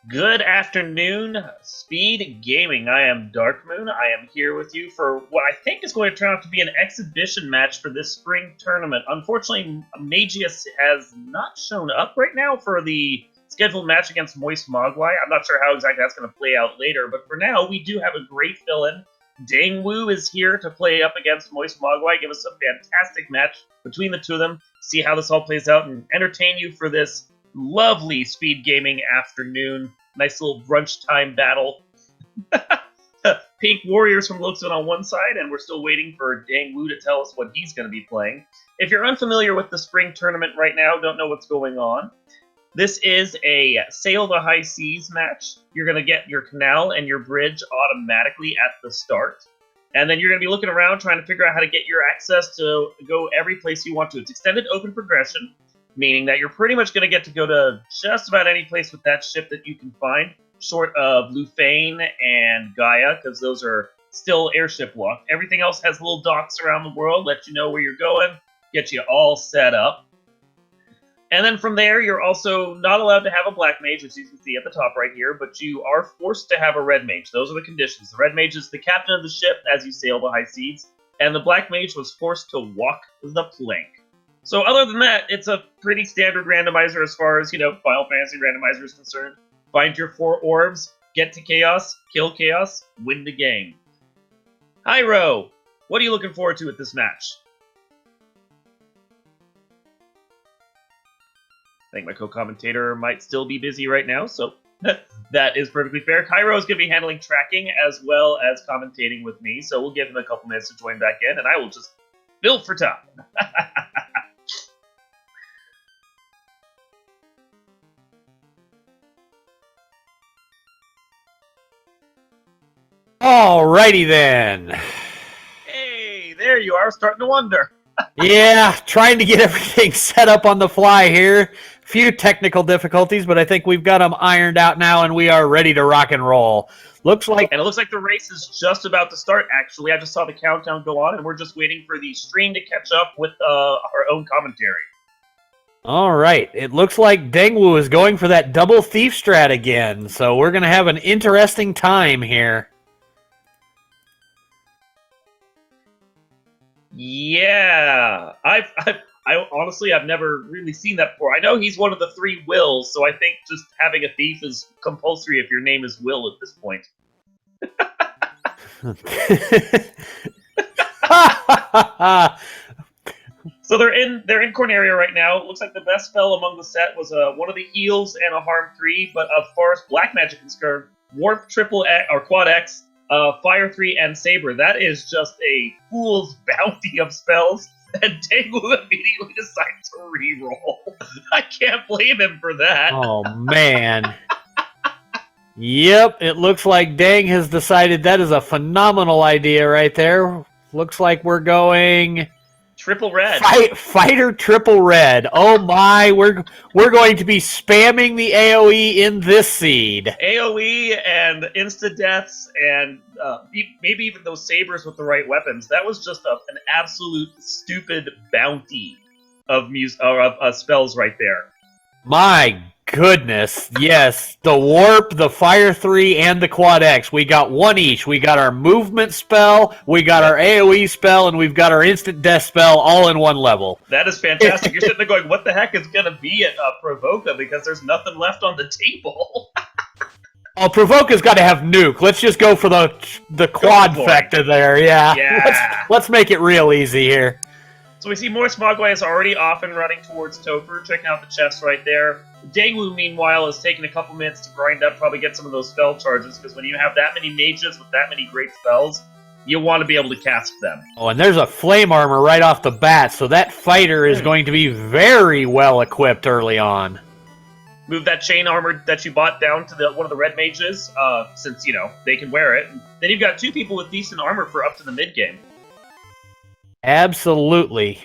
Good afternoon, Speed Gaming. I am Dark Moon. I am here with you for what I think is going to turn out to be an exhibition match for this spring tournament. Unfortunately, Magius has not shown up right now for the scheduled match against Moist Mogwai. I'm not sure how exactly that's going to play out later, but for now, we do have a great fill-in. Dengwoo is here to play up against Moist Mogwai, give us a fantastic match between the two of them, see how this all plays out, and entertain you for this lovely Speed Gaming afternoon. Nice little brunch time battle. Pink Warriors from Loxin on one side, and we're still waiting for Dengwoo to tell us what he's going to be playing. If you're unfamiliar with the spring tournament right now, don't know what's going on, this is a Sail the High Seas match. You're going to get your canal and your bridge automatically at the start. And then you're going to be looking around trying to figure out how to get your access to go every place you want to. It's extended open progression, meaning that you're pretty much going to get to go to just about any place with that ship that you can find, short of Lufane and Gaia, because those are still airship locked. Everything else has little docks around the world, let you know where you're going, get you all set up. And then from there, you're also not allowed to have a black mage, as you can see at the top right here, but you are forced to have a red mage. Those are the conditions. The red mage is the captain of the ship as you sail the high seas, and the black mage was forced to walk the plank. So other than that, it's a pretty standard randomizer as far as, Final Fantasy randomizer is concerned. Find your 4 orbs, get to chaos, kill chaos, win the game. Hyro, what are you looking forward to at this match? I think my co-commentator might still be busy right now, so that is perfectly fair. Cairo is going to be handling tracking as well as commentating with me, so we'll give him a couple minutes to join back in, and I will just fill for time. Alrighty then. Hey, there you are, starting to wonder. Yeah, trying to get everything set up on the fly here. Few technical difficulties, but I think we've got them ironed out now, and we are ready to rock and roll. And it looks like the race is just about to start, actually. I just saw the countdown go on, and we're just waiting for the stream to catch up with our own commentary. All right, it looks like Dengwoo is going for that double thief strat again, so we're going to have an interesting time here. Yeah, I honestly, I've never really seen that before. I know he's one of the 3 Wills, so I think just having a thief is compulsory if your name is Will at this point. So they're in Corneria right now. It looks like the best spell among the set was one of the heals and a harm 3, but as far as black magic is concerned, warp triple X, or quad X, fire 3, and saber. That is just a fool's bounty of spells, and Dengwoo immediately decided to reroll. I can't blame him for that. Oh, man. Yep, it looks like Deng has decided that is a phenomenal idea right there. Looks like we're going... Triple red. Fighter triple red. Oh my, we're going to be spamming the AoE in this seed. AoE and insta-deaths and maybe even those sabers with the right weapons. That was just an absolute stupid bounty of spells right there. My goodness, yes. The Warp, the Fire 3, and the Quad X. We got one each. We got our movement spell, we got our AoE spell, and we've got our instant death spell all in one level. That is fantastic. You're sitting there going, what the heck is going to be at Provoca, because there's nothing left on the table. Oh, Provoca's got to have nuke. Let's just go for the quad factor there, yeah. Let's make it real easy here. So we see Moist Mogwai is already off and running towards Topher, checking out the chest right there. Dengwoo, meanwhile, is taking a couple minutes to grind up, probably get some of those spell charges, because when you have that many mages with that many great spells, you want to be able to cast them. Oh, and there's a flame armor right off the bat, so that fighter is going to be very well equipped early on. Move that chain armor that you bought down to one of the red mages, since, they can wear it. Then you've got 2 people with decent armor for up to the mid-game. Absolutely.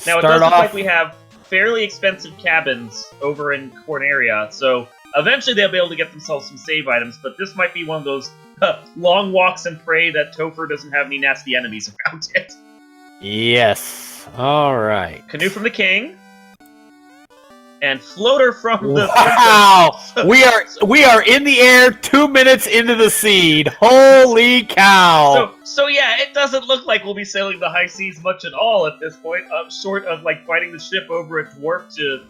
Now, it does look like we have fairly expensive cabins over in Corneria, so eventually they'll be able to get themselves some save items, but this might be one of those long walks and pray that Topher doesn't have any nasty enemies around it. Yes. All right. Canoe from the King. and floater from the... Wow! we are in the air 2 minutes into the seed. Holy cow! So yeah, it doesn't look like we'll be sailing the high seas much at all at this point, short of like fighting the ship over its warp to,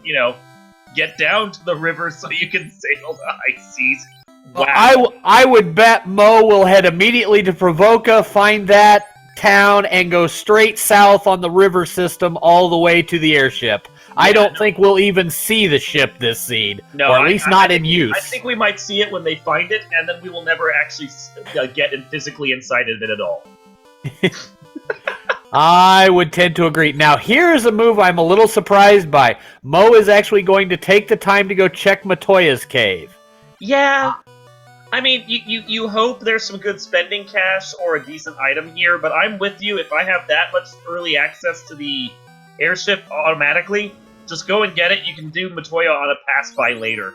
get down to the river so you can sail the high seas. Wow. I would bet Mo will head immediately to Provoca, find that town, and go straight south on the river system all the way to the airship. Yeah, I don't think we'll even see the ship this seed, or at least not in use. I think we might see it when they find it, and then we will never actually get physically inside of it at all. I would tend to agree. Now, here's a move I'm a little surprised by. Mo is actually going to take the time to go check Matoya's cave. Yeah. I mean, you hope there's some good spending cash or a decent item here, but I'm with you. If I have that much early access to the airship automatically, just go and get it. You can do Matoya on a pass-by later.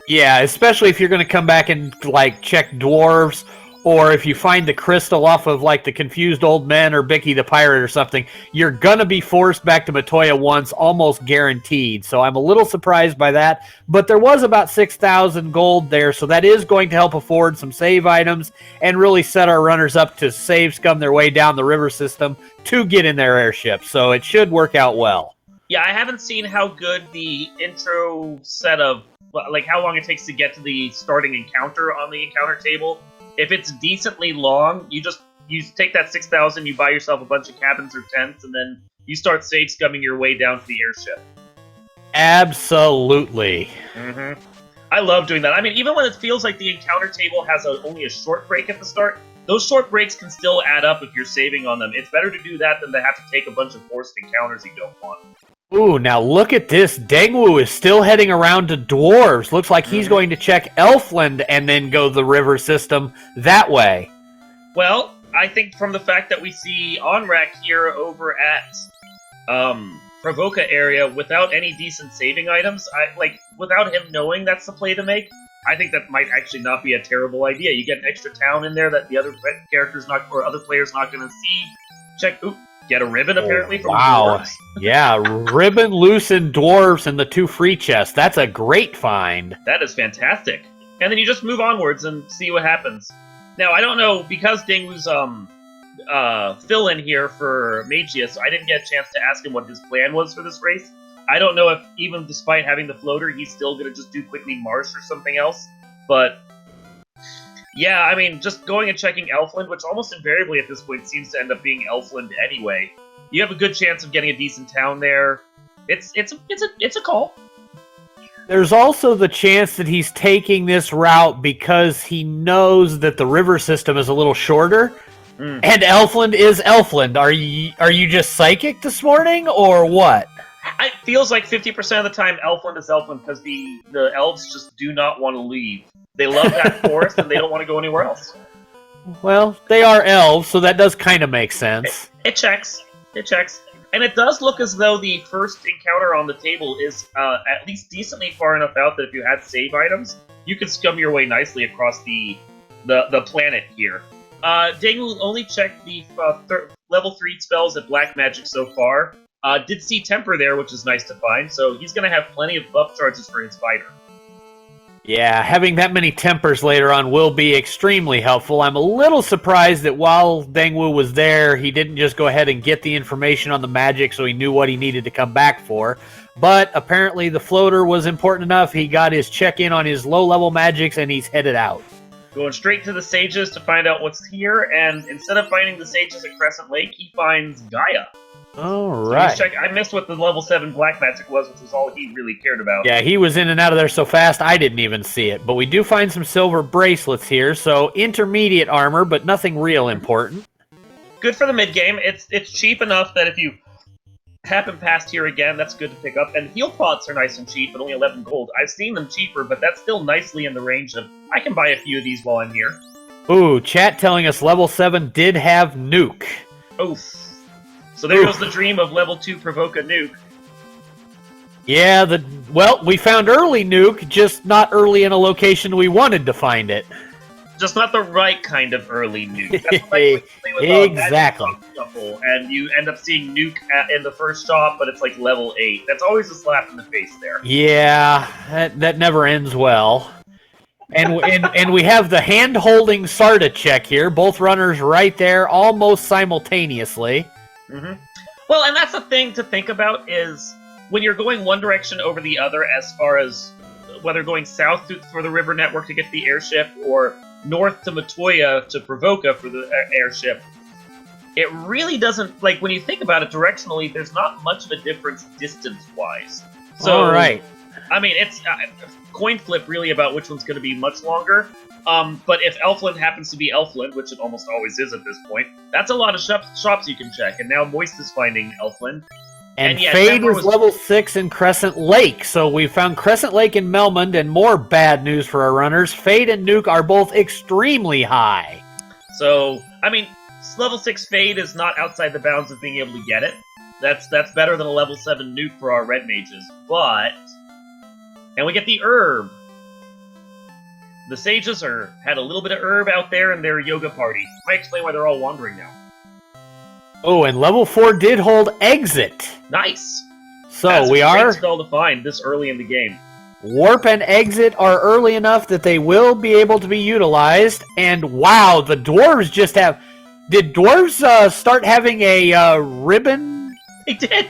Yeah, especially if you're going to come back and, check dwarves, or if you find the crystal off of, the Confused Old Men or Bicky the Pirate or something, you're going to be forced back to Matoya once, almost guaranteed. So I'm a little surprised by that. But there was about 6,000 gold there, so that is going to help afford some save items and really set our runners up to save scum their way down the river system to get in their airship. So it should work out well. Yeah, I haven't seen how good the intro set of, how long it takes to get to the starting encounter on the encounter table. If it's decently long, you take that 6,000, you buy yourself a bunch of cabins or tents, and then you start save scumming your way down to the airship. Absolutely. Mm-hmm. I love doing that. I mean, even when it feels like the encounter table has only a short break at the start, those short breaks can still add up if you're saving on them. It's better to do that than to have to take a bunch of forced encounters you don't want. Ooh, now look at this. Dengwoo is still heading around to dwarves. Looks like he's going to check Elfland and then go the river system that way. Well, I think from the fact that we see Onrak here over at Provoca area without any decent saving items, without him knowing that's the play to make, I think that might actually not be a terrible idea. You get an extra town in there that the other characters or other players not going to see. Get a ribbon, apparently, from dwarves. Yeah, ribbon, loosen, dwarves, and the 2 free chests. That's a great find. That is fantastic. And then you just move onwards and see what happens. Now, I don't know, because Dengwoo's fill-in here for Magius, I didn't get a chance to ask him what his plan was for this race. I don't know if, even despite having the floater, he's still going to just do quickly Marsh or something else. But... yeah, I mean, just going and checking Elfland, which almost invariably at this point seems to end up being Elfland anyway. You have a good chance of getting a decent town there. It's a call. There's also the chance that he's taking this route because he knows that the river system is a little shorter, and Elfland is Elfland. Are you just psychic this morning, or what? It feels like 50% of the time Elfland is Elfland because the elves just do not want to leave. They love that forest, and they don't want to go anywhere else. Well, they are elves, so that does kind of make sense. It checks. It checks. And it does look as though the first encounter on the table is at least decently far enough out that if you had save items, you could scum your way nicely across the planet here. Dengwoo only checked the level 3 spells at Black Magic so far. Did see Temper there, which is nice to find, so he's going to have plenty of buff charges for his fighter. Yeah, having that many tempers later on will be extremely helpful. I'm a little surprised that while Dengwoo was there, he didn't just go ahead and get the information on the magic so he knew what he needed to come back for. But apparently the floater was important enough. He got his check-in on his low-level magics, and he's headed out. Going straight to the sages to find out what's here, and instead of finding the sages at Crescent Lake, he finds Gaia. All right. So I missed what the level 7 black magic was, which was all he really cared about. Yeah, he was in and out of there so fast I didn't even see it. But we do find some silver bracelets here, so intermediate armor, but nothing real important. Good for the mid-game. It's cheap enough that if you happen past here again, that's good to pick up. And heal pots are nice and cheap, but only 11 gold. I've seen them cheaper, but that's still nicely in the range of, I can buy a few of these while I'm here. Ooh, chat telling us level 7 did have nuke. Oof. So there goes the dream of level 2 Provoca nuke. Yeah, well, we found early nuke, just not early in a location we wanted to find it. Just not the right kind of early nuke. That's like Exactly. Shuffle, and you end up seeing nuke in the first shop, but it's like level 8. That's always a slap in the face there. Yeah, that never ends well. And we have the hand-holding Sarda check here. Both runners right there, almost simultaneously. Mm-hmm. Well, and that's the thing to think about is when you're going one direction over the other, as far as whether going south for the river network to get to the airship or north to Matoya to Provoca for the airship, it really doesn't, like, when you think about it directionally, there's not much of a difference distance-wise. So, all right. I mean, it's coin flip really about which one's going to be much longer. But if Elfland happens to be Elfland, which it almost always is at this point, that's a lot of shops you can check. And now Moist is finding Elfland. And yeah, Fade is level 6 in Crescent Lake. So we found Crescent Lake in Melmond, and more bad news for our runners. Fade and Nuke are both extremely high. So, I mean, level 6 Fade is not outside the bounds of being able to get it. That's better than a level 7 Nuke for our red mages. But, and we get the herb. The sages had a little bit of herb out there in their yoga party. Might explain why they're all wandering now. Oh, and level 4 did hold Exit. Nice. So that's we a are great spell to find this early in the game. Warp and Exit are early enough that they will be able to be utilized. And wow, the dwarves just have. Did dwarves start having a ribbon? They did.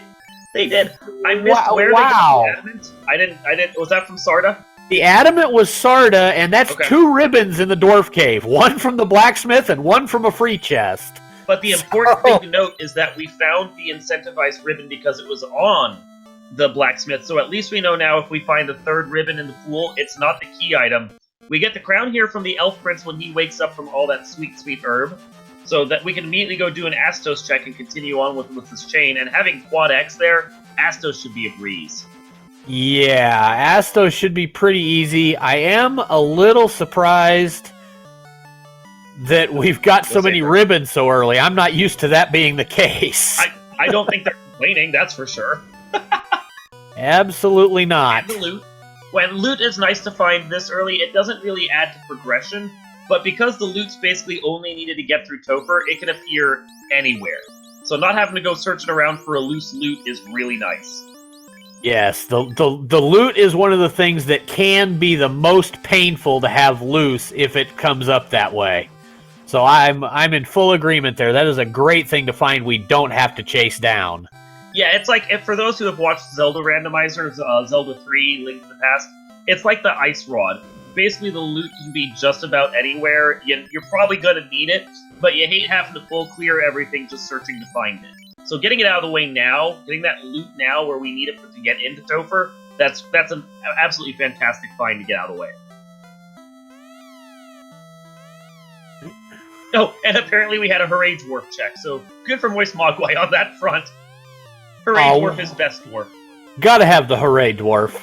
They did. I missed where they got the adamant. I didn't. Was that from Sarda? The adamant was Sarda, and that's okay. 2 ribbons in the dwarf cave. One from the blacksmith and one from a free chest. But the important thing to note is that we found the incentivized ribbon because it was on the blacksmith. So at least we know now if we find the 3rd ribbon in the pool, it's not the key item. We get the crown here from the elf prince when he wakes up from all that sweet, sweet herb. So that we can immediately go do an Astos check and continue on with this chain. And having Quad X there, Astos should be a breeze. Yeah, Astos should be pretty easy. I am a little surprised that we've got so many ribbons so early. I'm not used to that being the case. I don't think they're complaining, that's for sure. Absolutely not. And the loot. When loot is nice to find this early, it doesn't really add to progression, but because the loot's basically only needed to get through Topher, it can appear anywhere. So not having to go searching around for a loose loot is really nice. Yes, the loot is one of the things that can be the most painful to have loose if it comes up that way. So I'm in full agreement there. That is a great thing to find we don't have to chase down. Yeah, it's like, for those who have watched Zelda Randomizer, Zelda 3, Link to the Past, it's like the Ice Rod. Basically, the loot can be just about anywhere. You're probably going to need it, but you hate having to full clear everything just searching to find it. So getting it out of the way now, getting that loot now where we need it to get into Topher, that's an absolutely fantastic find to get out of the way. Oh, and apparently we had a Hooray Dwarf check, so good for Moist Mogwai on that front. Hooray Dwarf is best dwarf. Gotta have the Hooray Dwarf.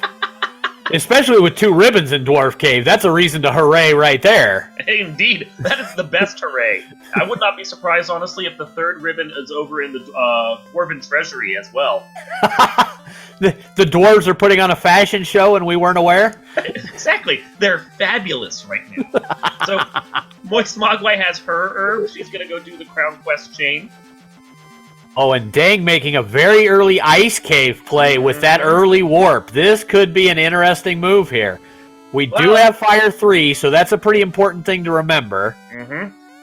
Especially with 2 ribbons in Dwarf Cave. That's a reason to hooray right there. Indeed. That is the best hooray. I would not be surprised, honestly, if the 3rd ribbon is over in the Dwarven Treasury as well. The dwarves are putting on a fashion show and we weren't aware? Exactly. They're fabulous right now. So, Moist Mogwai has her herb. She's going to go do the Crown Quest chain. Oh, and Dang making a very early Ice Cave play with that early warp. This could be an interesting move here. We do have Fire 3, so that's a pretty important thing to remember.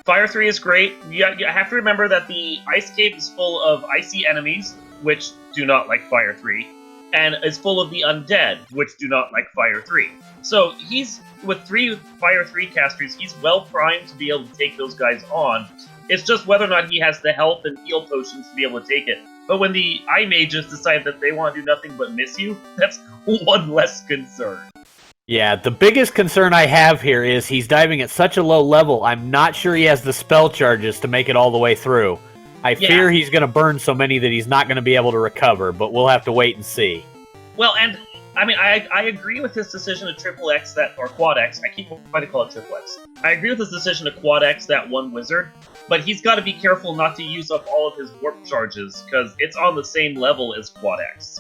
Fire 3 is great. You have to remember that the Ice Cave is full of icy enemies, which do not like Fire 3, and is full of the undead, which do not like Fire 3. So he's, with 3 Fire 3 casters, he's well primed to be able to take those guys on. It's just whether or not he has the health and heal potions to be able to take it. But when the Eye Mages decide that they want to do nothing but miss you, that's one less concern. Yeah, the biggest concern I have here is he's diving at such a low level, I'm not sure he has the spell charges to make it all the way through. I fear he's going to burn so many that he's not going to be able to recover, but we'll have to wait and see. Well, and I mean, I agree with his decision to triple X that, or quad X, I keep trying to call it triple X. I agree with his decision to quad X that one wizard, but he's got to be careful not to use up all of his warp charges, because it's on the same level as quad X.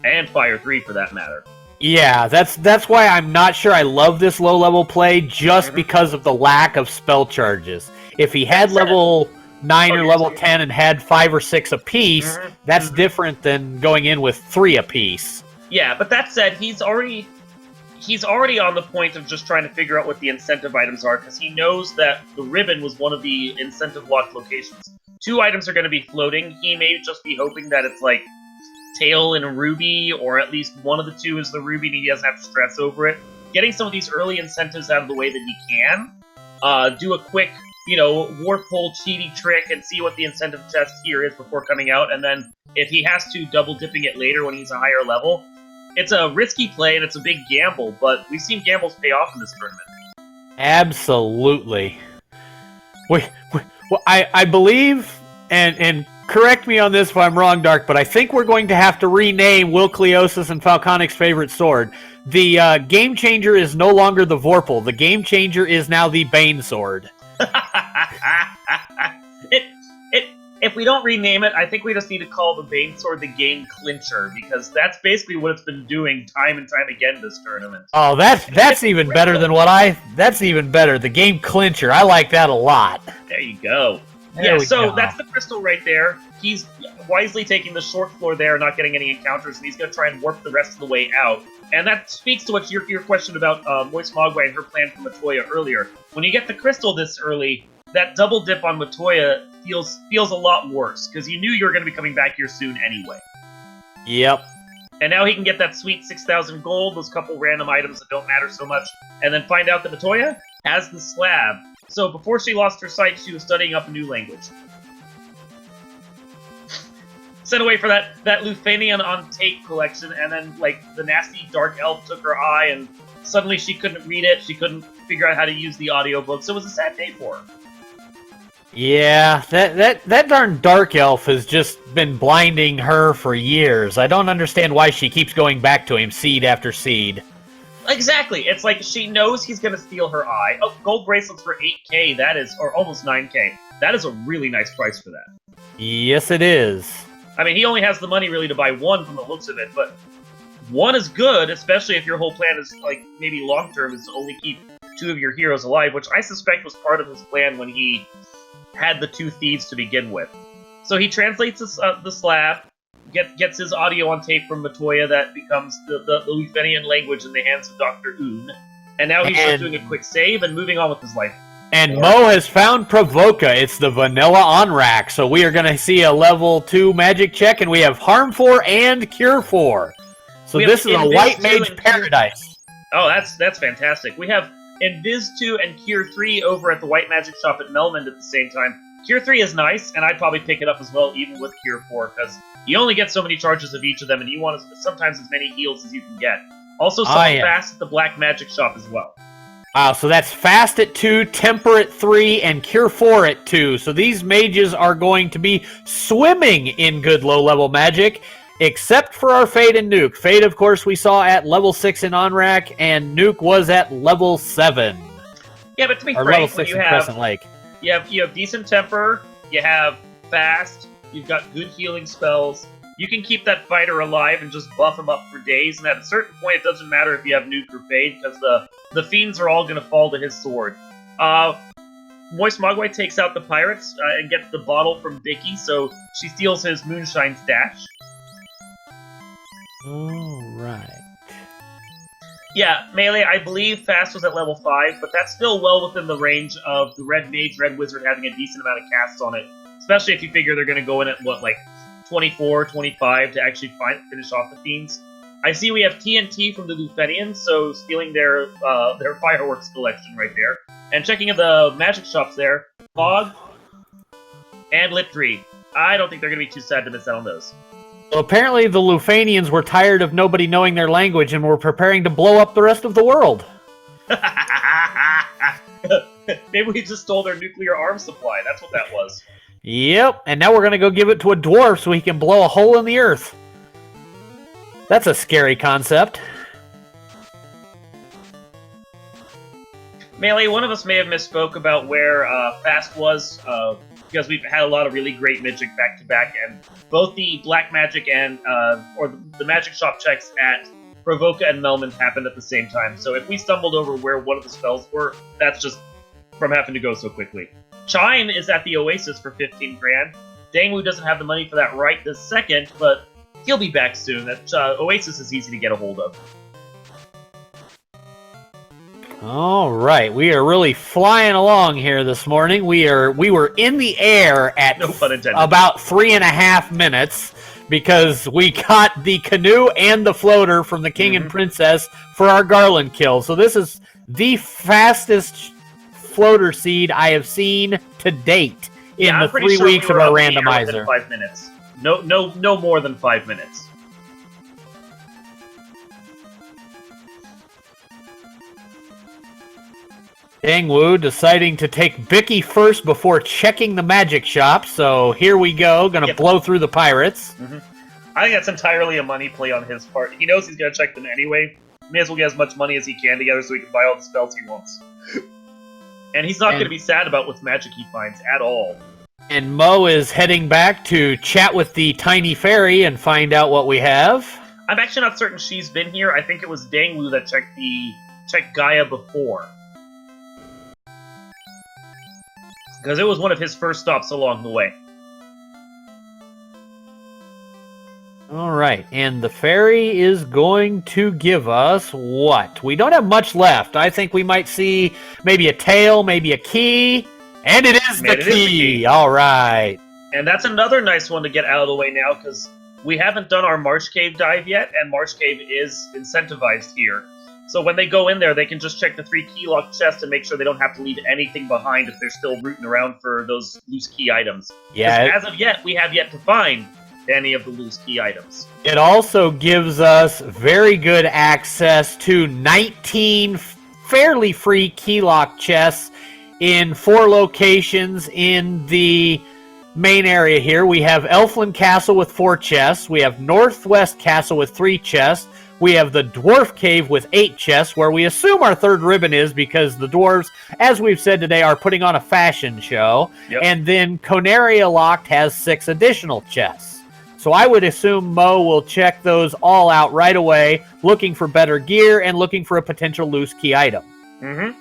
And Fire 3 for that matter. Yeah, that's why I'm not sure I love this low-level play, just because of the lack of spell charges. If he had level 9 or level 10 and had 5 or 6 apiece, that's different than going in with 3 apiece. Yeah, but that said, he's already on the point of just trying to figure out what the incentive items are, because he knows that the ribbon was one of the incentive locked locations. 2 items are going to be floating. He may just be hoping that it's like tail and a ruby, or at least one of the 2 is the ruby and he doesn't have to stress over it. Getting some of these early incentives out of the way that he can, do a quick, warp hole cheaty trick and see what the incentive chest here is before coming out, and then if he has to double dipping it later when he's a higher level, it's a risky play and it's a big gamble, but we've seen gambles pay off in this tournament. Absolutely. I believe, and correct me on this if I'm wrong, Dark, but I think we're going to have to rename Will Cleosis and Falconic's favorite sword. The Game Changer is no longer the Vorpal. The Game Changer is now the Bane sword. If we don't rename it, I think we just need to call the Bane sword the Game Clincher, because that's basically what it's been doing time and time again this tournament. Oh, that's even better than that's even better. The Game Clincher. I like that a lot. There you go. That's the crystal right there. He's wisely taking the short floor there, not getting any encounters, and he's going to try and warp the rest of the way out. And that speaks to what your question about Moist Mogwai and her plan for Matoya earlier. When you get the crystal this early, that double dip on Matoya feels a lot worse, because you knew you were going to be coming back here soon anyway. Yep. And now he can get that sweet 6,000 gold, those couple random items that don't matter so much, and then find out that Matoya has the slab. So before she lost her sight, she was studying up a new language. Sent away for that Lufanian on tape collection, and then the nasty dark elf took her eye, and suddenly she couldn't read it. She couldn't figure out how to use the audiobook, so it was a sad day for her. Yeah, that darn dark elf has just been blinding her for years. I don't understand why she keeps going back to him seed after seed. Exactly. It's like she knows he's going to steal her eye. Oh, gold bracelets for 8k, that is, or almost 9k. That is a really nice price for that. Yes, it is. I mean, he only has the money really to buy 1 from the looks of it, but 1 is good, especially if your whole plan is, maybe long-term, is to only keep 2 of your heroes alive, which I suspect was part of his plan when he had the 2 thieves to begin with. So he translates the slab, gets his audio on tape from Matoya that becomes the Lufenian language in the hands of Dr. Un, and now he's just doing a quick save and moving on with his life. And Mo has found Provoca. It's the vanilla on-rack, so we are going to see a level 2 magic check, and we have Harm 4 and Cure 4. So this is a White Mage paradise. Oh, that's fantastic. We have Invis 2 and Cure 3 over at the White Magic Shop at Melmond at the same time. Cure 3 is nice, and I'd probably pick it up as well, even with Cure 4, because you only get so many charges of each of them, and you want sometimes as many heals as you can get. Also, fast at the Black Magic Shop as well. Wow, so that's Fast at 2, Temper at 3, and Cure 4 at 2. So these mages are going to be swimming in good low-level magic, except for our Fade and Nuke. Fade, of course, we saw at level 6 in On-Rack, and Nuke was at level 7. Yeah, but to be frank, level 6 in Crescent Lake. You have decent Temper, you have Fast, you've got good healing spells. You can keep that fighter alive and just buff him up for days, and at a certain point it doesn't matter if you have Nuke or Fade, because the Fiends are all going to fall to his sword. Moist Mogwai takes out the pirates and gets the bottle from Bicky, so she steals his moonshine stash. Alright. Yeah, Melee, I believe Fast was at level 5, but that's still well within the range of the Red Mage, Red Wizard having a decent amount of casts on it, especially if you figure they're going to go in at, 24, 25 to actually finish off the Fiends. I see we have TNT from the Lufenians, so stealing their fireworks collection right there. And checking at the magic shops there, Fog and Lit 3. I don't think they're going to be too sad to miss out on those. Well, apparently the Lufenians were tired of nobody knowing their language and were preparing to blow up the rest of the world. Maybe we just stole their nuclear arms supply. That's what that was. Yep, and now we're going to go give it to a dwarf so he can blow a hole in the earth. That's a scary concept. Melee, one of us may have misspoke about where Fast was, because we've had a lot of really great magic back-to-back, and both the Black Magic and, or the Magic Shop checks at Provoca and Melman happened at the same time, so if we stumbled over where one of the spells were, that's just from having to go so quickly. Chime is at the Oasis for 15 grand. Dengwoo doesn't have the money for that right this second, but he'll be back soon. That Oasis is easy to get a hold of. All right, we are really flying along here this morning. We were in the air at No pun intended. about 3.5 minutes because we got the canoe and the floater from the King and Princess for our Garland kill. So this is the fastest floater seed I have seen to date in the 3 weeks of our randomizer. 5 minutes. No more than 5 minutes. Dengwoo deciding to take Bicky first before checking the magic shop. So here we go. Gonna blow through the pirates. I think that's entirely a money play on his part. He knows he's gonna check them anyway. May as well get as much money as he can together so he can buy all the spells he wants. And he's not gonna be sad about what magic he finds at all. And Mo is heading back to chat with the tiny fairy and find out what we have. I'm actually not certain she's been here. I think it was Dengwoo that checked Gaia before. Because it was one of his first stops along the way. All right, and the fairy is going to give us what? We don't have much left. I think we might see maybe a tail, maybe a key, and it is the key. All right. And that's another nice one to get out of the way now, because we haven't done our Marsh Cave dive yet, and Marsh Cave is incentivized here. So when they go in there, they can just check the 3 key lock chests and make sure they don't have to leave anything behind if they're still rooting around for those loose key items. Yeah. As of yet, we have yet to find any of the loose key items. It also gives us very good access to 19 fairly free key lock chests in 4 locations in the main area here. We have Elfland Castle with 4 chests. We have Northwest Castle with 3 chests. We have the Dwarf Cave with 8 chests, where we assume our third ribbon is because the dwarves, as we've said today, are putting on a fashion show. Yep. And then Conaria Locked has 6 additional chests. So I would assume Mo will check those all out right away, looking for better gear and looking for a potential loose key item. And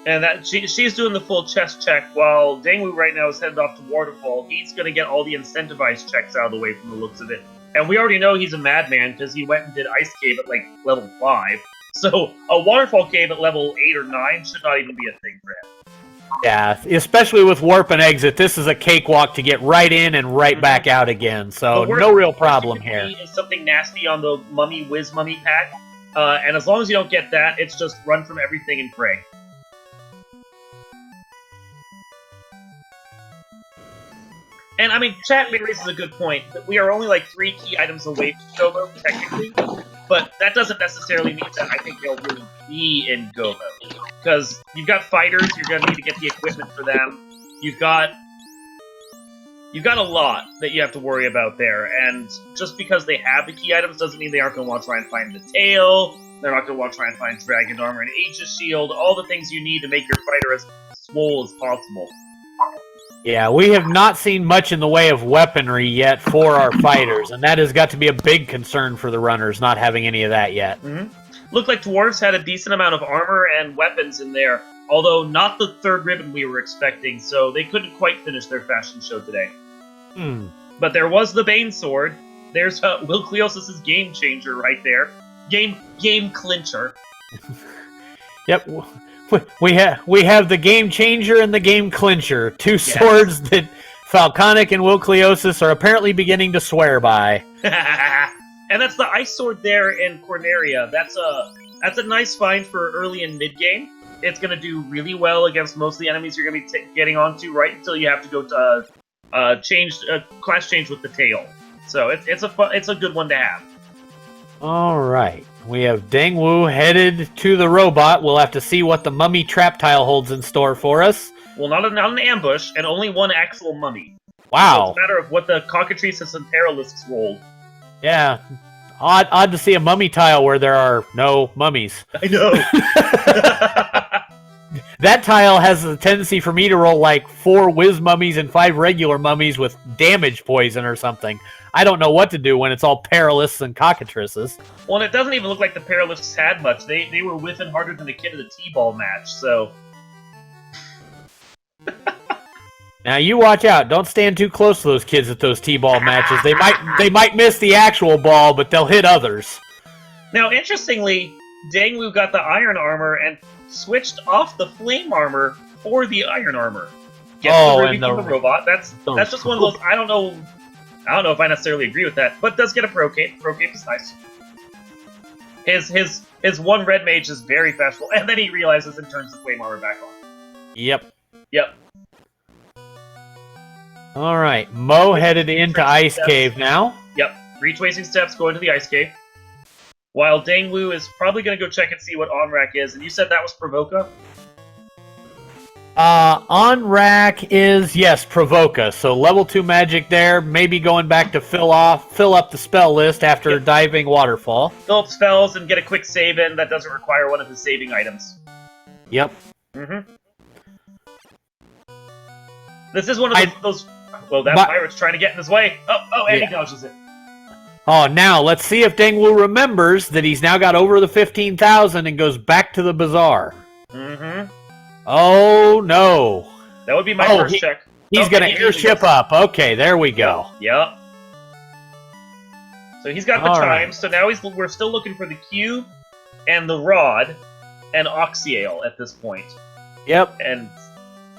that she's doing the full chest check, while Dengwoo right now is headed off to Waterfall. He's going to get all the incentivized checks out of the way from the looks of it. And we already know he's a madman because he went and did Ice Cave at, like, level 5. So a Waterfall Cave at level 8 or 9 should not even be a thing for him. Yeah, especially with Warp and Exit, this is a cakewalk to get right in and right back out again. So no real problem here. Is something nasty on the Mummy Whiz Mummy pack. And as long as you don't get that, it's just run from everything and pray. And, I mean, chat raises a good point, that we are only like 3 key items away from Go Mode, technically, but that doesn't necessarily mean that I think they'll really be in Go Mode. Because you've got fighters, you're going to need to get the equipment for them, you've got a lot that you have to worry about there, and just because they have the key items doesn't mean they aren't going to want to try and find the tail, they're not going to want to try and find Dragon Armor and Aegis Shield, all the things you need to make your fighter as swole as possible. Yeah, we have not seen much in the way of weaponry yet for our fighters, and that has got to be a big concern for the runners, not having any of that yet. Looked like Dwarves had a decent amount of armor and weapons in there, although not the third ribbon we were expecting, so they couldn't quite finish their fashion show today. But there was the Bane Sword. There's Will Cleosis' game changer right there. Game clincher. Yep. We have the game changer and the game clincher, 2 swords that Falconic and Will Cleosis are apparently beginning to swear by. And that's the ice sword there in Corneria. That's a nice find for early and mid game. It's going to do really well against most of the enemies you're going to be getting onto right until you have to go to class change with the tail. So it's a good one to have. All right. We have Dengwoo headed to the robot. We'll have to see what the mummy trap tile holds in store for us. Well, not an ambush, and only one actual mummy. Wow. So it's a matter of what the Cockatrices and Paralisks rolled. Yeah. Odd to see a mummy tile where there are no mummies. I know. That tile has a tendency for me to roll like 4 whiz mummies and 5 regular mummies with damage poison or something. I don't know what to do when it's all perilous and cockatrices. Well, and it doesn't even look like the Paralifts had much. They were whiffing harder than the kid of the T-ball match, so... Now you watch out. Don't stand too close to those kids at those T-ball matches. They might miss the actual ball, but they'll hit others. Now, interestingly, Dengwoo got the iron armor and switched off the flame armor for the iron armor. Gets the ruby from the robot. That's just one of those. I don't know if I necessarily agree with that, but does get a pro cape. Pro cape is nice. His one red mage is very fashionable, and then he realizes and turns the flame armor back on. Yep. All right, Mo headed into Ice Cave now. Yep, retracing steps going to the Ice Cave. While Dengwoo is probably going to go check and see what On-Rack is, and you said that was Provoca? On-Rack is, yes, Provoca. So level 2 magic there, maybe going back to fill up the spell list after diving Waterfall. Fill up spells and get a quick save in that doesn't require one of his saving items. Yep. This is one of those... Well, that pirate's trying to get in his way. And he dodges it. Oh, now, let's see if Dengwoo remembers that he's now got over the 15,000 and goes back to the bazaar. Oh, no. That would be my first check. He's going to airship up. Okay, there we go. Yep. So he's got the time, so now we're still looking for the cube and the rod and Oxyale at this point. Yep. And...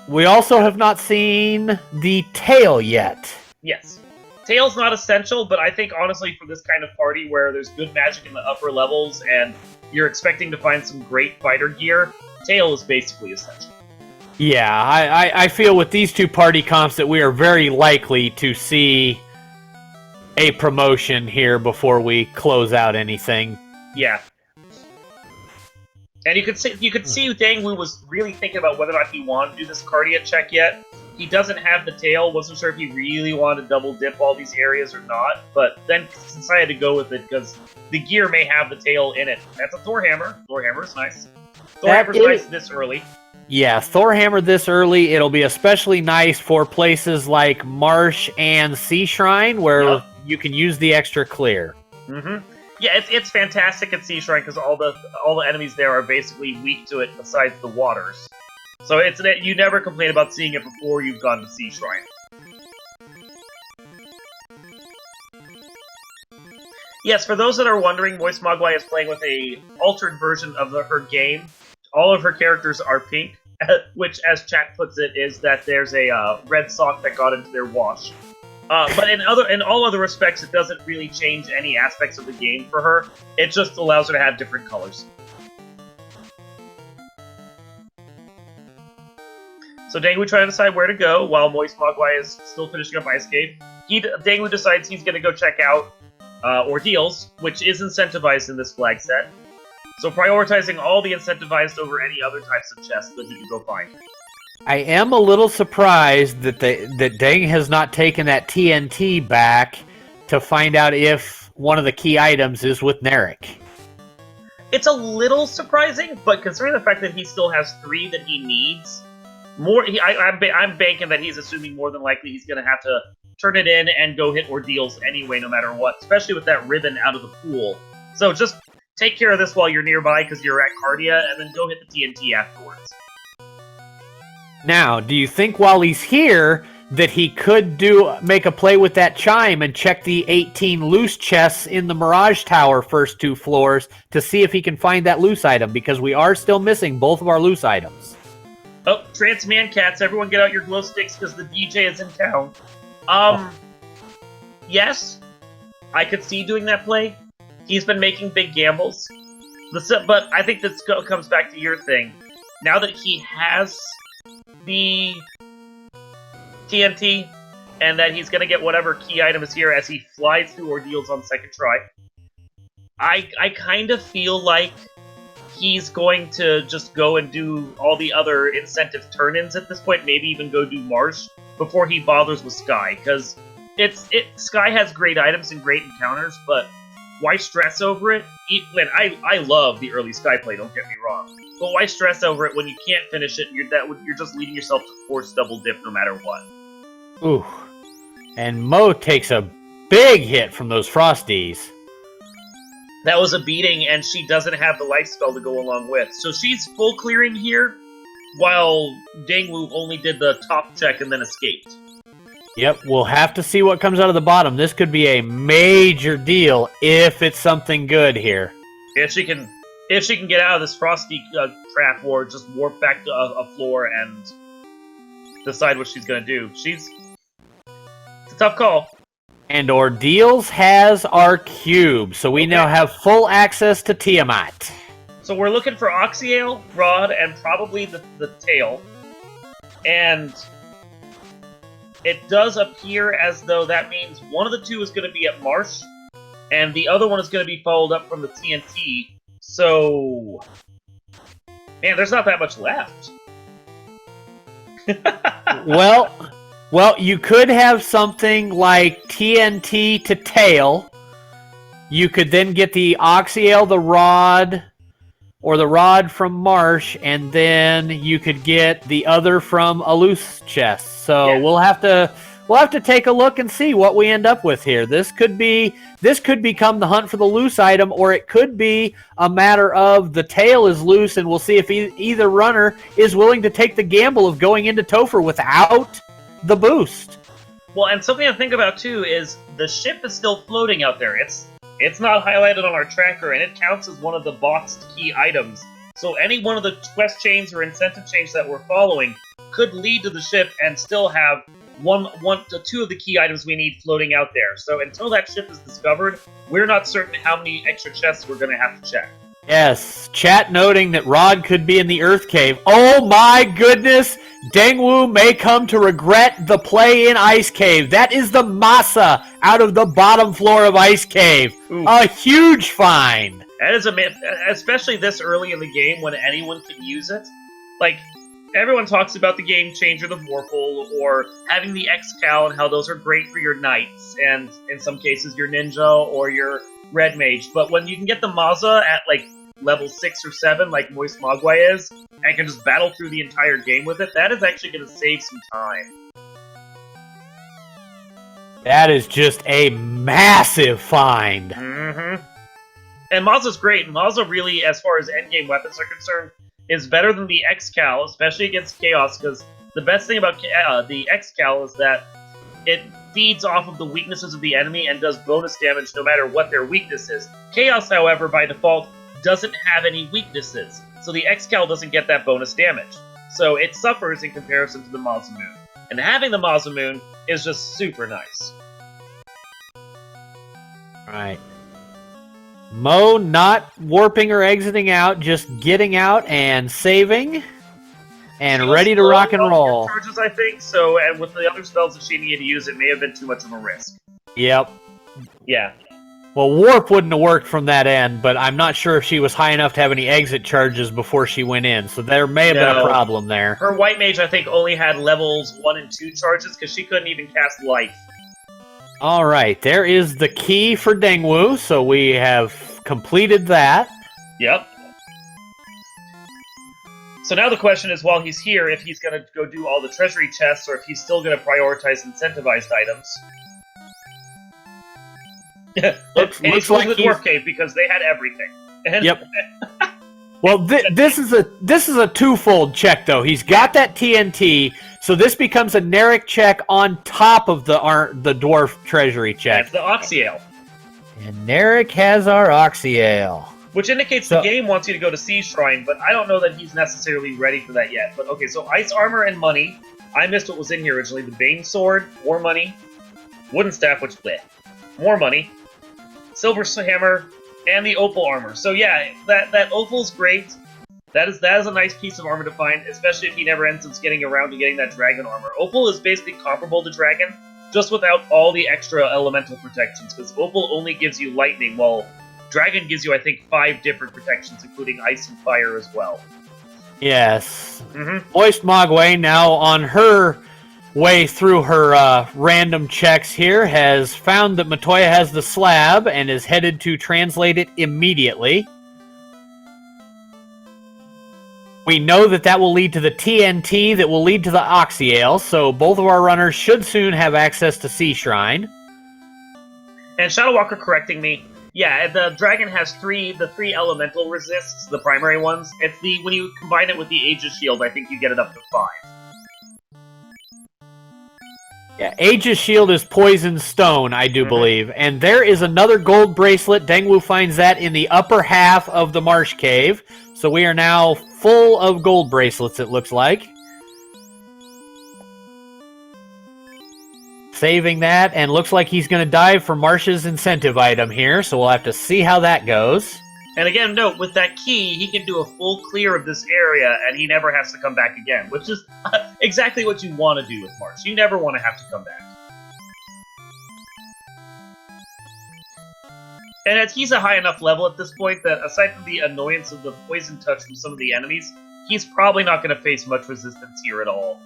we also have not seen the tail yet. Yes. Tail's not essential, but I think, honestly, for this kind of party where there's good magic in the upper levels and you're expecting to find some great fighter gear, tail is basically essential. Yeah, I feel with these two party comps that we are very likely to see a promotion here before we close out anything. Yeah. And you could see Dengwoo was really thinking about whether or not he wanted to do this Cardia check yet. He doesn't have the tail, wasn't sure if he really wanted to double dip all these areas or not, but then decided to go with it because the gear may have the tail in it. That's a Thor Hammer. Thor Hammer is nice. Thor Hammer's nice this early. Yeah, Thor Hammer this early. It'll be especially nice for places like Marsh and Sea Shrine where you can use the extra clear. Yeah, it's fantastic at Sea Shrine because all the enemies there are basically weak to it besides the waters. So you never complain about seeing it before you've gone to Sea Shrine. Yes, for those that are wondering, Moist Mogwai is playing with a altered version of her game. All of her characters are pink, which, as chat puts it, is that there's a red sock that got into their wash. But in all other respects, it doesn't really change any aspects of the game for her. It just allows her to have different colors. So Dengwoo trying to decide where to go while Moist Mogwai is still finishing up Ice Cave. Dengwoo decides he's going to go check out Ordeals, which is incentivized in this flag set. So prioritizing all the incentivized over any other types of chests that he can go find. I am a little surprised that Deng has not taken that TNT back to find out if one of the key items is with Narek. It's a little surprising, but considering the fact that he still has 3 that he needs, I'm banking that he's assuming more than likely he's going to have to turn it in and go hit Ordeals anyway, no matter what, especially with that ribbon out of the pool. So just take care of this while you're nearby because you're at Cardia, and then go hit the TNT afterwards. Now, do you think while he's here that he could make a play with that chime and check the 18 loose chests in the Mirage Tower first 2 floors to see if he can find that loose item, because we are still missing both of our loose items. Oh, Trance Man Cats, everyone get out your glow sticks because the DJ is in town. Yes, I could see doing that play. He's been making big gambles. But I think this comes back to your thing. Now that he has the TNT, and that he's going to get whatever key item is here as he flies through Ordeals on second try, I kind of feel like he's going to just go and do all the other incentive turn-ins at this point, maybe even go do Marsh before he bothers with Sky, because Sky has great items and great encounters, but why stress over it? I love the early Skyplay, don't get me wrong. But why stress over it when you can't finish it? You're just leading yourself to force double dip no matter what. Ooh. And Mo takes a big hit from those Frosties. That was a beating, and she doesn't have the life spell to go along with. So she's full clearing here, while Dengwoo only did the top check and then escaped. Yep, we'll have to see what comes out of the bottom. This could be a major deal if it's something good here. If she can get out of this Frosty trap or just warp back to a floor and decide what she's going to do. It's a tough call. And Ordeals has our cube, so we now have full access to Tiamat. So we're looking for Oxyale, Rod, and probably the tail. And it does appear as though that means one of the two is going to be at Marsh, and the other one is going to be followed up from the TNT. So, man, there's not that much left. Well, you could have something like TNT to tail. You could then get the Oxyale, the rod, or the rod from Marsh, and then you could get the other from a loose chest. So yeah. We'll have to take a look and see what we end up with here. This could become the hunt for the loose item, or it could be a matter of the tail is loose, and we'll see if either runner is willing to take the gamble of going into Topher without the boost. Well, and something to think about too is the ship is still floating out there. It's not highlighted on our tracker, and it counts as one of the boxed key items. So any one of the quest chains or incentive chains that we're following could lead to the ship and still have one to two of the key items we need floating out there. So until that ship is discovered, we're not certain how many extra chests we're going to have to check. Yes, chat noting that Rod could be in the Earth Cave. Oh my goodness! Dengwoo may come to regret the play in Ice Cave. That is the masa out of the bottom floor of Ice Cave. Ooh. A huge find. That is especially this early in the game when anyone can use it. Like, everyone talks about the game changer, the Vorpal, or having the X-Cal and how those are great for your knights, and in some cases your ninja or your red mage. But when you can get the Maza at like level 6 or 7, like Moist Mogwai is, and can just battle through the entire game with it, that is actually going to save some time. That is just a massive find. Mm-hmm. And Maza's great. Maza really, as far as endgame weapons are concerned, is better than the X-Cal, especially against Chaos, because the best thing about the X-Cal is that it feeds off of the weaknesses of the enemy and does bonus damage no matter what their weakness is. Chaos, however, by default, doesn't have any weaknesses, so the X-Cal doesn't get that bonus damage. So it suffers in comparison to the Masamune. And having the Masamune is just super nice. Alright. Mo not warping or exiting out, just getting out and saving, and ready to rock and roll. Charges, I think, so, and with the other spells that she needed to use, it may have been too much of a risk. Yep. Yeah. Well, warp wouldn't have worked from that end, but I'm not sure if she was high enough to have any exit charges before she went in, so there may have been a problem there. Her white mage, I think, only had levels 1 and 2 charges, because she couldn't even cast life. Alright, there is the key for Dengwoo, so we have completed that. Yep. So now the question is, while he's here, if he's going to go do all the treasury chests, or if he's still going to prioritize incentivized items. Looks like the Dwarf Cave, because they had everything. And yep. Well, this is a twofold check, though. He's got that TNT, so this becomes a Narek check on top of the Dwarf Treasury check. That's the Oxyale. And Narek has our Oxyale. Which indicates the game wants you to go to Sea Shrine, but I don't know that he's necessarily ready for that yet. But okay, so Ice Armor and Money. I missed what was in here originally. The Bane Sword, more money. Wooden Staff, which, bleh. More money. Silver Hammer, and the Opal Armor. So yeah, that Opal's great. That is a nice piece of armor to find, especially if he never ends up getting around to getting that Dragon Armor. Opal is basically comparable to Dragon, just without all the extra elemental protections, because Opal only gives you lightning, while Dragon gives you, I think, 5 different protections, including ice and fire as well. Yes. Mm-hmm. Moist Mogwai now on her way through her random checks here, has found that Matoya has the slab and is headed to translate it immediately. We know that that will lead to the TNT that will lead to the Oxyale, so both of our runners should soon have access to Sea Shrine. And Shadow Walker correcting me. Yeah, the dragon has the three elemental resists, the primary ones. It's when you combine it with the Aegis Shield, I think you get it up to 5. Yeah, Aegis Shield is Poison Stone, I do believe. And there is another gold bracelet. Dengwoo finds that in the upper half of the Marsh Cave. So we are now full of gold bracelets, it looks like. Saving that, and looks like he's going to dive for Marsh's incentive item here, so we'll have to see how that goes. And again, note, with that key, he can do a full clear of this area, and he never has to come back again, which is exactly what you want to do with Marsh. You never want to have to come back. And he's a high enough level at this point that, aside from the annoyance of the poison touch from some of the enemies, he's probably not going to face much resistance here at all.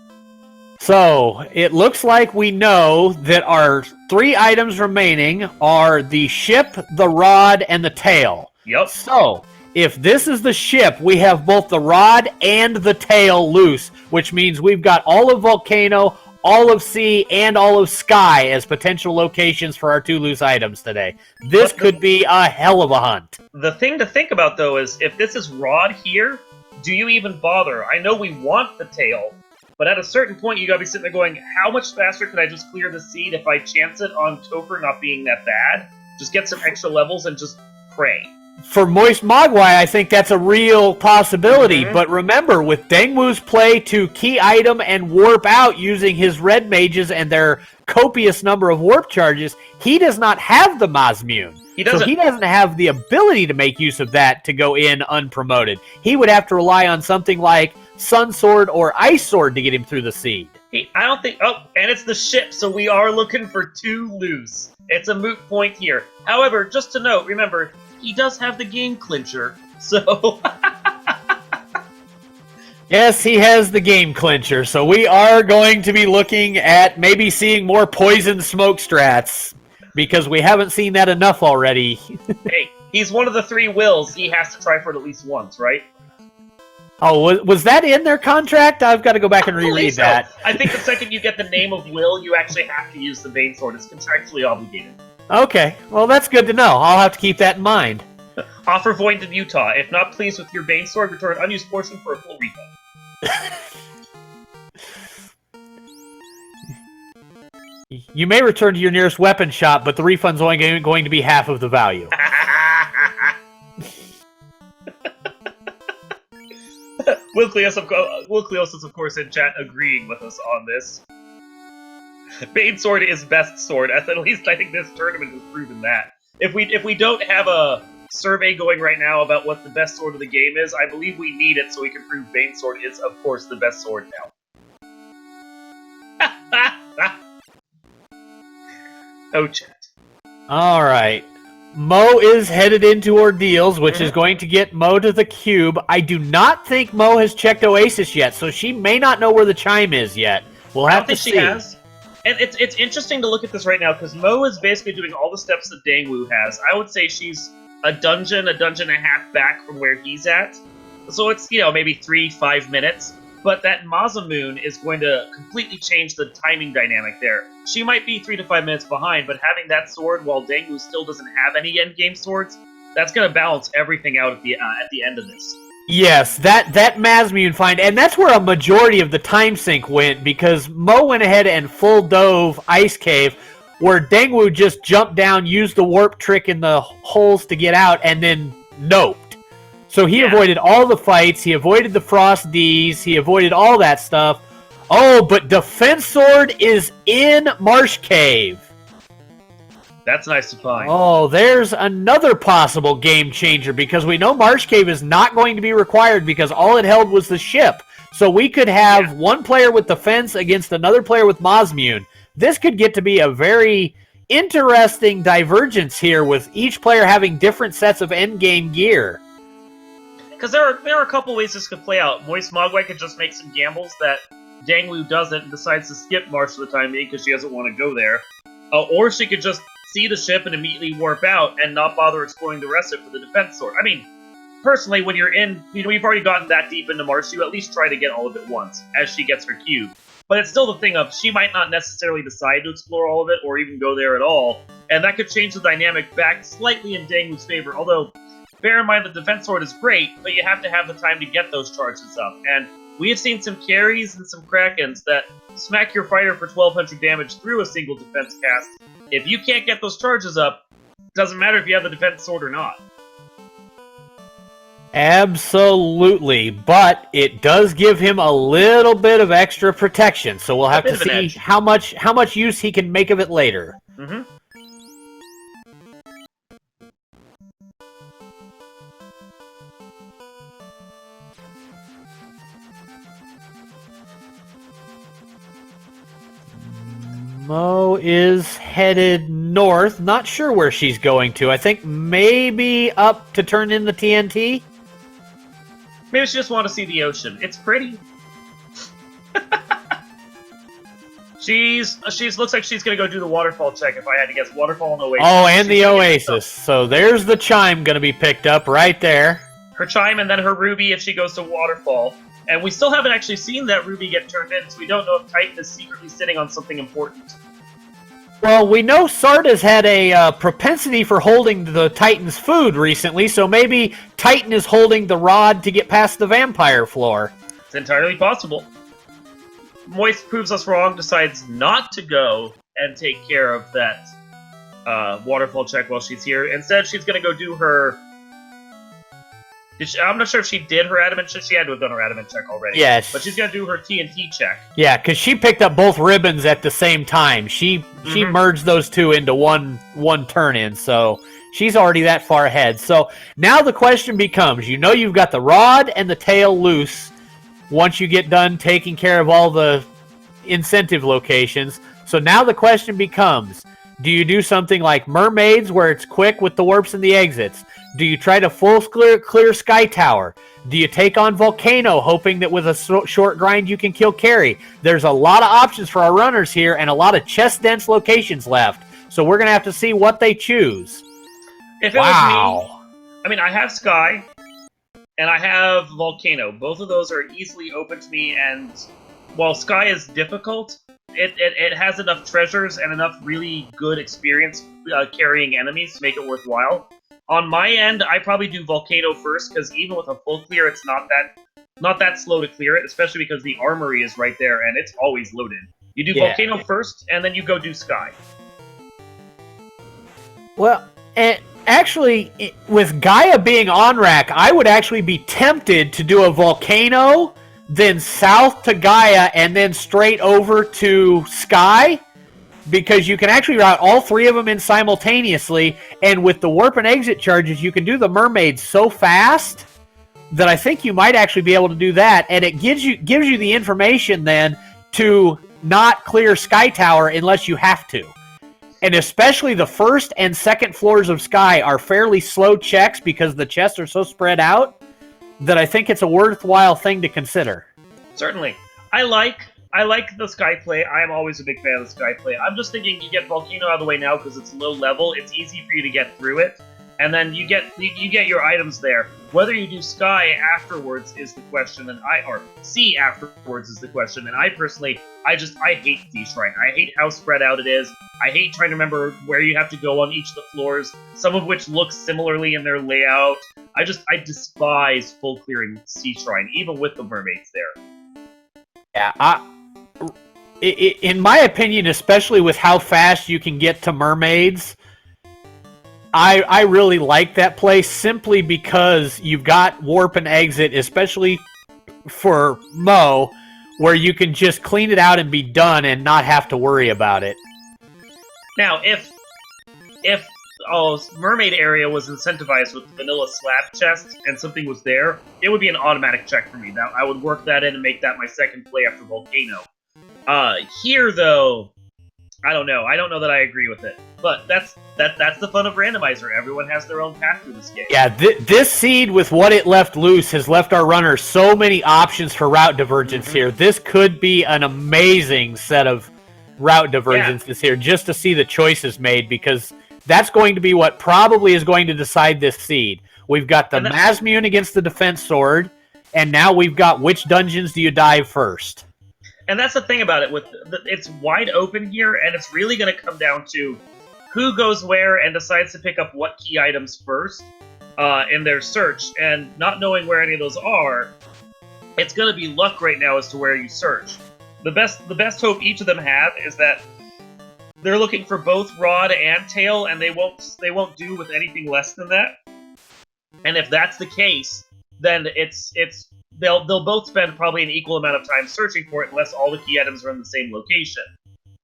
So, it looks like we know that our 3 items remaining are the ship, the rod, and the tail. Yep. So, if this is the ship, we have both the rod and the tail loose, which means we've got all of Volcano, all of Sea, and all of Sky as potential locations for our 2 loose items today. This could be a hell of a hunt. The thing to think about, though, is if this is rod here, do you even bother? I know we want the tail, but at a certain point, you gotta be sitting there going, how much faster could I just clear the seed if I chance it on Topher not being that bad? Just get some extra levels and just pray. For Moist Mogwai, I think that's a real possibility. But remember, with Dengwoo's play to key item and warp out using his red mages and their copious number of warp charges, he does not have the Mazmune. So he doesn't have the ability to make use of that to go in unpromoted. He would have to rely on something like Sun Sword or Ice Sword to get him through the seed. I don't think... Oh, and it's the ship, so we are looking for 2 loose. It's a moot point here. However, just to note, remember, he does have the game clincher, so... Yes, he has the game clincher, so we are going to be looking at maybe seeing more poison smoke strats, because we haven't seen that enough already. Hey, he's one of the 3 wills. He has to try for it at least once, right? Oh, was that in their contract? I've got to go back and reread that. I think the second you get the name of Will, you actually have to use the Bane Sword. It's contractually obligated. Okay, well that's good to know. I'll have to keep that in mind. Offer void in Utah. If not pleased with your Bane Sword, return unused portion for a full refund. You may return to your nearest weapon shop, but the refund's only going to be half of the value. Will Cleos is, of course, in chat agreeing with us on this. Bane Sword is best sword. At least I think this tournament has proven that. If we don't have a survey going right now about what the best sword of the game is, I believe we need it so we can prove Bane Sword is, of course, the best sword now. Oh, chat. Alright. Mo is headed into Ordeals, which is going to get Mo to the cube. I do not think Mo has checked Oasis yet, so she may not know where the chime is yet. We'll have to see. She has. And it's interesting to look at this right now, because Mo is basically doing all the steps that Dengwoo has. I would say she's a dungeon and a half back from where he's at. So it's, maybe 3-5 minutes. But that Masamune is going to completely change the timing dynamic there. She might be 3 to 5 minutes behind, but having that sword while Dengwoo still doesn't have any endgame swords, that's going to balance everything out at the end of this. Yes, that Mazmune find, and that's where a majority of the time sink went, because Mo went ahead and full dove Ice Cave, where Dengwoo just jumped down, used the warp trick in the holes to get out, and then noped. So he avoided all the fights, he avoided the Frost D's, he avoided all that stuff. Oh, but Defense Sword is in Marsh Cave. That's nice to find. Oh, there's another possible game changer, because we know Marsh Cave is not going to be required because all it held was the ship. So we could have one player with Defense against another player with Mazmune. This could get to be a very interesting divergence here, with each player having different sets of endgame gear. Because there are a couple ways this could play out. Moist Mogwai could just make some gambles that Dengwoo doesn't and decides to skip Marsh for the time being because she doesn't want to go there. Or she could just see the ship and immediately warp out and not bother exploring the rest of it for the defense sword. I mean, personally, when you're in, you've already gotten that deep into Marsh, you at least try to get all of it once, as she gets her cube. But it's still the thing of, she might not necessarily decide to explore all of it, or even go there at all, and that could change the dynamic back slightly in Dengwoo's favor, although, bear in mind the defense sword is great, but you have to have the time to get those charges up, and we have seen some carries and some Krakens that smack your fighter for 1200 damage through a single defense cast. If you can't get those charges up, it doesn't matter if you have the defense sword or not. Absolutely, but it does give him a little bit of extra protection, so we'll have to see how much use he can make of it later. Mm-hmm. Mo is headed north. Not sure where she's going to. I think maybe up to turn in the TNT. Maybe she just wants to see the ocean. It's pretty. She's looks like she's gonna go do the waterfall check. If I had to guess, waterfall and oasis. Oh, and the oasis. So there's the chime gonna be picked up right there. Her chime and then her ruby if she goes to waterfall. And we still haven't actually seen that ruby get turned in, so we don't know if Titan is secretly sitting on something important. Well, we know Sarda's had a propensity for holding the Titan's food recently, so maybe Titan is holding the rod to get past the vampire floor. It's entirely possible. Moist proves us wrong, decides not to go and take care of that waterfall check while she's here. Instead, she's going to go do her... I'm not sure if she did her adamant check. She had to have done her adamant check already. Yes. But she's going to do her TNT check. Yeah, because she picked up both ribbons at the same time. She merged those two into one turn-in, so she's already that far ahead. So now the question becomes, you've got the rod and the tail loose once you get done taking care of all the incentive locations. So now the question becomes, do you do something like Mermaids where it's quick with the warps and the exits? Do you try to full clear Sky Tower? Do you take on Volcano, hoping that with a short grind you can kill Carry? There's a lot of options for our runners here and a lot of chest-dense locations left. So we're going to have to see what they choose. If it was me, I mean, I have Sky, and I have Volcano. Both of those are easily open to me, and while Sky is difficult, it has enough treasures and enough really good experience carrying enemies to make it worthwhile. On my end, I probably do Volcano first, because even with a full clear, it's not that slow to clear it, especially because the armory is right there, and it's always loaded. You do Volcano first, and then you go do Sky. Well, actually, with Gaia being on rack, I would actually be tempted to do a Volcano, then south to Gaia, and then straight over to Sky, because you can actually route all three of them in simultaneously, and with the warp and exit charges, you can do the Mermaids so fast that I think you might actually be able to do that, and it gives you the information then to not clear Sky Tower unless you have to. And especially the first and second floors of Sky are fairly slow checks because the chests are so spread out that I think it's a worthwhile thing to consider. Certainly. I like the Sky play. I am always a big fan of the Sky play. I'm just thinking you get Volcano out of the way now because it's low level. It's easy for you to get through it. And then you get your items there. Whether you do Sky afterwards is the question, or Sea afterwards is the question. And I personally, I hate Sea Shrine. I hate how spread out it is. I hate trying to remember where you have to go on each of the floors, some of which look similarly in their layout. I despise full clearing Sea Shrine, even with the mermaids there. Yeah, in my opinion, especially with how fast you can get to mermaids, I really like that place simply because you've got warp and exit, especially for Mo, where you can just clean it out and be done and not have to worry about it. Now, if mermaid area was incentivized with vanilla slab chest and something was there, it would be an automatic check for me. Now, I would work that in and make that my second play after Volcano. Here, though, I don't know. I don't know that I agree with it. But that's the fun of Randomizer. Everyone has their own path through this game. Yeah, this seed with what it left loose has left our runners so many options for route divergence here. This could be an amazing set of route divergences here just to see the choices made, because that's going to be what probably is going to decide this seed. We've got the Masmune against the defense sword, and now we've got which dungeons do you dive first. And that's the thing about it. It's wide open here, and it's really going to come down to who goes where and decides to pick up what key items first in their search. And not knowing where any of those are, it's going to be luck right now as to where you search. The best hope each of them have is that they're looking for both rod and tail, and they won't do with anything less than that. And if that's the case, then they'll both spend probably an equal amount of time searching for it, unless all the key items are in the same location.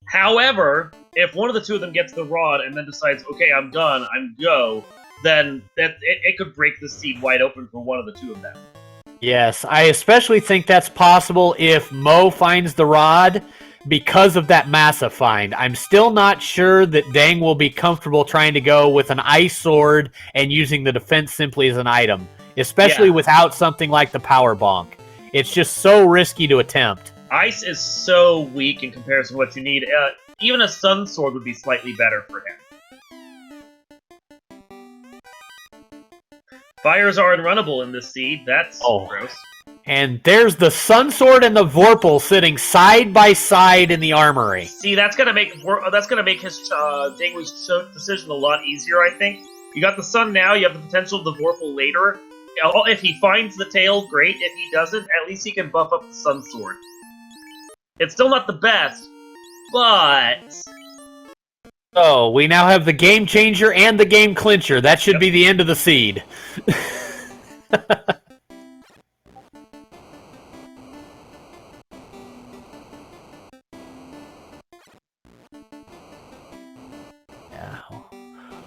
However, if one of the two of them gets the rod and then decides, okay, I'm done, I'm go, then it could break the seed wide open for one of the two of them. Yes, I especially think that's possible if Mo finds the rod because of that Massa find. I'm still not sure that Deng will be comfortable trying to go with an ice sword and using the defense simply as an item, especially without something like the power bonk. It's just so risky to attempt. Ice is so weak in comparison to what you need. Even a sun sword would be slightly better for him. Fires are unrunnable in this seed. That's gross. And there's the Sun Sword and the Vorpal sitting side by side in the armory. See, that's gonna make his Dengwoo's decision a lot easier, I think. You got the Sun now. You have the potential of the Vorpal later. If he finds the tail, great. If he doesn't, at least he can buff up the Sun Sword. It's still not the best, but... Oh, we now have the game changer and the game clincher. That should be the end of the seed.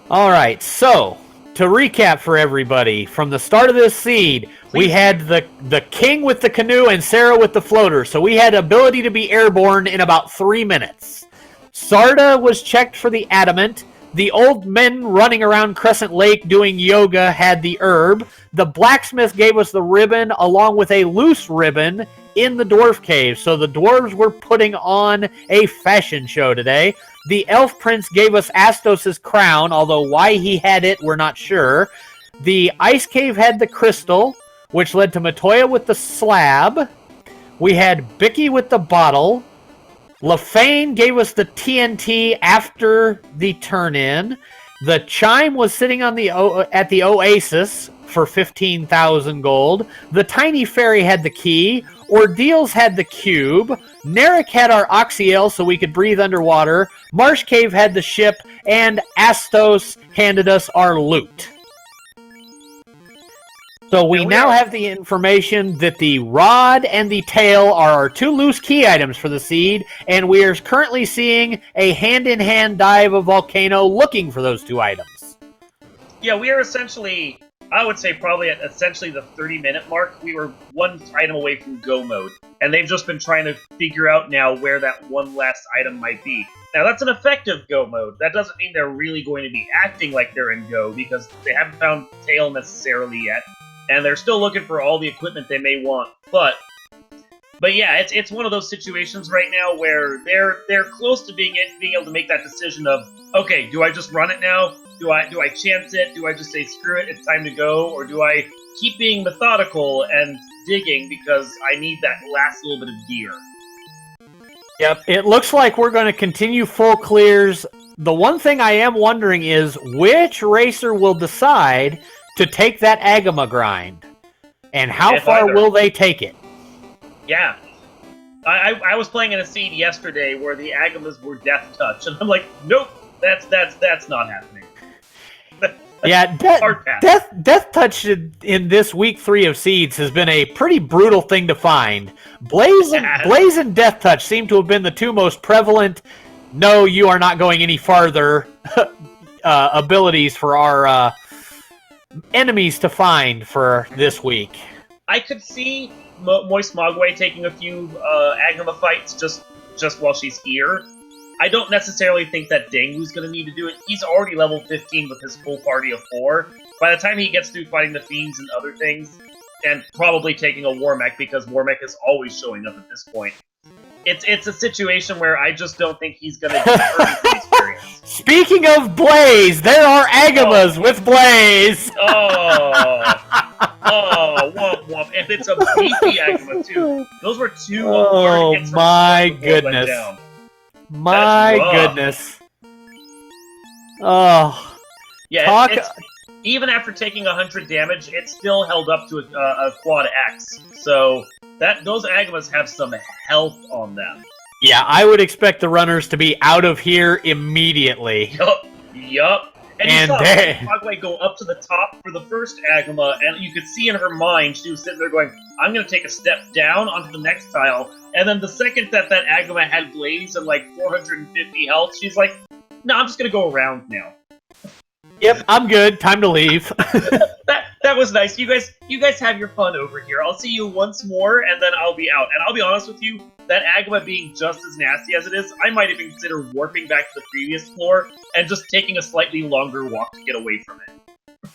All right, so to recap for everybody, from the start of this seed, we had the king with the canoe and Sarah with the floater, so we had ability to be airborne in about 3 minutes. Sarda was checked for the adamant. The old men running around Crescent Lake doing yoga had the herb. The blacksmith gave us the ribbon along with a loose ribbon in the dwarf cave. So the dwarves were putting on a fashion show today. The elf prince gave us Astos' crown, although why he had it, we're not sure. The ice cave had the crystal, which led to Matoya with the slab. We had Bicky with the bottle. LaFane gave us the TNT after the turn-in. The chime was sitting on at the Oasis for 15,000 gold. The tiny fairy had the key. Ordeals had the cube. Narek had our Oxyel so we could breathe underwater. Marsh Cave had the ship. And Astos handed us our loot. So we now have the information that the rod and the tail are our two loose key items for the seed, and we are currently seeing a hand-in-hand dive of Volcano looking for those two items. Yeah, we are essentially, I would say probably at essentially the 30-minute mark. We were one item away from go mode, and they've just been trying to figure out now where that one last item might be. Now, that's an effective go mode. That doesn't mean they're really going to be acting like they're in go, because they haven't found tail necessarily yet. And they're still looking for all the equipment they may want, but yeah, it's one of those situations right now where they're close to being able to make that decision of, okay, do I just run it now? Do I chance it? Do I just say screw it, it's time to go, or do I keep being methodical and digging because I need that last little bit of gear? Yep, it looks like we're going to continue full clears. The one thing I am wondering is which racer will decide to take that Agama grind, and how far will they take it? Yeah. I was playing in a seed yesterday where the Agamas were Death Touch, and I'm like, nope, that's not happening. Yeah, Death Touch in this week 3 of seeds has been a pretty brutal thing to find. Blaze and Death Touch seem to have been the two most prevalent, no, you are not going any farther abilities for our enemies to find for this week. I could see Moist Mogwai taking a few Agama fights just while she's here, I don't necessarily think that Dengwoo's going to need to do it. He's already level 15 with his full party of 4. By the time he gets through fighting the Fiends and other things, and probably taking a War Mech, because War Mech is always showing up at this point, it's a situation where I just don't think he's going to be earning the experience. Speaking of Blaze, there are Agamas with Blaze! Womp womp. And it's a beefy Agama, too. Those were 2 Oh, hard hits. my goodness. My goodness. Oh. Yeah, even after taking 100 damage, it still held up to a quad X. So those Agamas have some health on them. Yeah, I would expect the runners to be out of here immediately. Yup. And you saw Mogwai go up to the top for the first Agama, and you could see in her mind, she was sitting there going, I'm going to take a step down onto the next tile. And then the second that Agama had Blaze and like 450 health, she's like, no, I'm just going to go around now. Yep, I'm good. Time to leave. That was nice. You guys have your fun over here. I'll see you once more, and then I'll be out. And I'll be honest with you, that Agama being just as nasty as it is, I might even consider warping back to the previous floor and just taking a slightly longer walk to get away from it.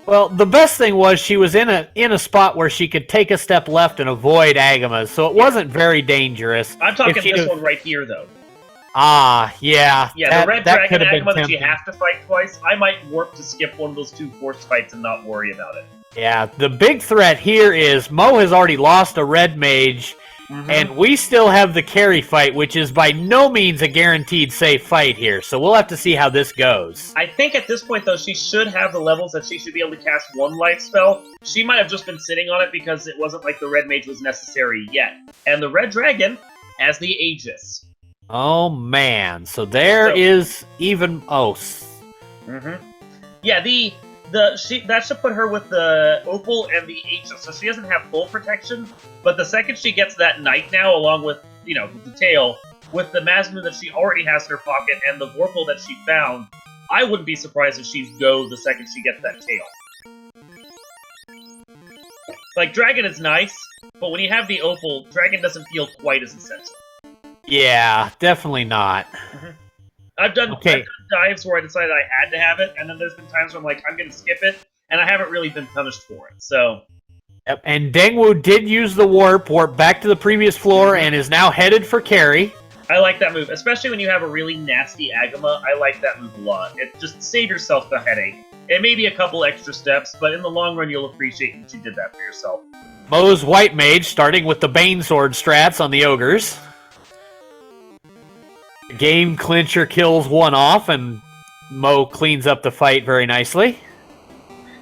Well, the best thing was she was in a spot where she could take a step left and avoid Agamas, so it wasn't very dangerous. I'm talking this one right here, though. Ah, yeah. Yeah, the Red Dragon Agama that you have to fight twice, I might warp to skip one of those 2 forced fights and not worry about it. Yeah, the big threat here is Mo has already lost a red mage, and we still have the carry fight, which is by no means a guaranteed safe fight here, so we'll have to see how this goes. I think at this point, though, she should have the levels that she should be able to cast 1 life spell. She might have just been sitting on it because it wasn't like the red mage was necessary yet. And the Red Dragon has the Aegis. Oh, man. So there is even... Oh. Yeah, that should put her with the Opal and the Aegis, so she doesn't have full protection, but the second she gets that Knight now, along with, the tail, with the Masmoon that she already has in her pocket, and the Vorpal that she found, I wouldn't be surprised if she's go the second she gets that tail. Like, Dragon is nice, but when you have the Opal, Dragon doesn't feel quite as essential. Yeah, definitely not. I've done dives where I decided I had to have it, and then there's been times where I'm like, I'm going to skip it, and I haven't really been punished for it, so... Yep, and Dengwoo did use the warp back to the previous floor, and is now headed for carry. I like that move, especially when you have a really nasty Agama. I like that move a lot. It just save yourself the headache. It may be a couple extra steps, but in the long run, you'll appreciate that you did that for yourself. Mo's White Mage, starting with the Bane Sword strats on the Ogres. Game clincher kills one off, and Mo cleans up the fight very nicely.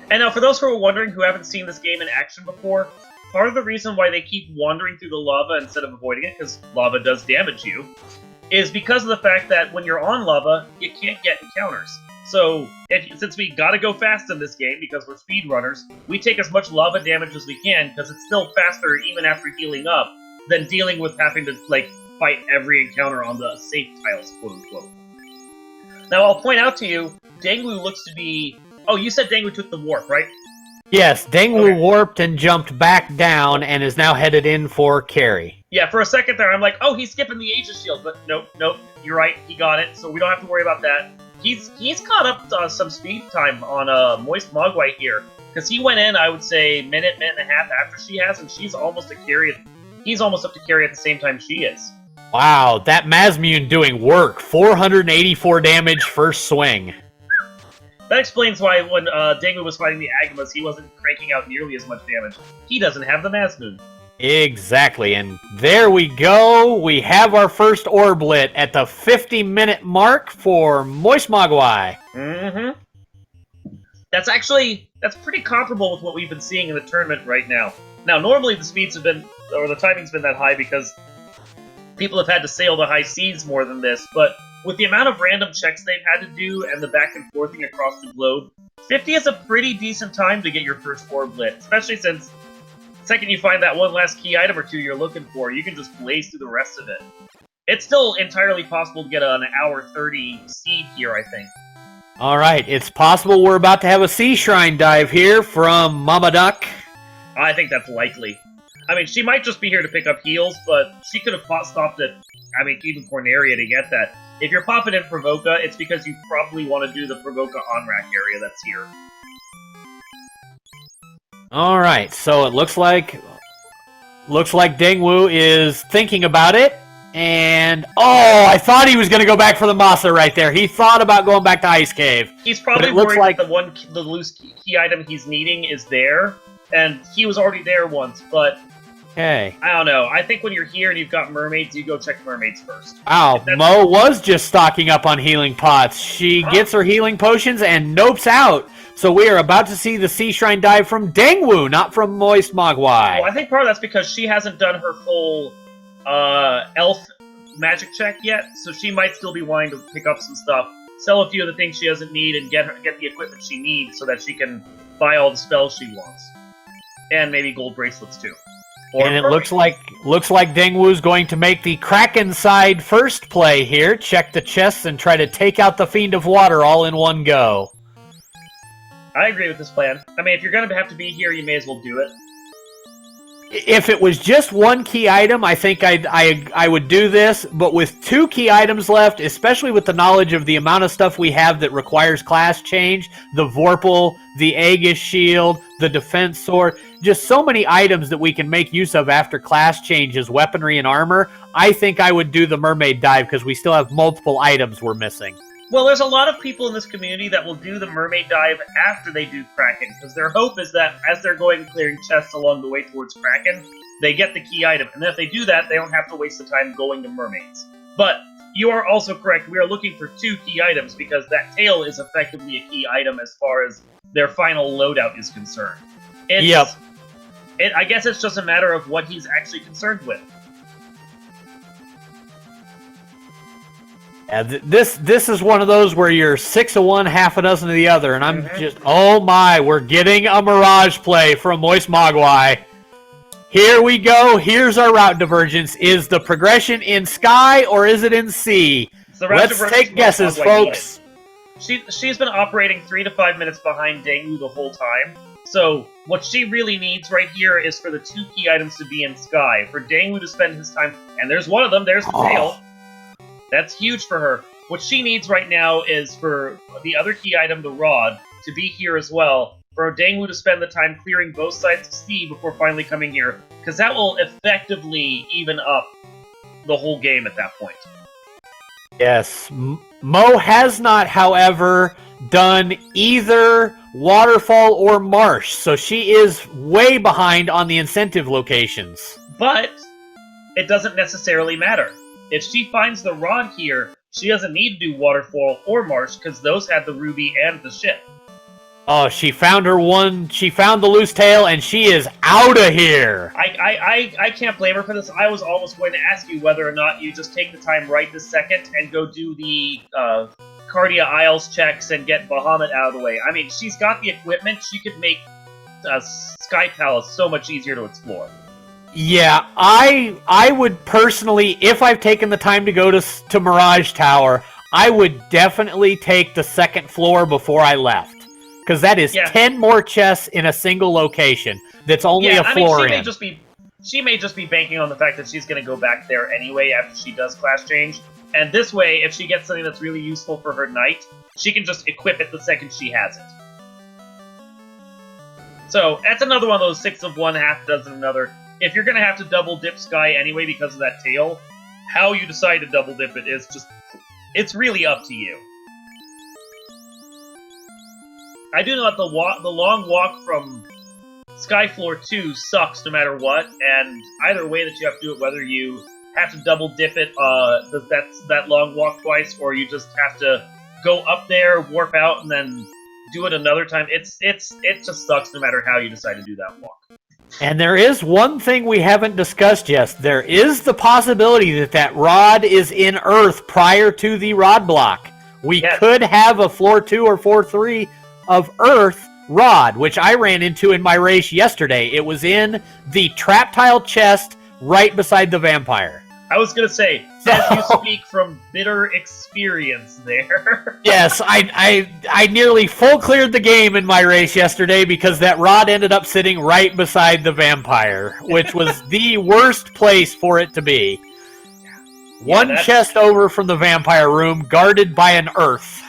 And now, for those who are wondering who haven't seen this game in action before, part of the reason why they keep wandering through the lava instead of avoiding it, because lava does damage you, is because of the fact that when you're on lava, you can't get encounters. So, since we gotta go fast in this game, because we're speedrunners, we take as much lava damage as we can, because it's still faster, even after healing up, than dealing with having to, fight every encounter on the safe tiles, quote-unquote. Now, I'll point out to you, Dengwoo looks to be... Oh, you said Dengwoo took the warp, right? Yes, Dengwoo warped and jumped back down and is now headed in for carry. Yeah, for a second there, I'm like, oh, he's skipping the Aegis shield, but nope, you're right, he got it, so we don't have to worry about that. He's caught up some speed time on Moist Mogwai here, because he went in, I would say, minute and a half after she has, and she's almost a carry. He's almost up to carry at the same time she is. Wow, that Masmoon doing work. 484 damage first swing. That explains why when Dengwoo was fighting the Agamas, he wasn't cranking out nearly as much damage. He doesn't have the Masmoon. Exactly, and there we go. We have our first Orblit at the 50-minute mark for Moist Mogwai. That's pretty comparable with what we've been seeing in the tournament right now. Now, normally the speeds have been, or the timing's been that high because people have had to sail the high seas more than this, but with the amount of random checks they've had to do and the back and forthing across the globe, 50 is a pretty decent time to get your first Orblit, especially since the second you find that one last key item or two you're looking for, you can just blaze through the rest of it. It's still entirely possible to get an hour 30 seed here, I think. Alright, it's possible we're about to have a Sea Shrine dive here from Mama Duck. I think that's likely. I mean, she might just be here to pick up heals, but she could have stopped at even Corneria to get that. If you're popping in Provoca, it's because you probably want to do the Provoca on-rack area that's here. Alright, so it looks like Dengwoo is thinking about it. And, I thought he was going to go back for the Masa right there. He thought about going back to Ice Cave. He's probably worried that the loose key item he's needing is there, and he was already there once, but... Okay. I don't know. I think when you're here and you've got mermaids, you go check mermaids first. Wow, Mo was just stocking up on healing pots. She gets her healing potions and nopes out. So we are about to see the Sea Shrine dive from Dengwoo, not from Moist Mogwai. Well, I think part of that's because she hasn't done her full elf magic check yet, so she might still be wanting to pick up some stuff, sell a few of the things she doesn't need, and get the equipment she needs so that she can buy all the spells she wants. And maybe gold bracelets too. And it looks like Dengwoo's going to make the Kraken side first play here. Check the chests and try to take out the Fiend of Water all in one go. I agree with this plan. I mean, if you're going to have to be here, you may as well do it. If it was just one key item, I think I would do this. But with 2 key items left, especially with the knowledge of the amount of stuff we have that requires class change, the Vorpal, the Aegis Shield, the Defense Sword, just so many items that we can make use of after class changes, weaponry and armor, I think I would do the Mermaid Dive because we still have multiple items we're missing. Well, there's a lot of people in this community that will do the Mermaid Dive after they do Kraken, because their hope is that as they're going and clearing chests along the way towards Kraken, they get the key item, and then if they do that, they don't have to waste the time going to Mermaids. But you are also correct, we are looking for 2 key items, because that tail is effectively a key item as far as their final loadout is concerned. I guess it's just a matter of what he's actually concerned with. Yeah, this is one of those where you're 6 of one, half a dozen of the other, and I'm just, oh my, we're getting a Mirage play from Moist Mogwai. Here we go, here's our route divergence. Is the progression in Sky, or is it in Sea? Let's take guesses, folks. She's been operating 3 to 5 minutes behind Dengwoo the whole time, so what she really needs right here is for the 2 key items to be in Sky, for Dengwoo to spend his time, and there's one of them, there's the tail. That's huge for her. What she needs right now is for the other key item, the rod, to be here as well, for Dengwoo to spend the time clearing both sides of sea before finally coming here, because that will effectively even up the whole game at that point. Yes. Mo has not, however, done either Waterfall or Marsh, so she is way behind on the incentive locations. But it doesn't necessarily matter. If she finds the rod here, she doesn't need to do Waterfall or Marsh, because those had the ruby and the ship. Oh, she found the loose tail, and she is out of here! I can't blame her for this. I was almost going to ask you whether or not you just take the time right this second and go do the Cardia Isles checks and get Bahamut out of the way. I mean, she's got the equipment. She could make Sky Palace so much easier to explore. Yeah, I would personally, if I've taken the time to go to Mirage Tower, I would definitely take the 2nd floor before I left. Because that is 10 more chests in a single location. That's only a floor in. She may just be banking on the fact that she's going to go back there anyway after she does class change. And this way, if she gets something that's really useful for her knight, she can just equip it the second she has it. So, that's another one of those 6 of one, half dozen another. If you're going to have to double dip Sky anyway because of that tail, how you decide to double dip it is just... it's really up to you. I do know that the long walk from Sky Floor 2 sucks no matter what, and either way that you have to do it, whether you have to double dip it, that long walk twice, or you just have to go up there, warp out, and then do it another time, it just sucks no matter how you decide to do that walk. And there is one thing we haven't discussed yet. There is the possibility that rod is in Earth prior to the rod block. We could have a floor 2 or floor 3 of Earth rod, which I ran into in my race yesterday. It was in the trap tile chest right beside the vampire. I was going to say, as you speak from bitter experience there. Yes, I nearly full cleared the game in my race yesterday because that rod ended up sitting right beside the vampire, which was the worst place for it to be. One chest over from the vampire room, guarded by an earth.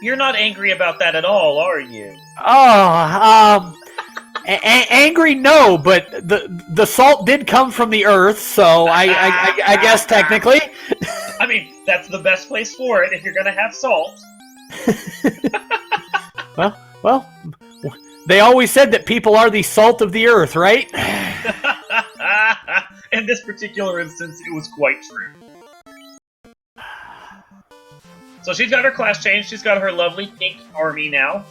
You're not angry about that at all, are you? Oh, angry, no, but the salt did come from the earth, so I guess technically. I mean, that's the best place for it if you're gonna have salt. Well, they always said that people are the salt of the earth, right? In this particular instance, it was quite true. So she's got her class change. She's got her lovely pink army now.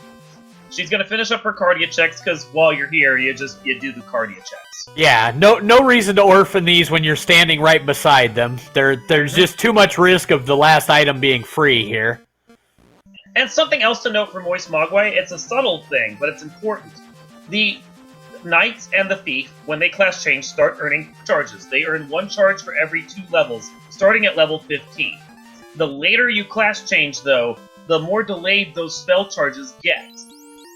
She's gonna finish up her cardia checks because while you're here, you do the cardia checks. Yeah, no reason to orphan these when you're standing right beside them. There's just too much risk of the last item being free here. And something else to note for Moist Mogwai, it's a subtle thing, but it's important. The Knights and the Thief, when they class change, start earning charges. They earn 1 charge for every 2 levels, starting at level 15. The later you class change, though, the more delayed those spell charges get.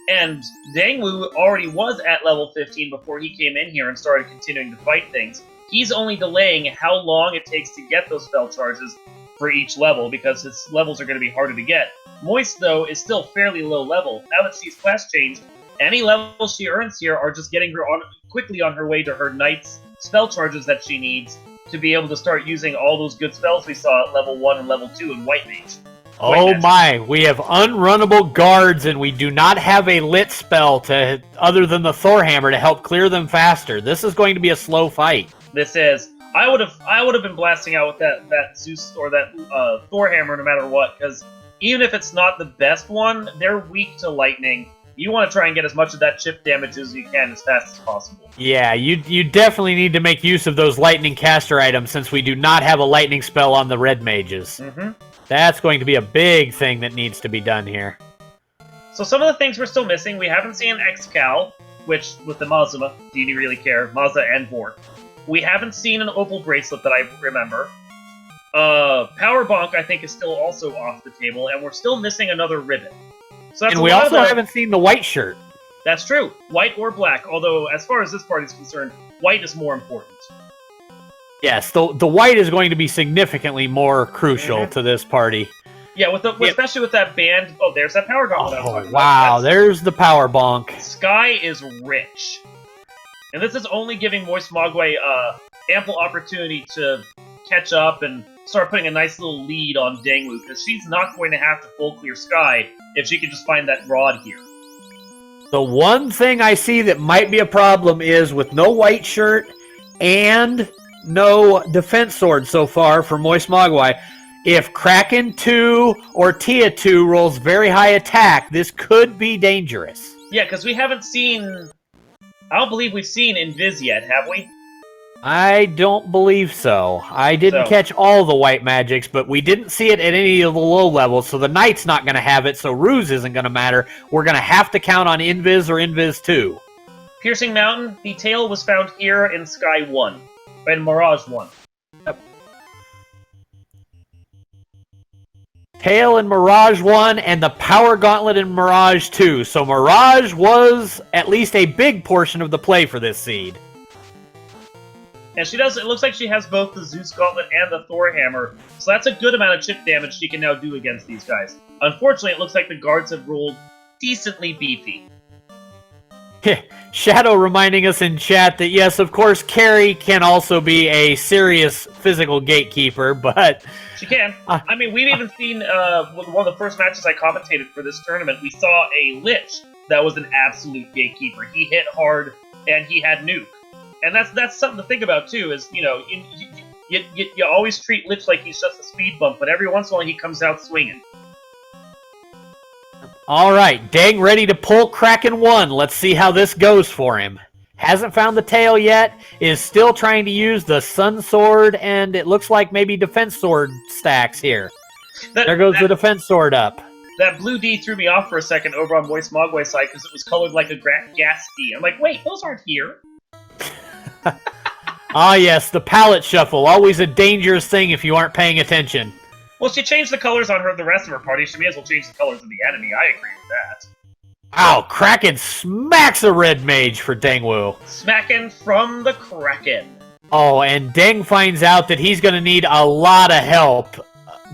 And Dengwoo already was at level 15 before he came in here and started continuing to fight things. He's only delaying how long it takes to get those spell charges for each level, because his levels are going to be harder to get. Moist, though, is still fairly low level. Now that she's class changed, any levels she earns here are just getting her quickly on her way to her Knight's spell charges that she needs to be able to start using all those good spells we saw at level 1 and level 2 in White Mage. Oh my, we have unrunnable guards and we do not have a lit spell other than the Thor Hammer to help clear them faster. This is going to be a slow fight. This is. I would have been blasting out with that Zeus or that Thor Hammer no matter what, because even if it's not the best one, they're weak to lightning. You want to try and get as much of that chip damage as you can as fast as possible. Yeah, you definitely need to make use of those lightning caster items since we do not have a lightning spell on the red mages. Mm-hmm. That's going to be a big thing that needs to be done here. So some of the things we're still missing, we haven't seen X-Cal, which, with the Mazuma, do you really care? Mazda and Vork. We haven't seen an Opal Bracelet that I remember. Power Bonk, I think, is still also off the table, and we're still missing another ribbon. So that's and we also haven't seen the white shirt. That's true. White or black, although as far as this party is concerned, white is more important. Yes, the white is going to be significantly more crucial to this party. Yeah, especially with that band. Oh, there's that power gauntlet. Oh, wow, there's the power bonk. Sky is rich. And this is only giving Moist Mogwai ample opportunity to catch up and start putting a nice little lead on Dengwoo, because she's not going to have to full clear Sky if she can just find that rod here. The one thing I see that might be a problem is with no white shirt and no defense sword so far for Moist Mogwai. If Kraken 2 or Tia 2 rolls very high attack, this could be dangerous. Yeah, because we haven't seen... I don't believe we've seen Invis yet, have we? I don't believe so. I didn't catch all the white magics, but we didn't see it at any of the low levels, so the Knight's not going to have it, so Ruse isn't going to matter. We're going to have to count on Invis or Invis 2. Piercing Mountain, the tail was found here in Sky 1. In Mirage 1. Yep. Tail in Mirage 1 and the Power Gauntlet in Mirage 2. So Mirage was at least a big portion of the play for this seed. And she does. It looks like she has both the Zeus Gauntlet and the Thor Hammer, so that's a good amount of chip damage she can now do against these guys. Unfortunately, it looks like the guards have rolled decently beefy. Shadow reminding us in chat that yes, of course, Carrie can also be a serious physical gatekeeper, but... She can. I mean, we've even seen one of the first matches I commentated for this tournament, we saw a Lich that was an absolute gatekeeper. He hit hard, and he had nuke. And that's something to think about, too, is, you know, you always treat Lich like he's just a speed bump, but every once in a while he comes out swinging. All right, Deng ready to pull Kraken 1. Let's see how this goes for him. Hasn't found the tail yet, is still trying to use the Sun Sword, and it looks like maybe Defense Sword stacks here. There goes the Defense Sword up. That blue D threw me off for a second over on Moist Mogwai's side because it was colored like a gas D. I'm like, wait, those aren't here. Ah yes, the palette shuffle, always a dangerous thing if you aren't paying attention. Well, she changed the colors on the rest of her party. She may as well change the colors of the enemy. I agree with that. Wow, Kraken smacks a red mage for Dengwoo. Smacking from the Kraken. Oh, and Deng finds out that he's going to need a lot of help.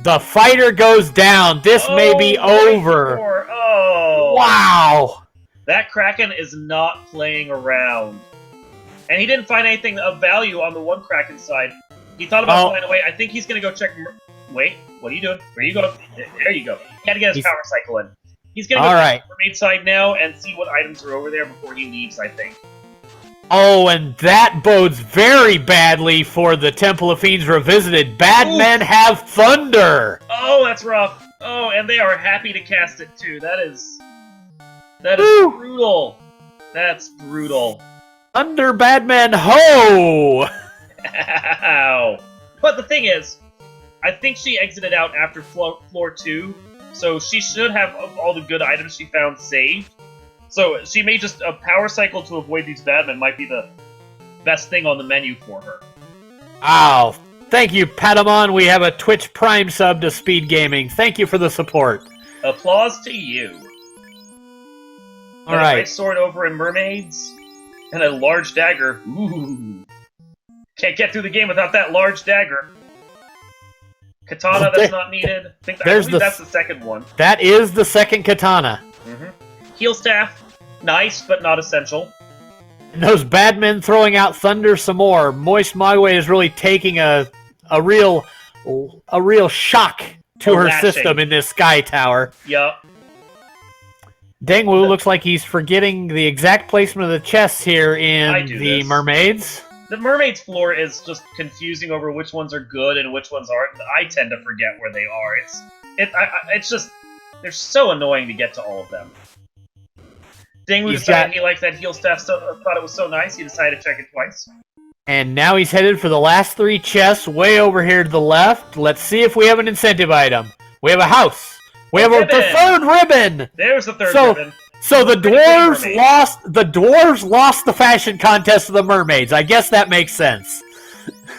The fighter goes down. This may be over. Oh. Wow. That Kraken is not playing around. And he didn't find anything of value on the one Kraken side. He thought about flying away. I think he's going to go check... Wait, what are you doing? Where are you going? There you go. He had to get his power cycle in. He's going to go check the mermaid side now and see what items are over there before he leaves, I think. Oh, and that bodes very badly for the Temple of Fiends Revisited. Bad men have thunder! Oh, that's rough. Oh, and they are happy to cast it, too. That is brutal. That's brutal. Thunder Badman ho! Ow. But the thing is, I think she exited out after floor 2, so she should have all the good items she found saved. So she may just a power cycle to avoid these badmen might be the best thing on the menu for her. Ow. Thank you, Patamon. We have a Twitch Prime sub to Speed Gaming. Thank you for the support. Applause to you. All right. Ice sword over in mermaids and a large dagger. Ooh. Can't get through the game without that large dagger. Katana, that's not needed. I believe that's the second one. That is the second katana. Heal staff, nice, but not essential. And those bad men throwing out thunder some more. Moist Mogwai is really taking a real shock to her system in this sky tower. Yup. Dengwoo looks like he's forgetting the exact placement of the chests here in the mermaids. The mermaid's floor is just confusing over which ones are good and which ones aren't. I tend to forget where they are. It's just they're so annoying to get to all of them. Dengwoo decided he liked that heal staff, thought it was so nice, he decided to check it twice. And now he's headed for the last 3 chests way over here to the left. Let's see if we have an incentive item. We have a house. We have the third ribbon. There's the third ribbon. So the dwarves lost the fashion contest of the mermaids. I guess that makes sense.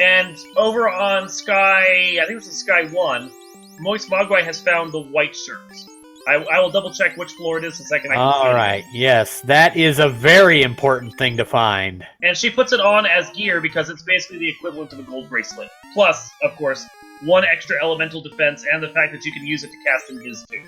And over on Sky, I think this is Sky 1, Moist Mogwai has found the white shirts. I will double check which floor it is the second I can see it. Alright, yes, that is a very important thing to find. And she puts it on as gear because it's basically the equivalent of a gold bracelet. Plus, of course, 1 extra elemental defense and the fact that you can use it to cast in his too.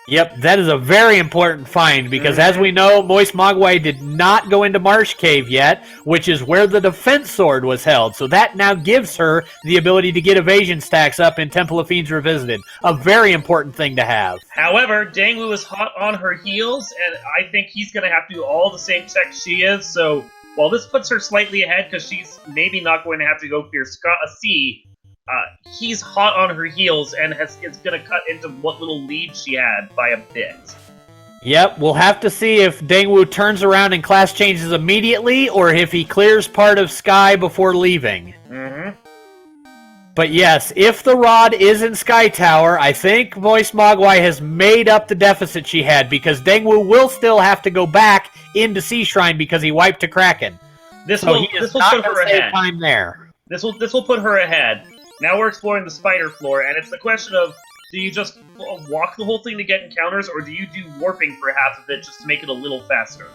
Yep, that is a very important find, because as we know, Moist Mogwai did not go into Marsh Cave yet, which is where the defense sword was held, so that now gives her the ability to get evasion stacks up in Temple of Fiends Revisited. A very important thing to have. However, Dengwoo is hot on her heels, and I think he's going to have to do all the same checks she is, so while this puts her slightly ahead, because she's maybe not going to have to go clear a C, he's hot on her heels and is going to cut into what little lead she had by a bit. Yep, we'll have to see if Dengwoo turns around and class changes immediately, or if he clears part of Sky before leaving. But yes, if the rod is in Sky Tower, I think Moist Mogwai has made up the deficit she had, because Dengwoo will still have to go back into Sea Shrine because he wiped a Kraken. This will put her ahead. Time there. This will put her ahead. Now we're exploring the spider floor, and it's the question of, do you just walk the whole thing to get encounters, or do you do warping for half of it just to make it a little faster?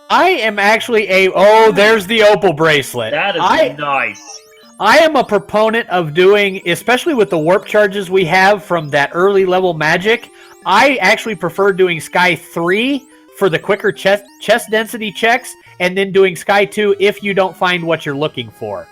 I am actually there's the opal bracelet. That is nice. I am a proponent of doing, especially with the warp charges we have from that early level magic, I actually prefer doing Sky 3 for the quicker chest density checks, and then doing Sky 2 if you don't find what you're looking for.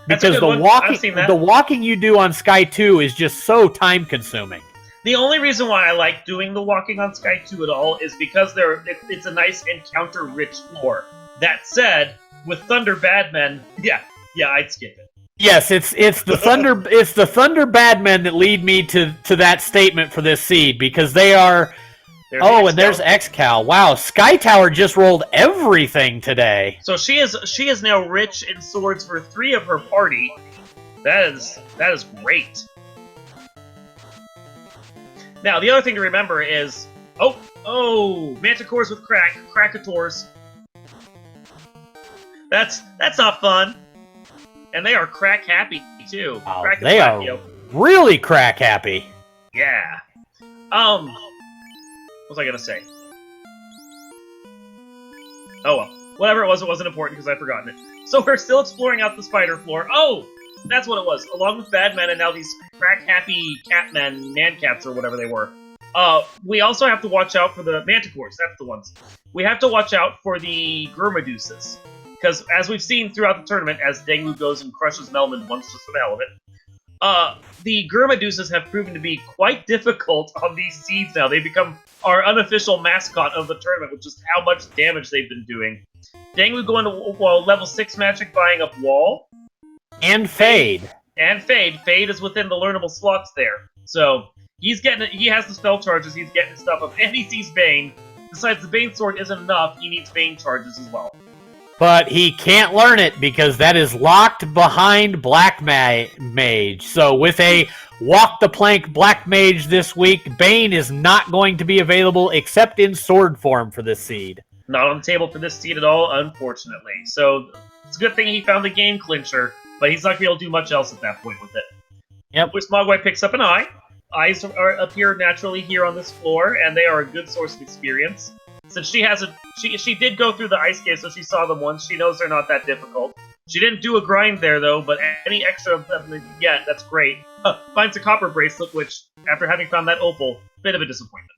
Because the walking you do on Sky 2 is just so time-consuming. The only reason why I like doing the walking on Sky 2 at all is because it's a nice encounter-rich floor. That said, with Thunder Badmen, yeah, I'd skip it. Yes, it's the Thunder Badmen that lead me to that statement for this seed, because they are... and there's X-Cal. Wow, Sky Tower just rolled everything today. So she is now rich in swords for 3 of her party. That is great. Now the other thing to remember is Manticores with Krakators. That's not fun. And they are crack happy too. Oh, they are really crack happy. Yeah. What was I gonna say? Oh well. Whatever it wasn't important because I've forgotten it. So we're still exploring out the spider floor. Oh, that's what it was. Along with Badman and now these crack-happy Catmen, man-cats or whatever they were. We also have to watch out for the Manticores. That's the ones. We have to watch out for the Gurmaduces. Because as we've seen throughout the tournament, as Dengwoo goes and crushes Melman once just for the hell of it, the Gurmaduces have proven to be quite difficult on these seeds now. They become our unofficial mascot of the tournament, which is how much damage they've been doing. Dengwoo going to level 6 magic, buying up Wall. And Fade. And Fade. Fade is within the learnable slots there. So, he has the spell charges, he's getting stuff up, and he sees Bane. Besides, the Bane sword isn't enough, he needs Bane charges as well. But he can't learn it because that is locked behind Black Mage. So with a Walk the Plank Black Mage this week, Bane is not going to be available except in sword form for this seed. Not on the table for this seed at all, unfortunately. So it's a good thing he found the game clincher, but he's not going to be able to do much else at that point with it. Yep. Which Mogwai picks up an eye. Eyes appear naturally here on this floor, and they are a good source of experience. Since she did go through the ice cave, so she saw them once. She knows they're not that difficult. She didn't do a grind there, though, but any extra of them that you get, that's great. Finds a copper bracelet, which, after having found that opal, bit of a disappointment.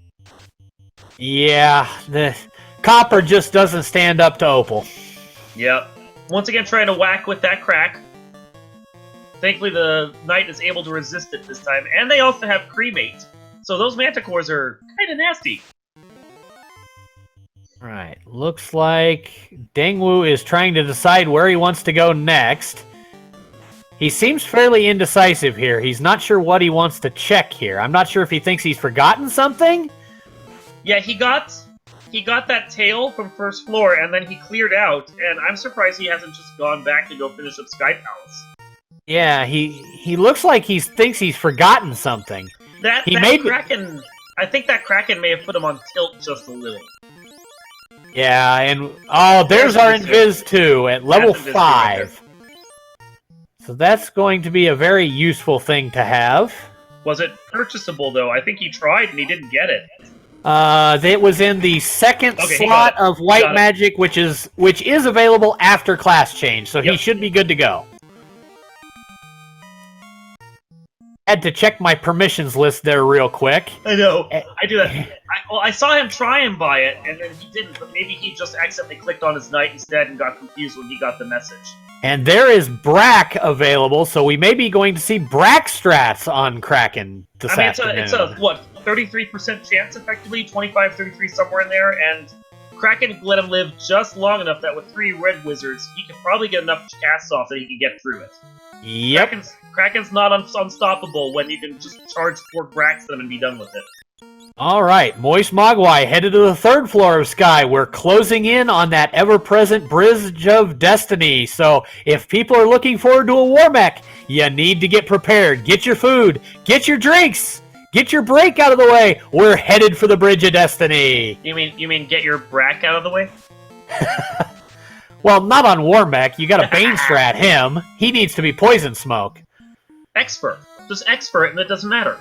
Yeah, the copper just doesn't stand up to opal. Yep. Once again, trying to whack with that crack. Thankfully, the knight is able to resist it this time, and they also have cremate. So those manticores are kind of nasty. Right. Looks like Dengwoo is trying to decide where he wants to go next. He seems fairly indecisive here. He's not sure what he wants to check here. I'm not sure if he thinks he's forgotten something. Yeah, he got that tail from first floor, and then he cleared out, and I'm surprised he hasn't just gone back to go finish up Sky Palace. Yeah, he looks like he thinks he's forgotten something. That Kraken, I think that Kraken may have put him on tilt just a little. Yeah, and there's our Invis 2 at level 5. So that's going to be a very useful thing to have. Was it purchasable, though? I think he tried and he didn't get it. It was in the second slot of White Magic, which is available after class change, so he should be good to go. Had to check my permissions list there real quick. I know. I do that. I saw him try and buy it, and then he didn't, but maybe he just accidentally clicked on his knight instead and got confused when he got the message. And there is Brack available, so we may be going to see Brack strats on Kraken this afternoon. It's a, what, 33% chance, effectively? 25, 33, somewhere in there, and Kraken let him live just long enough that with 3 red wizards, he could probably get enough casts off that he could get through it. Yep. Kraken's not unstoppable when you can just charge 4 Bracks at him and be done with it. All right, Moist Mogwai headed to the 3rd floor of Sky. We're closing in on that ever-present Bridge of Destiny. So if people are looking forward to a war mech, you need to get prepared. Get your food. Get your drinks. Get your break out of the way. We're headed for the Bridge of Destiny. You mean get your Brack out of the way? Well, not on Warmech. You got a Bane strat him. He needs to be Poison Smoke. Expert. Just expert and it doesn't matter.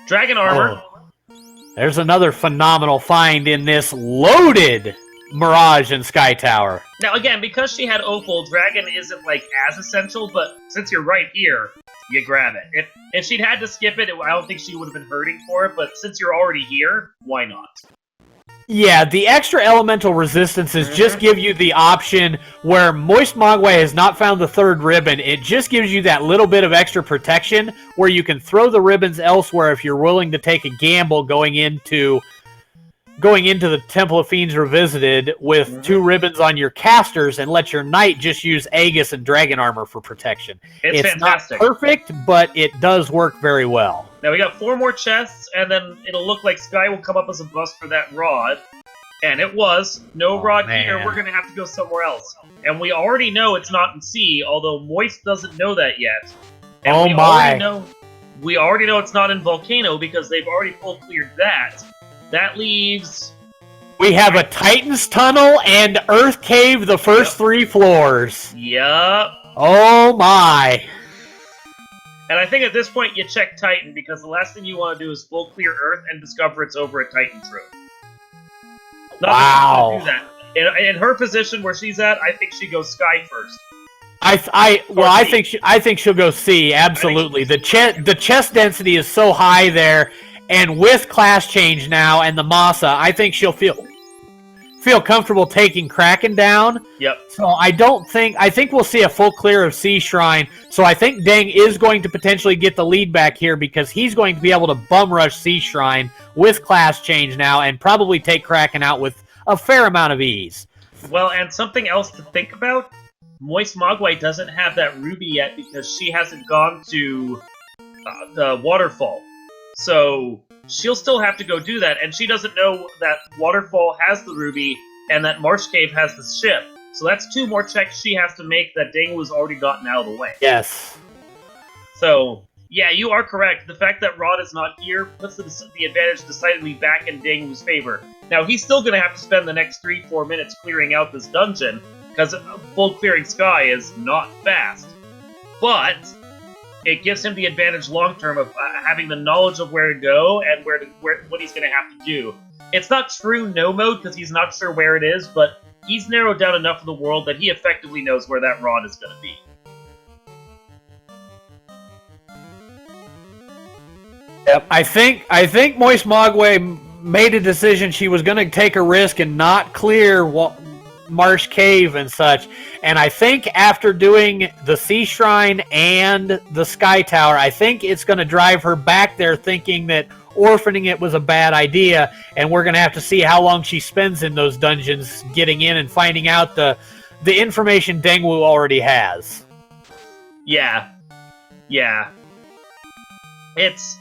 Dragon armor. Oh. There's another phenomenal find in this loaded Mirage and Sky Tower. Now again, because she had Opal, Dragon isn't like as essential, but since you're right here, you grab it. If she'd had to skip it, I don't think she would have been hurting for it, but since you're already here, why not? Yeah, the extra elemental resistances just give you the option where Moist Mogwai has not found the 3rd ribbon. It just gives you that little bit of extra protection where you can throw the ribbons elsewhere if you're willing to take a gamble going into the Temple of Fiends Revisited with 2 ribbons on your casters and let your knight just use Aegis and Dragon Armor for protection. It's fantastic. Not perfect, but it does work very well. Now we got 4 more chests, and then it'll look like Sky will come up as a bust for that rod. And it was. No rod here, we're going to have to go somewhere else. And we already know it's not in C, although Moist doesn't know that yet. And we already know it's not in Volcano because they've already full cleared that. That leaves... We have a Titan's Tunnel and Earth Cave the first 3 floors. Yup. Oh my. And I think at this point you check Titan because the last thing you want to do is full clear Earth and discover it's over at Titan's room. Wow. In her position where she's at, I think she goes Sky first. I think she'll go C. Absolutely. The chest density is so high there, and with class change now and the Masa, I think she'll feel comfortable taking Kraken down. Yep. So I think we'll see a full clear of C Shrine. So I think Deng is going to potentially get the lead back here because he's going to be able to bum rush C Shrine with class change now and probably take Kraken out with a fair amount of ease. Well, and something else to think about, Moist Mogwai doesn't have that ruby yet because she hasn't gone to the waterfall. So she'll still have to go do that, and she doesn't know that Waterfall has the ruby and that Marsh Cave has the ship. So that's 2 more checks she has to make that Dengwoo's already gotten out of the way. Yes. So, yeah, you are correct. The fact that Rod is not here puts the advantage decidedly back in Dengwoo's favor. Now, he's still going to have to spend the next 3-4 minutes clearing out this dungeon, because full clearing Sky is not fast. But it gives him the advantage long-term of having the knowledge of where to go and what he's going to have to do. It's not true no mode because he's not sure where it is, but he's narrowed down enough of the world that he effectively knows where that rod is going to be. Yep. I think Moist Mogwai made a decision she was going to take a risk and not clear Marsh Cave and such. And I think after doing the Sea Shrine and the Sky Tower, I think it's going to drive her back there thinking that orphaning it was a bad idea, and we're going to have to see how long she spends in those dungeons getting in and finding out the information Dengwoo already has. Yeah. It's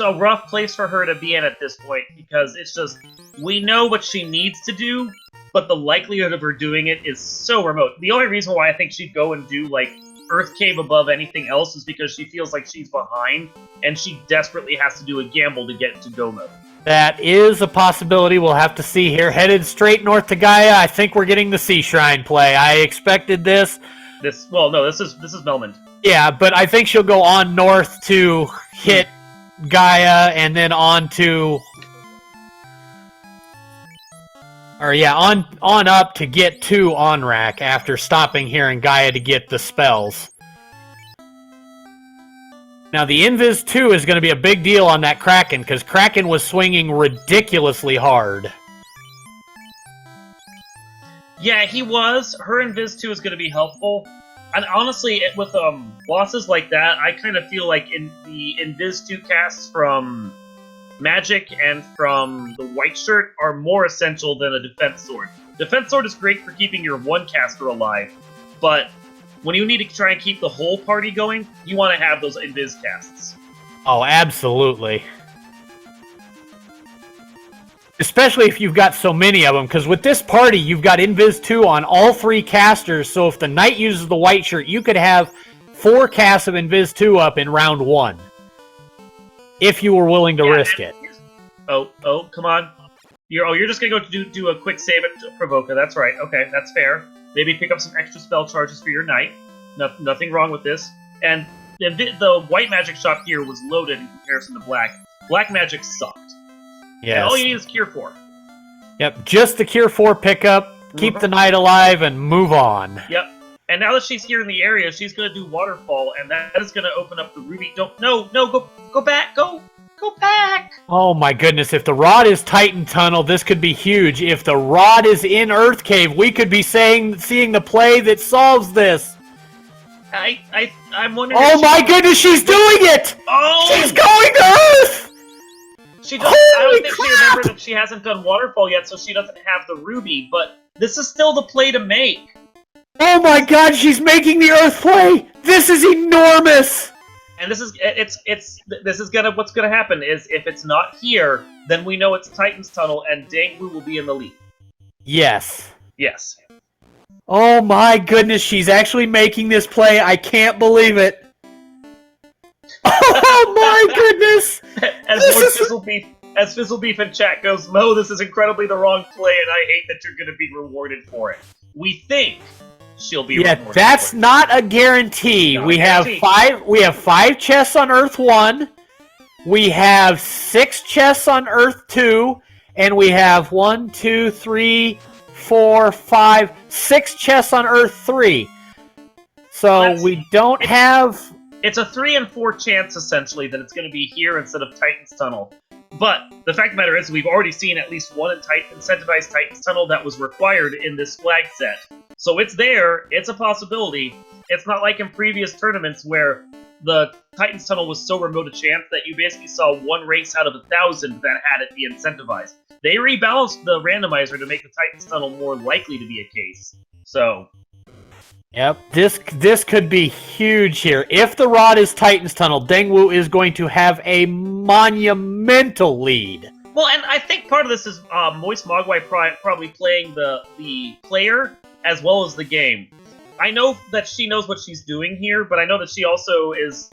a rough place for her to be in at this point, because it's just, we know what she needs to do, but the likelihood of her doing it is so remote. The only reason why I think she'd go and do, like, Earth Cave above anything else is because she feels like she's behind, and she desperately has to do a gamble to get to go mode. That is a possibility. We'll have to see here. Headed straight north to Gaia, I think we're getting the Sea Shrine play. I expected this. This is Melmond. Yeah, but I think she'll go on north to hit Gaia, and then on up to get to Onrak after stopping here in Gaia to get the spells. Now, the Invis 2 is going to be a big deal on that Kraken, because Kraken was swinging ridiculously hard. Yeah, he was. Her Invis 2 is going to be helpful. And honestly, with bosses like that, I kind of feel like in the Invis 2 casts from Magic and from the White Shirt are more essential than a Defense Sword. Defense Sword is great for keeping your one caster alive, but when you need to try and keep the whole party going, you want to have those Invis casts. Oh, absolutely. Especially if you've got so many of them, because with this party, you've got Invis 2 on all 3 casters, so if the Knight uses the White Shirt, you could have 4 casts of Invis 2 up in round 1. If you were willing to risk it. Oh, come on. You're just gonna go do a quick save at Provoca, that's right. Okay, that's fair. Maybe pick up some extra spell charges for your Knight. Nothing wrong with this. And the white magic shop here was loaded in comparison to black. Black magic sucked. Yes. And all you need is Cure 4. Yep, just the Cure 4 pickup, keep the Knight alive, and move on. Yep. And now that she's here in the area, she's going to do Waterfall, and that is going to open up the Ruby... Go back! Go back! Oh my goodness, if the Rod is Titan Tunnel, this could be huge. If the Rod is in Earth Cave, we could be seeing the play that solves this. I'm wondering... Oh my goodness, she's doing it! Oh! She's going to Earth! I don't think she remembers that she hasn't done Waterfall yet, so she doesn't have the Ruby, but this is still the play to make. Oh my god, she's making the Earth play! This is enormous! And what's gonna happen is if it's not here, then we know it's Titan's Tunnel and Dengwoo will be in the lead. Yes. Yes. Oh my goodness, she's actually making this play. I can't believe it. Oh my goodness! As Fizzlebeef in chat goes, Mo, this is incredibly the wrong play, and I hate that you're going to be rewarded for it. We think she'll be rewarded. Yeah, that's not a guarantee. We have 5 chests on Earth 1. We have 6 chests on Earth 2, and we have 1, 2, 3, 4, 5, 6 chests on Earth 3. So we don't have... It's a 3 and 4 chance, essentially, that it's going to be here instead of Titan's Tunnel. But the fact of the matter is, we've already seen at least one incentivized Titan's Tunnel that was required in this flag set. So it's there, it's a possibility. It's not like in previous tournaments where the Titan's Tunnel was so remote a chance that you basically saw one race out of 1,000 that had it be incentivized. They rebalanced the randomizer to make the Titan's Tunnel more likely to be a case. So... Yep, this could be huge here. If the rod is Titan's Tunnel, Dengwoo is going to have a monumental lead. Well, and I think part of this is Moist Mogwai probably playing the player as well as the game. I know that she knows what she's doing here, but I know that she also is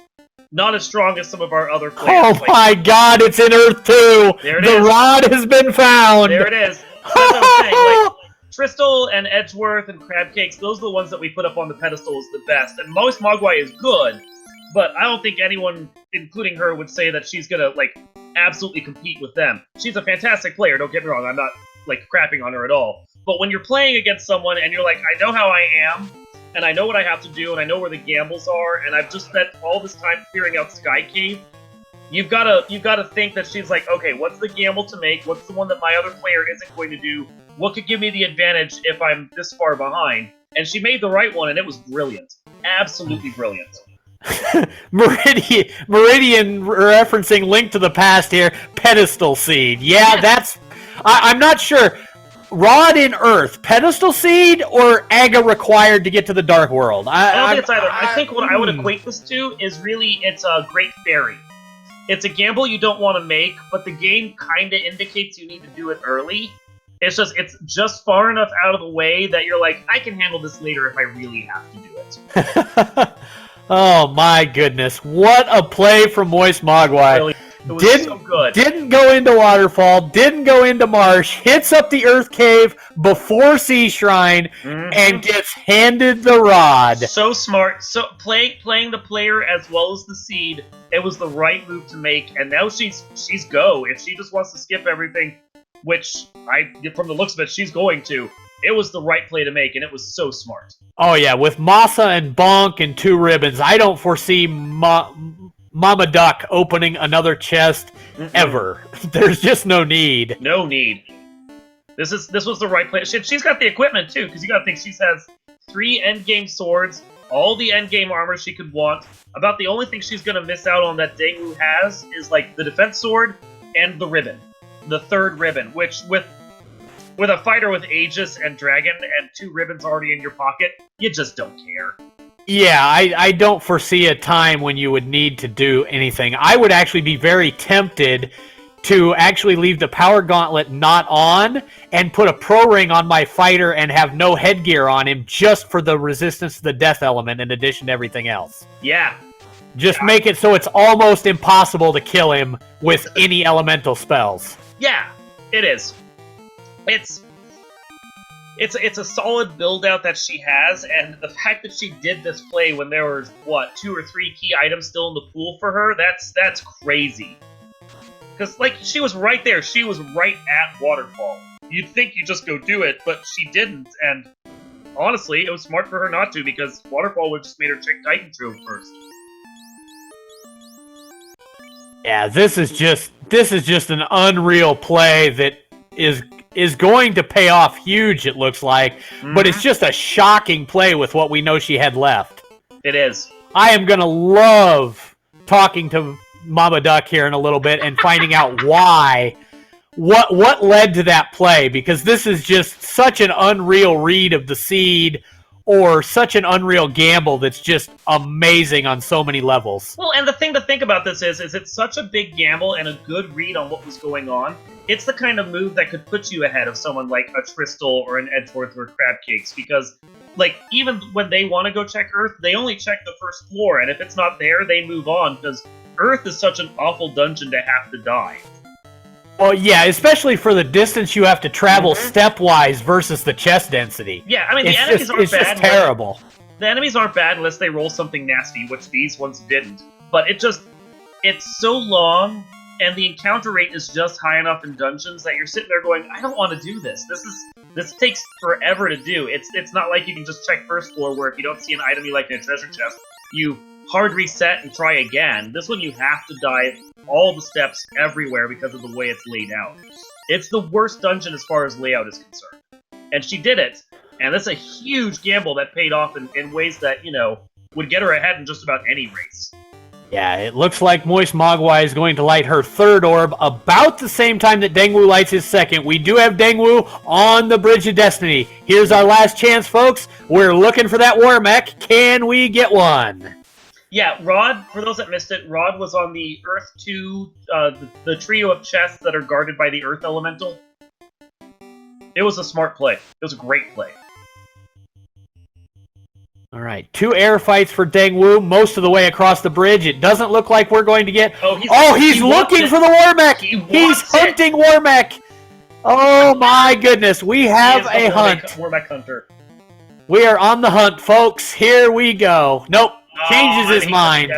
not as strong as some of our other players. Oh my god, it's in Earth 2! There it is. The rod has been found! There it is. That's what I'm saying. Like, Tristal and Edgeworth and Crabcakes, those are the ones that we put up on the pedestal as the best. And Moist Mogwai is good, but I don't think anyone, including her, would say that she's gonna, like, absolutely compete with them. She's a fantastic player, don't get me wrong, I'm not, like, crapping on her at all. But when you're playing against someone and you're like, I know how I am, and I know what I have to do, and I know where the gambles are, and I've just spent all this time clearing out Sky Cave, you've gotta think that she's like, okay, what's the gamble to make? What's the one that my other player isn't going to do? What could give me the advantage if I'm this far behind? And she made the right one, and it was brilliant. Absolutely brilliant. Meridian referencing Link to the Past here, pedestal seed. Yeah, that's... I'm not sure. Rod in Earth, pedestal seed, or Aga required to get to the Dark World? I don't think it's either. I think what I would equate this to is really, it's a Great Fairy. It's a gamble you don't want to make, but the game kind of indicates you need to do it early. It's just far enough out of the way that you're like, I can handle this later if I really have to do it. Oh my goodness. What a play from Moist Mogwai. Really, it was so good. Didn't go into Waterfall, didn't go into Marsh, hits up the Earth Cave before Sea Shrine, and gets handed the rod. So smart. So playing the player as well as the seed, it was the right move to make, and now she's go. If she just wants to skip everything, which from the looks of it, she's going to. It was the right play to make, and it was so smart. Oh yeah, with Masa and Bonk and 2 ribbons, I don't foresee Mama Duck opening another chest ever. There's just no need. No need. This was the right play. She's got the equipment too, because you got to think she has 3 endgame swords, all the endgame armor she could want. About the only thing she's gonna miss out on that Dengwoo has is like the defense sword and the ribbon. The 3rd ribbon, which with a fighter with Aegis and Dragon and 2 ribbons already in your pocket, you just don't care. Yeah, I don't foresee a time when you would need to do anything. I would actually be very tempted to actually leave the power gauntlet not on and put a pro ring on my fighter and have no headgear on him just for the resistance to the death element in addition to everything else. Yeah. Just make it so it's almost impossible to kill him with any elemental spells. Yeah, it is. It's a solid build-out that she has, and the fact that she did this play when there was, 2 or 3 key items still in the pool for her, that's crazy. Because, like, she was right there. She was right at Waterfall. You'd think you just go do it, but she didn't, and honestly, it was smart for her not to, because Waterfall would have just made her check Titan Trove first. Yeah, this is just an unreal play that is going to pay off huge, it looks like, but it's just a shocking play with what we know she had left. It is. I am going to love talking to Mama Duck here in a little bit and finding out why, what led to that play, because this is just such an unreal read of the seed, or such an unreal gamble that's just amazing on so many levels. Well, and the thing to think about this is it's such a big gamble and a good read on what was going on. It's the kind of move that could put you ahead of someone like a Tristal or an Edgeworth or Crabcakes, because, like, even when they want to go check Earth, they only check the first floor, and if it's not there, they move on, because Earth is such an awful dungeon to have to die. Well, yeah, especially for the distance you have to travel stepwise versus the chest density. Yeah, I mean, the enemies aren't bad. It's just terrible. The enemies aren't bad unless they roll something nasty, which these ones didn't. But it's so long, and the encounter rate is just high enough in dungeons that you're sitting there going, I don't want to do this. This takes forever to do. It's not like you can just check first floor where if you don't see an item you like in a treasure chest, you hard reset and try again. This one you have to dive all the steps everywhere because of the way it's laid out. It's the worst dungeon as far as layout is concerned. And she did it, and that's a huge gamble that paid off in ways that, you know, would get her ahead in just about any race. Yeah, it looks like Moist Mogwai is going to light her third orb about the same time that Dengwoo lights his second. We do have Dengwoo on the Bridge of Destiny. Here's our last chance, folks. We're looking for that war mech. Can we get one? Yeah, Rod, for those that missed it, Rod was on the Earth 2, the trio of chests that are guarded by the Earth Elemental. It was a smart play. It was a great play. All right, 2 air fights for Dengwoo, most of the way across the bridge. It doesn't look like we're going to get... he's looking for the war mech! He's hunting war mech! Oh my goodness, we have a hunt. War mech hunter. We are on the hunt, folks. Here we go. Nope. Changes his mind.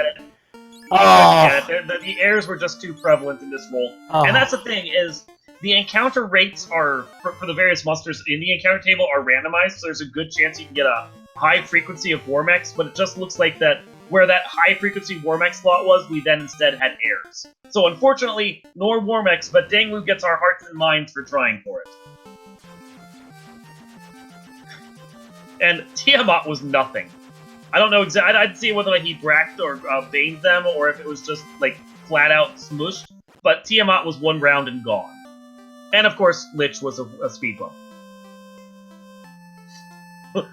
The airs were just too prevalent in this role. And that's the thing, is the encounter rates are, for the various monsters in the encounter table, are randomized, so there's a good chance you can get a high frequency of war mechs, but it just looks like that where that high frequency war mech slot was, we then instead had airs. So unfortunately, no war mechs, but Dengwoo gets our hearts and minds for trying for it. And Tiamat was nothing. I don't know exactly. I'd see whether he bracked or baned them, or if it was just like flat out smushed. But Tiamat was 1 round and gone. And of course, Lich was a speed bump.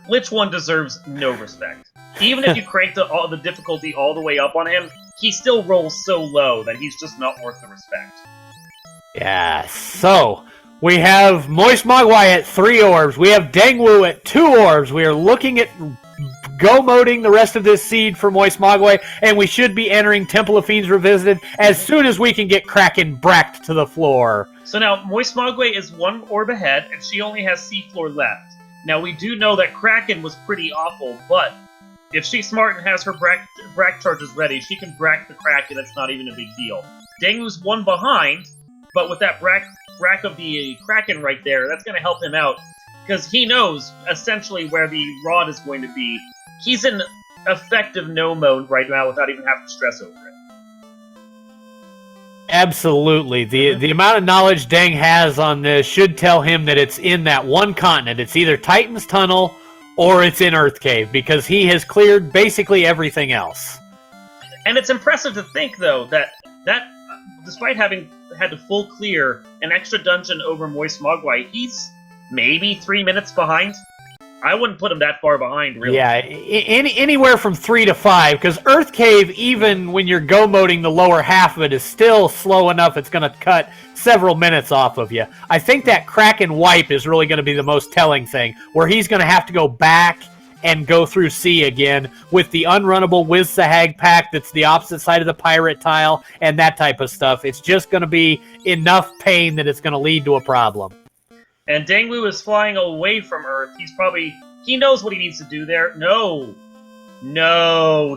Lich 1 deserves no respect. Even if you crank the difficulty all the way up on him, he still rolls so low that he's just not worth the respect. Yeah. So we have Moist Mogwai at 3 orbs. We have Dengwoo at 2 orbs. We are looking at go-moding the rest of this seed for Moist Mogwai, and we should be entering Temple of Fiends Revisited as soon as we can get Kraken bracked to the floor. So now, Moist Mogwai is 1 orb ahead, and she only has seafloor left. Now, we do know that Kraken was pretty awful, but if she's smart and has her brack charges ready, she can brack the Kraken, it's not even a big deal. Dengwoo's 1 behind, but with that brack of the Kraken right there, that's going to help him out, because he knows, essentially, where the rod is going to be. He's in effective no mode right now without even having to stress over it. Absolutely. The amount of knowledge Deng has on this should tell him that it's in that one continent. It's either Titan's Tunnel or it's in Earth Cave, because he has cleared basically everything else. And it's impressive to think, though, that despite having had to full clear an extra dungeon over Moist Mogwai, he's maybe 3 minutes behind. I wouldn't put him that far behind, really. Yeah, anywhere from 3 to 5, because Earth Cave, even when you're go-moding the lower half of it, is still slow enough it's going to cut several minutes off of you. I think that Kraken wipe is really going to be the most telling thing, where he's going to have to go back and go through C again with the unrunnable Wiz-Sahag pack that's the opposite side of the pirate tile and that type of stuff. It's just going to be enough pain that it's going to lead to a problem. And Dengwoo is flying away from Earth. He knows what he needs to do there. No,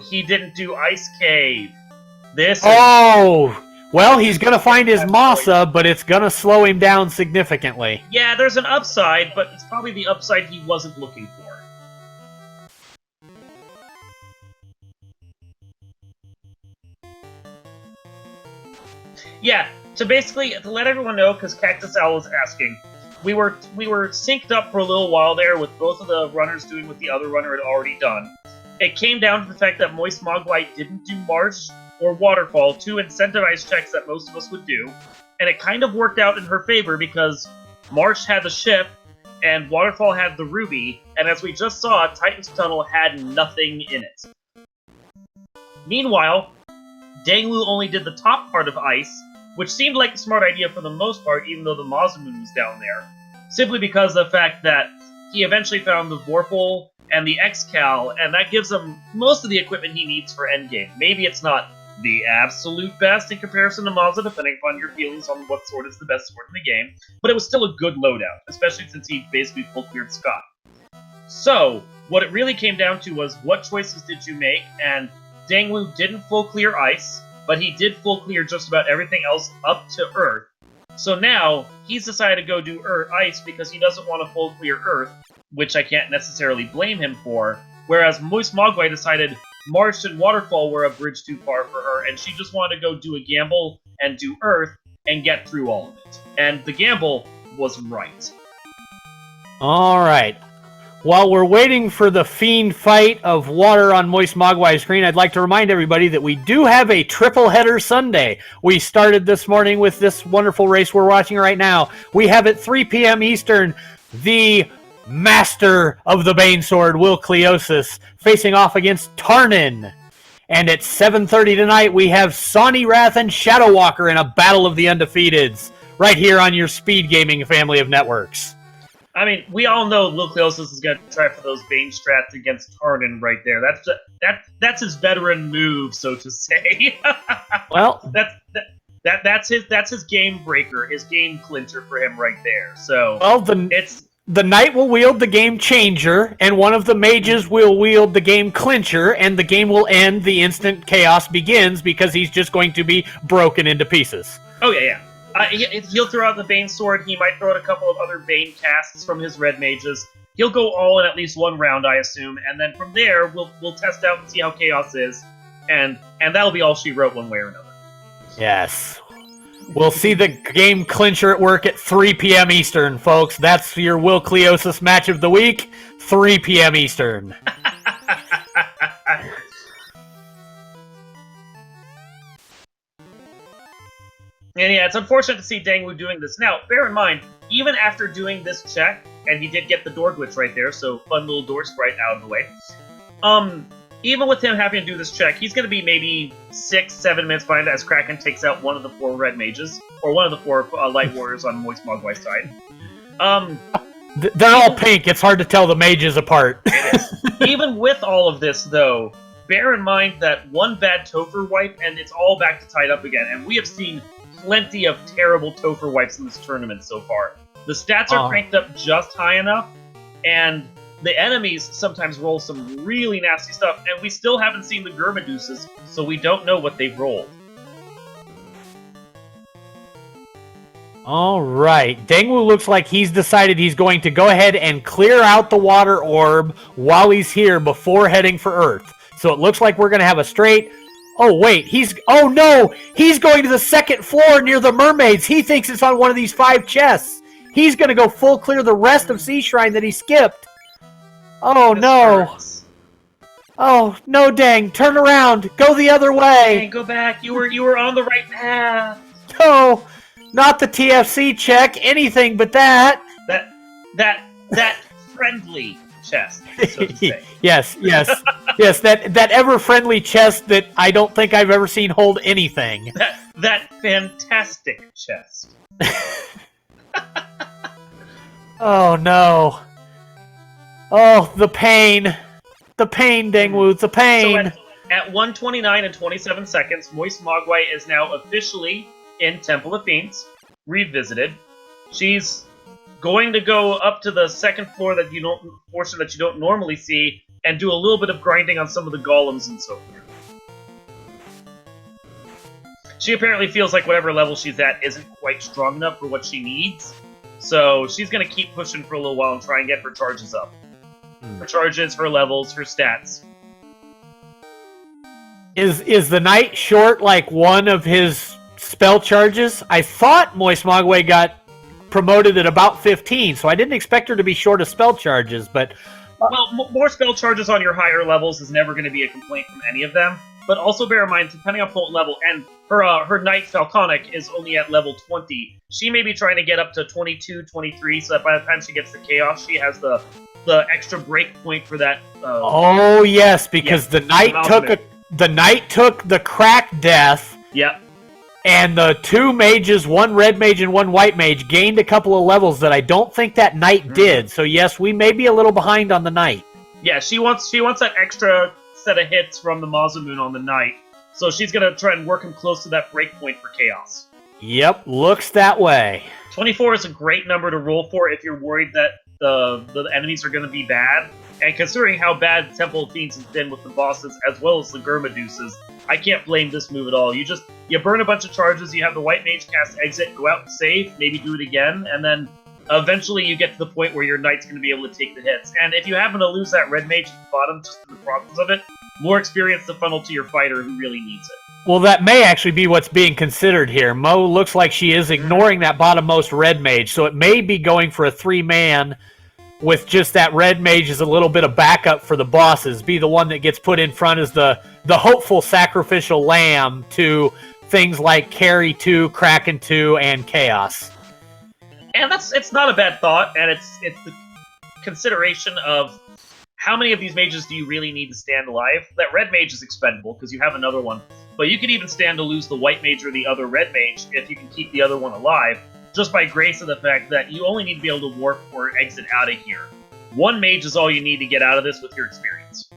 he didn't do Ice Cave. Well, he's going to find his Masa, but it's going to slow him down significantly. Yeah, there's an upside, but it's probably the upside he wasn't looking for. Yeah, to let everyone know, because Cactus Owl is asking, we were synced up for a little while there with both of the runners doing what the other runner had already done. It came down to the fact that Moist Mogwai didn't do Marsh or Waterfall, 2 incentivized checks that most of us would do, and it kind of worked out in her favor because Marsh had the ship and Waterfall had the ruby, and as we just saw, Titan's Tunnel had nothing in it. Meanwhile, Dengwoo only did the top part of Ice, which seemed like a smart idea for the most part, even though the Masamune was down there, simply because of the fact that he eventually found the Vorpal and the X-Cal, and that gives him most of the equipment he needs for endgame. Maybe it's not the absolute best in comparison to Mazda, depending upon your feelings on what sword is the best sword in the game, but it was still a good loadout, especially since he basically full-cleared Scott. So, what it really came down to was, what choices did you make? And Dengwoo didn't full-clear Ice, but he did full clear just about everything else up to Earth. So now he's decided to go do Ice because he doesn't want to full clear Earth, which I can't necessarily blame him for. Whereas Moist Mogwai decided Marsh and Waterfall were a bridge too far for her, and she just wanted to go do a gamble and do Earth and get through all of it. And the gamble was right. All right. While we're waiting for the fiend fight of water on Moist Mogwai's screen, I'd like to remind everybody that we do have a triple header Sunday. We started this morning with this wonderful race we're watching right now. We have at 3 p.m. Eastern, the master of the Bane Sword, Will Cleosis, facing off against Tarnin. And at 7:30 tonight, we have Sonny Wrath and Shadow Walker in a battle of the undefeateds, right here on your Speed Gaming family of networks. I mean, we all know Lil Cleosis is going to try for those Bane strats against Tarnin right there. That's his veteran move, so to say. Well, that's his game breaker, his game clincher for him right there. So well, the knight will wield the game changer, and one of the mages will wield the game clincher, and the game will end the instant chaos begins because he's just going to be broken into pieces. Oh yeah. He'll throw out the Bane Sword. He might throw out a couple of other Bane casts from his red mages. He'll go all in at least one round, I assume, and then from there we'll test out and see how Chaos is, and that'll be all she wrote one way or another. Yes. We'll see the game clincher at work at 3 p.m. Eastern, folks. That's your Will Cleosis match of the week, 3 p.m. Eastern. And yeah, it's unfortunate to see Dengwoo doing this. Now, bear in mind, even after doing this check, and he did get the door glitch right there, so fun little door sprite out of the way. Even with him having to do this check, he's going to be maybe 6-7 minutes behind as Kraken takes out one of the 4 red mages, or one of the 4 light warriors on Moist Mogwai's side. They're all pink. It's hard to tell the mages apart. Even with all of this, though, bear in mind that one bad Topher wipe, and it's all back to tied up again, and we have seen plenty of terrible Topher wipes in this tournament so far. The stats are cranked up just high enough, and the enemies sometimes roll some really nasty stuff, and we still haven't seen the Gurmaduces, so we don't know what they've rolled. All right. Dengwoo looks like he's decided he's going to go ahead and clear out the water orb while he's here before heading for Earth. So it looks like we're going to have a straight... Oh, wait, oh no! He's going to the second floor near the mermaids! He thinks it's on one of these 5 chests! He's gonna go full clear the rest of Sea Shrine that he skipped! Oh no! Oh, no, dang, turn around! Go the other way! Hey, go back, you were on the right path! No! Not the TFC check, anything but that! That friendly chest, so to say. Yes, that ever-friendly chest that I don't think I've ever seen hold anything. That fantastic chest. Oh, no. Oh, the pain. The pain, Dengwoo, the pain. So at 1:29 and 27 seconds, Moist Mogwai is now officially in Temple of Fiends, revisited. She's going to go up to the second floor portion that you don't normally see, and do a little bit of grinding on some of the golems and so forth. She apparently feels like whatever level she's at isn't quite strong enough for what she needs, so she's going to keep pushing for a little while and try and get her charges up. Her charges, her levels, her stats. Is the knight short like one of his spell charges? I thought Moist Mogwai got promoted at about 15, so I didn't expect her to be short of spell charges, but... Well, more spell charges on your higher levels is never going to be a complaint from any of them, but also bear in mind, depending on what level, and her Knight Falconic is only at level 20, she may be trying to get up to 22, 23, so that by the time she gets to Chaos, she has the extra break point for that... oh, yes, because the Knight took the Crack Death... Yep. And the 2 mages, 1 red mage and 1 white mage, gained a couple of levels that I don't think that knight did. So yes, we may be a little behind on the knight. Yeah, she wants that extra set of hits from the Masamune on the knight. So she's going to try and work him close to that breakpoint for Chaos. Yep, looks that way. 24 is a great number to roll for if you're worried that the enemies are going to be bad. And considering how bad Temple of Fiends has been with the bosses as well as the Germaduces, I can't blame this move at all. You burn a bunch of charges, you have the White Mage cast Exit, go out and save, maybe do it again, and then eventually you get to the point where your Knight's going to be able to take the hits. And if you happen to lose that Red Mage at the bottom just in the process of it, more experience to funnel to your fighter who really needs it. Well, that may actually be what's being considered here. Mo looks like she is ignoring that bottommost Red Mage, so it may be going for a 3-man with just that Red Mage as a little bit of backup for the bosses, be the one that gets put in front as the hopeful sacrificial lamb to things like Carry 2, Kraken 2, and Chaos. And it's not a bad thought, and it's the consideration of how many of these mages do you really need to stand alive? That Red Mage is expendable, because you have another one, but you could even stand to lose the White Mage or the other Red Mage if you can keep the other one alive, just by grace of the fact that you only need to be able to warp or exit out of here. One mage is all you need to get out of this with your experience.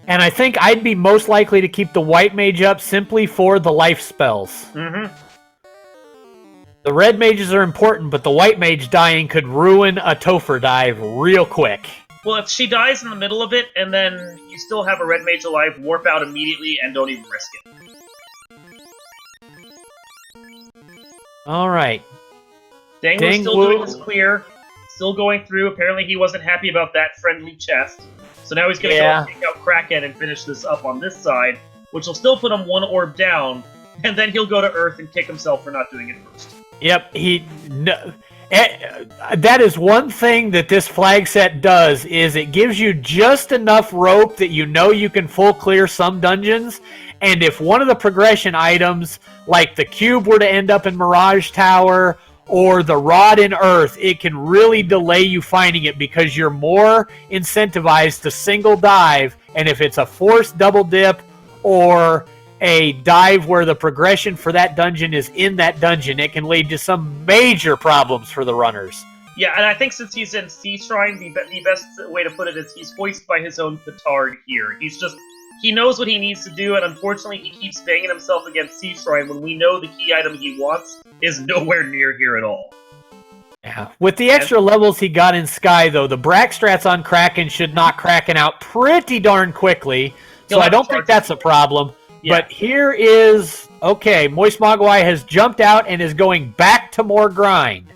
And I think I'd be most likely to keep the White Mage up simply for the life spells. Mm-hmm. The Red Mages are important, but the White Mage dying could ruin a Topher dive real quick. Well, if she dies in the middle of it, and then you still have a Red Mage alive, warp out immediately and don't even risk it. Alright. Dengwoo's still doing his clear, still going through. Apparently he wasn't happy about that friendly chest. So now he's going to go and take out Kraken and finish this up on this side, which will still put him one orb down, and then he'll go to Earth and kick himself for not doing it first. Yep, that is one thing that this flag set does, is it gives you just enough rope that you know you can full clear some dungeons, and if one of the progression items, like the cube, were to end up in Mirage Tower, or the rod in Earth, it can really delay you finding it because you're more incentivized to single dive, and if it's a forced double dip or a dive where the progression for that dungeon is in that dungeon, it can lead to some major problems for the runners. Yeah, and I think since he's in Sea Shrine, the best way to put it is he's hoisted by his own petard here. He knows what he needs to do, and unfortunately he keeps banging himself against Sea Shrine when we know the key item he wants is nowhere near here at all. Yeah. With the extra levels he got in Sky, though, the Brack strats on Kraken should knock Kraken out pretty darn quickly, so I don't think that's a problem. Yeah. But here is, okay, Moist Mogwai has jumped out and is going back to more grind.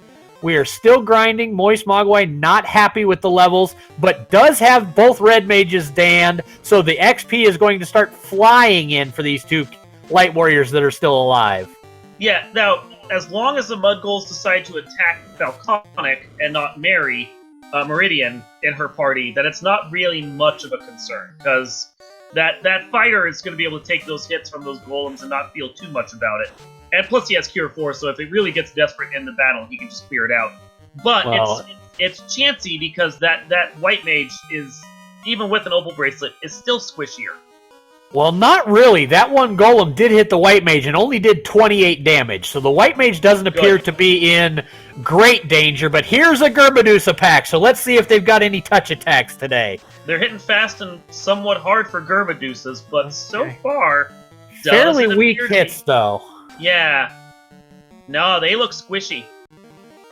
We are still grinding. Moist Mogwai not happy with the levels, but does have both Red Mages danned, so the XP is going to start flying in for these two Light Warriors that are still alive. Yeah, now, as long as the Mudgulls decide to attack Falconic and not Meridian in her party, then it's not really much of a concern, because that fighter is going to be able to take those hits from those golems and not feel too much about it. And plus he has Cure 4, so if it really gets desperate in the battle, he can just clear it out. But it's chancy because that White Mage is, even with an Opal Bracelet, is still squishier. Well, not really. That one golem did hit the White Mage and only did 28 damage, so the White Mage doesn't appear to be in great danger, but here's a Germadusa pack, so let's see if they've got any touch attacks today. They're hitting fast and somewhat hard for Germadusas, but so far... fairly weak hits, though. Yeah. No, they look squishy.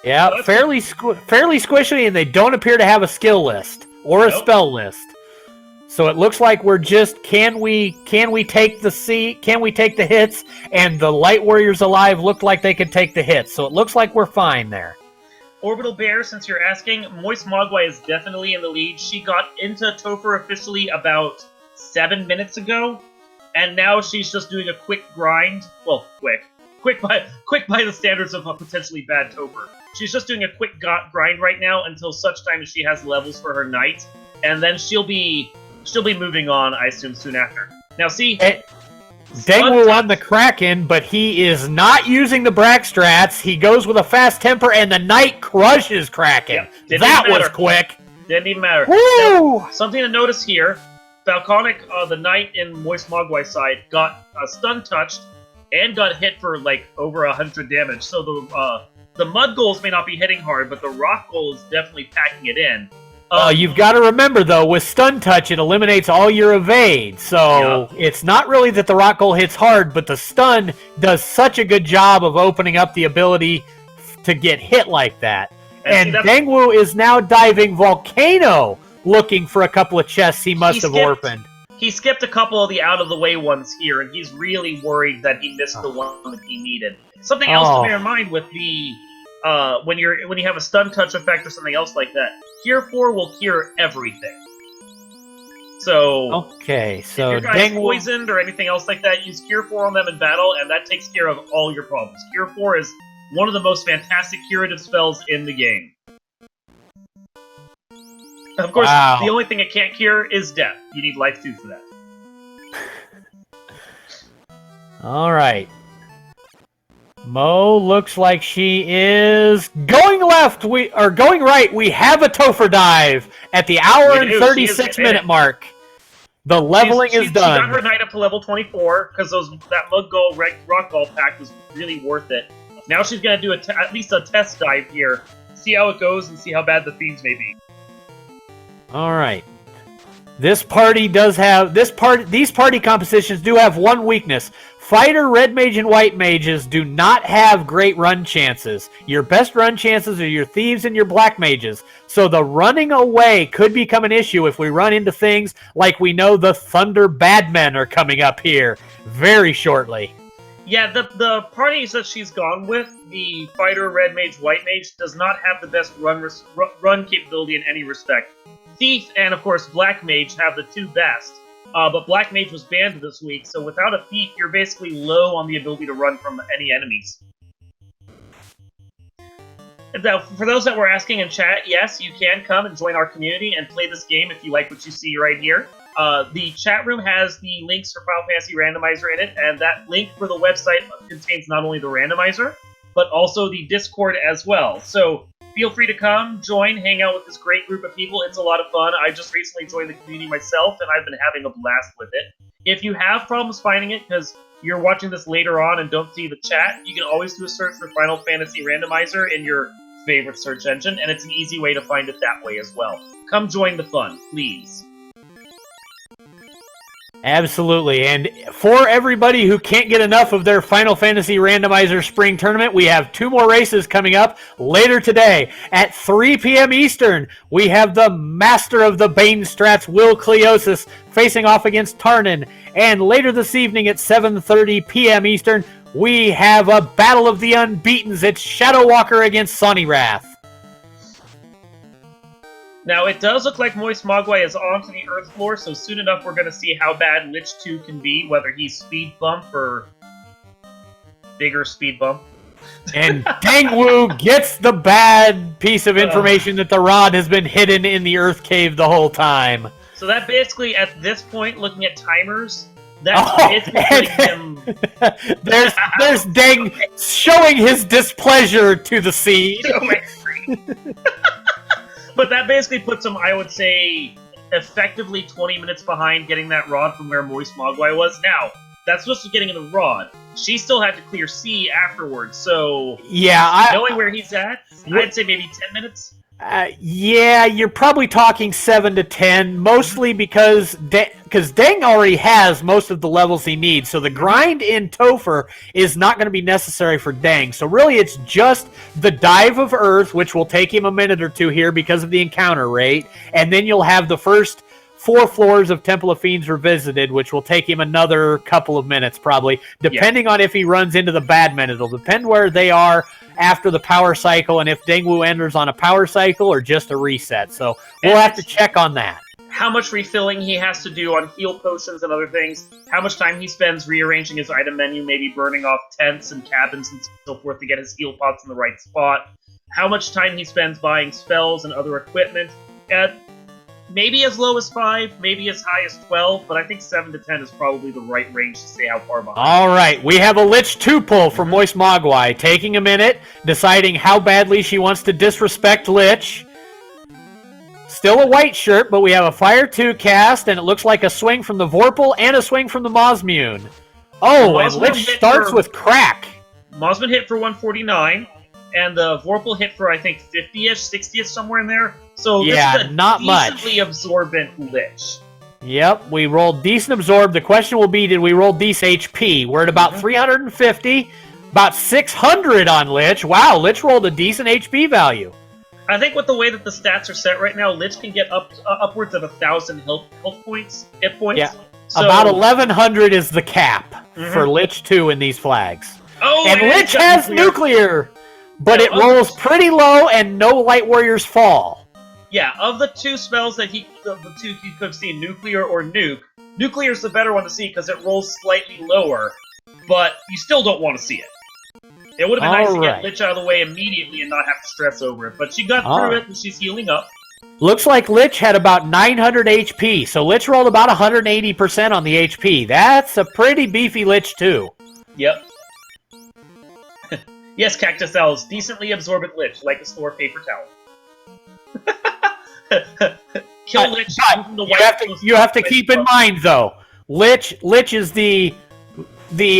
Yeah, so fairly squishy, and they don't appear to have a skill list or a spell list. So it looks like we're just can we take the hits, and the Light Warriors alive looked like they could take the hits. So it looks like we're fine there. Orbital Bear, since you're asking, Moist Mogwai is definitely in the lead. She got into Topher officially about 7 minutes ago, and now she's just doing a quick grind. Well, quick by the standards of a potentially bad Topher. She's just doing a quick grind right now until such time as she has levels for her Knight, and then she'll be moving on, I assume, soon after. Now, see... Dengwoo on the Kraken, but he is not using the Brack strats. He goes with a fast temper, and the Knight crushes Kraken. Yep, that was quick. Didn't even matter. Woo! Now, something to notice here, Falconic, the Knight in Moist Mogwai's side, got stun touched and got hit for like over 100 damage. So the Mud Gulls may not be hitting hard, but the Rock Gull is definitely packing it in. You've got to remember, though, with Stun Touch, it eliminates all your evade. So it's not really that the Rock Gull hits hard, but the Stun does such a good job of opening up the ability to get hit like that. And Dengwoo is now diving Volcano looking for a couple of chests he must have orphaned. He skipped a couple of the out-of-the-way ones here, and he's really worried that he missed the one that he needed. Something else to bear in mind with the when you have a stun touch effect or something else like that, Cure 4 will cure everything. So okay, so if your guy's poisoned or anything else like that, use Cure 4 on them in battle, and that takes care of all your problems. Cure 4 is one of the most fantastic curative spells in the game. Of course, the only thing it can't cure is death. You need life 2 for that. Alright. Mo looks like she is going left, going right. We have a Topher dive at the hour and 36-minute mark. The leveling is done. She got her knight up to level 24, because that Mug Gold Rock Ball pack was really worth it. Now she's going to do at least a test dive here, see how it goes, and see how bad the Fiends may be. Alright. This party does have... These party compositions do have one weakness. Fighter, Red Mage, and White Mages do not have great run chances. Your best run chances are your Thieves and your Black Mages. So the running away could become an issue if we run into things like we know the Thunder Badmen are coming up here very shortly. Yeah, the parties that she's gone with, the Fighter, Red Mage, White Mage, does not have the best run capability in any respect. Thief and, of course, Black Mage have the two best. But Black Mage was banned this week, so without a Thief, you're basically low on the ability to run from any enemies. Now, for those that were asking in chat, yes, you can come and join our community and play this game if you like what you see right here. The chat room has the links for Final Fantasy Randomizer in it, and that link for the website contains not only the randomizer, but also the Discord as well. So feel free to come, join, hang out with this great group of people. It's a lot of fun. I just recently joined the community myself, and I've been having a blast with it. If you have problems finding it because you're watching this later on and don't see the chat, you can always do a search for Final Fantasy Randomizer in your favorite search engine, and it's an easy way to find it that way as well. Come join the fun, please. Absolutely, and for everybody who can't get enough of their Final Fantasy Randomizer Spring Tournament, we have 2 more races coming up later today. At 3 p.m. Eastern, we have the Master of the Bane Strats, Will Cleosis, facing off against Tarnin. And later this evening at 7:30 p.m. Eastern, we have a Battle of the Unbeatens. It's Shadow Walker against Sonny Wrath. Now, it does look like Moist Mogwai is onto the Earth floor, so soon enough we're going to see how bad Lich 2 can be, whether he's speed bump or bigger speed bump. And Dengwoo gets the bad piece of information that the rod has been hidden in the Earth cave the whole time. So that basically, at this point, looking at timers, that's basically him... there's Deng showing his displeasure to the sea. But that basically puts him, I would say, effectively 20 minutes behind getting that rod from where Moist Mogwai was. Now, that's just getting in the rod. She still had to clear C afterwards, so... Yeah, knowing where he's at, I'd say maybe 10 minutes? Yeah, you're probably talking 7 to 10, mostly because Deng already has most of the levels he needs, so the grind in Topher is not going to be necessary for Deng. So really it's just the Dive of Earth, which will take him a minute or two here because of the encounter rate, and then you'll have the first 4 floors of Temple of Fiends Revisited, which will take him another couple of minutes, probably, depending on if he runs into the Badmen. It'll depend where they are after the power cycle, and if Dengwoo enters on a power cycle or just a reset. So we'll have to check on that. How much refilling he has to do on heal potions and other things, how much time he spends rearranging his item menu, maybe burning off tents and cabins and so forth to get his heal pots in the right spot, how much time he spends buying spells and other equipment. Maybe as low as 5, maybe as high as 12, but I think 7 to 10 is probably the right range to say how far behind. All right, we have a Lich 2 pull from Moist Mogwai, taking a minute, deciding how badly she wants to disrespect Lich. Still a white shirt, but we have a Fire 2 cast, and it looks like a swing from the Vorpal and a swing from the Mosmune. Oh, and Lich starts with Crack. Mosmune hit for 149. And the Vorpal hit for, I think, 50-ish, 60-ish, somewhere in there. So this is a not decently absorbent Lich. Yep, we rolled decent absorb. The question will be, did we roll decent HP? We're at about 350, about 600 on Lich. Wow, Lich rolled a decent HP value. I think with the way that the stats are set right now, Lich can get upwards of 1,000 hit points. Yeah. So, about 1,100 is the cap for Lich 2 in these flags. Oh, and Lich has nuclear, but it rolls pretty low and no Light Warriors fall. Yeah, of the two spells that the two you could have seen, nuclear or nuke, nuclear's the better one to see because it rolls slightly lower, but you still don't want to see it. It would have been nice to get Lich out of the way immediately and not have to stress over it, but she got through it and she's healing up. Looks like Lich had about 900 HP, so Lich rolled about 180% on the HP. That's a pretty beefy Lich, too. Yep. Yes, Cactus Owls, decently absorbent Lich, like a store paper towel. Kill Lich. You have to keep in mind, though, Lich is the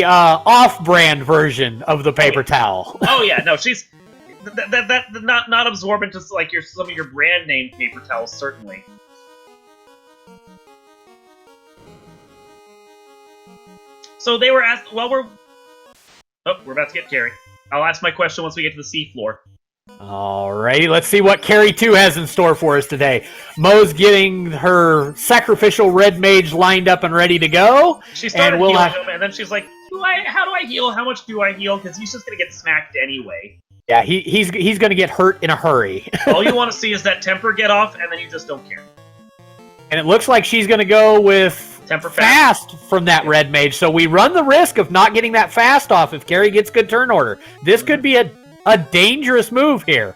off-brand version of the paper towel. Oh yeah, no, she's not absorbent as like some of your brand name paper towels, certainly. So they were asked. Well, we're about to get Carrie. I'll ask my question once we get to the seafloor. Alrighty, let's see what Carrie 2 has in store for us today. Mo's getting her sacrificial red mage lined up and ready to go. She started healing him, and then she's like, how do I heal? How much do I heal? Because he's just going to get smacked anyway. Yeah, he's going to get hurt in a hurry. All you want to see is that temper get off, and then you just don't care. And it looks like she's going to go with temper fast from that red mage, so we run the risk of not getting that fast off if Carrie gets good turn order. This could be a dangerous move here.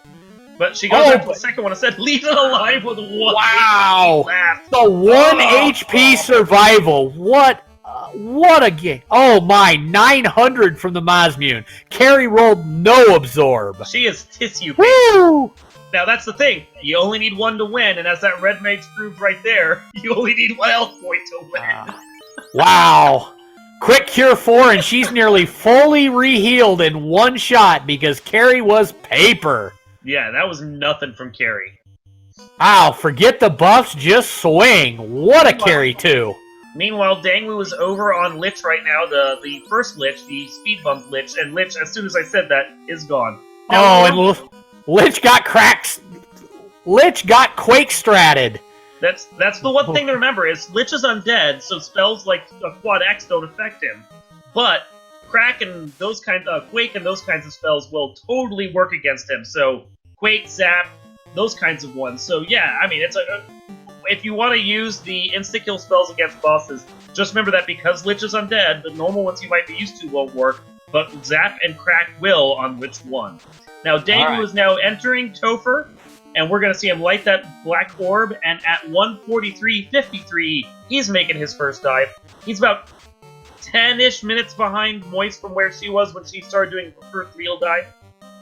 But she goes after the second one and said, leave it alive with 1 wow. HP. The 1 HP survival. What a game. Oh my, 900 from the Mazmune. Carrie rolled no absorb. She is tissue paper. Woo! Now that's the thing. You only need 1 to win, and as that red mage proved right there, you only need 1 health point to win. Wow. Quick cure 4, and she's nearly fully re-healed in 1 shot because Carrie was paper. Yeah, that was nothing from Carrie. Wow, forget the buffs, just swing. What a Carrie 2. Meanwhile, Dengwoo is over on Lich right now, the first Lich, the speed bump Lich, and Lich, as soon as I said that, is gone. Now, and Lich got cracks. Lich got Quake stratted. That's the one thing to remember is Lich is undead, so spells like a Quad X don't affect him. But Quake and those kinds of spells will totally work against him. So Quake, Zap, those kinds of ones. So yeah, I mean, if you want to use the insta-kill spells against bosses, just remember that because Lich is undead, the normal ones you might be used to won't work, but Zap and Crack will on Lich 1. Now, Dengwoo is now entering Topher, and we're going to see him light that black orb, and at 1:43:53, he's making his first dive. He's about 10-ish minutes behind Moist from where she was when she started doing her first real dive.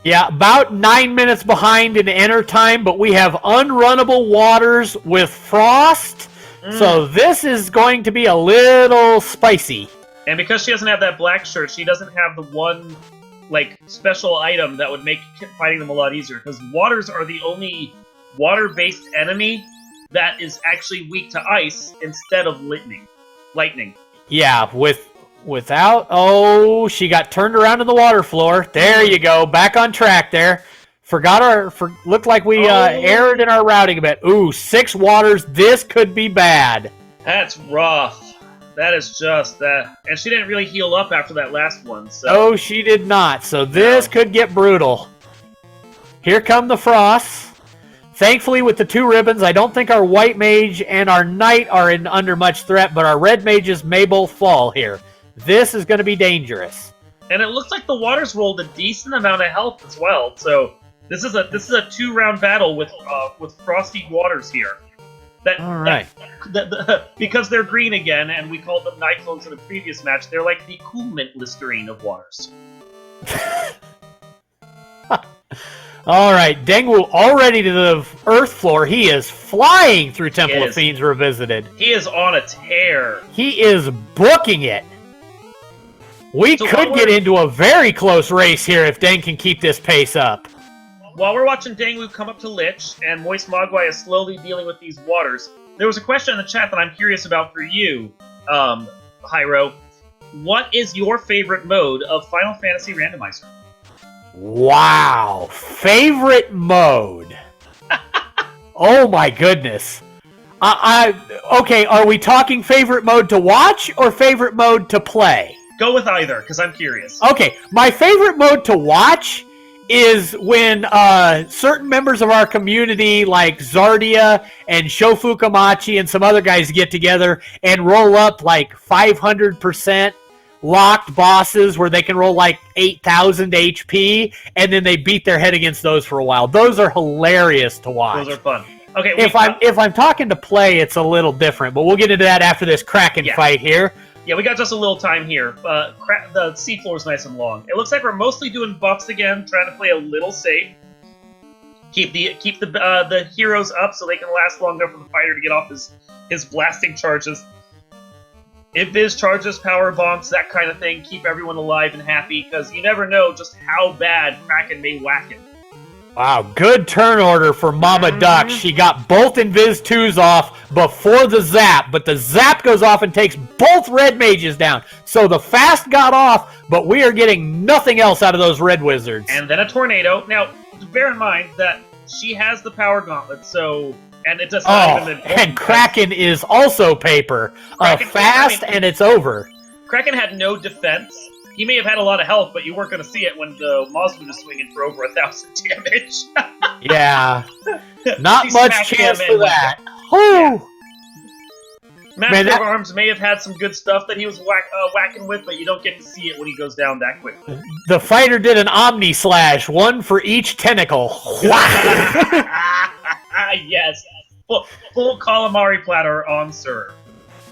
Yeah, about 9 minutes behind in enter time, but we have unrunnable waters with frost, so this is going to be a little spicy. And because she doesn't have that black shirt, she doesn't have the one special item that would make fighting them a lot easier, because waters are the only water-based enemy that is actually weak to ice instead of lightning. Yeah, without... Oh, she got turned around to the water floor. There you go, back on track there. Looked like we erred in our routing a bit. Ooh, 6 waters, this could be bad. That's rough. That is just that. And she didn't really heal up after that last one, so... Oh, she did not, so this could get brutal. Here come the frosts. Thankfully, with the 2 ribbons, I don't think our white mage and our knight are under much threat, but our red mages may both fall here. This is going to be dangerous. And it looks like the waters rolled a decent amount of health as well, so this is a 2-round battle with frosty waters here. All right. Because they're green again, and we called them Nyclones in a previous match, they're like the Cool Mint Listerine of waters. All right, Dengwoo already to the earth floor. He is flying through Temple of Fiends Revisited. He is on a tear. He is booking it. We could get into a very close race here if Deng can keep this pace up. While we're watching Dengwoo come up to Lich, and Moist Mogwai is slowly dealing with these waters, there was a question in the chat that I'm curious about for you, Hyro. What is your favorite mode of Final Fantasy Randomizer? Wow. Favorite mode. Oh my goodness. Okay, are we talking favorite mode to watch or favorite mode to play? Go with either, because I'm curious. Okay, my favorite mode to watch is when certain members of our community, like Zardia and Shofukamachi and some other guys, get together and roll up like 500% locked bosses where they can roll like 8,000 HP, and then they beat their head against those for a while. Those are hilarious to watch. Those are fun. Okay, if I'm talking to play, it's a little different, but we'll get into that after this Kraken fight here. Yeah, we got just a little time here. The seafloor is nice and long. It looks like we're mostly doing buffs again, trying to play a little safe. Keep the heroes up so they can last long enough for the fighter to get off his blasting charges. If Viz charges, power bonks, that kind of thing, keep everyone alive and happy, because you never know just how bad Kraken may whack it. Wow, good turn order for Mama Duck. She got both Invis 2s off before the zap, but the zap goes off and takes both red mages down. So the fast got off, but we are getting nothing else out of those red wizards. And then a tornado. Now, bear in mind that she has the power gauntlet, so... And it does not even... And Kraken is also paper. Fast, and it's over. Kraken had no defense. He may have had a lot of health, but you weren't going to see it when the Mosswood is swinging for over 1,000 damage. Yeah. Not much chance for that. Yeah. Master of Arms may have had some good stuff that he was whacking with, but you don't get to see it when he goes down that quickly. The fighter did an Omni Slash, one for each tentacle. Yes. Full calamari platter on serve.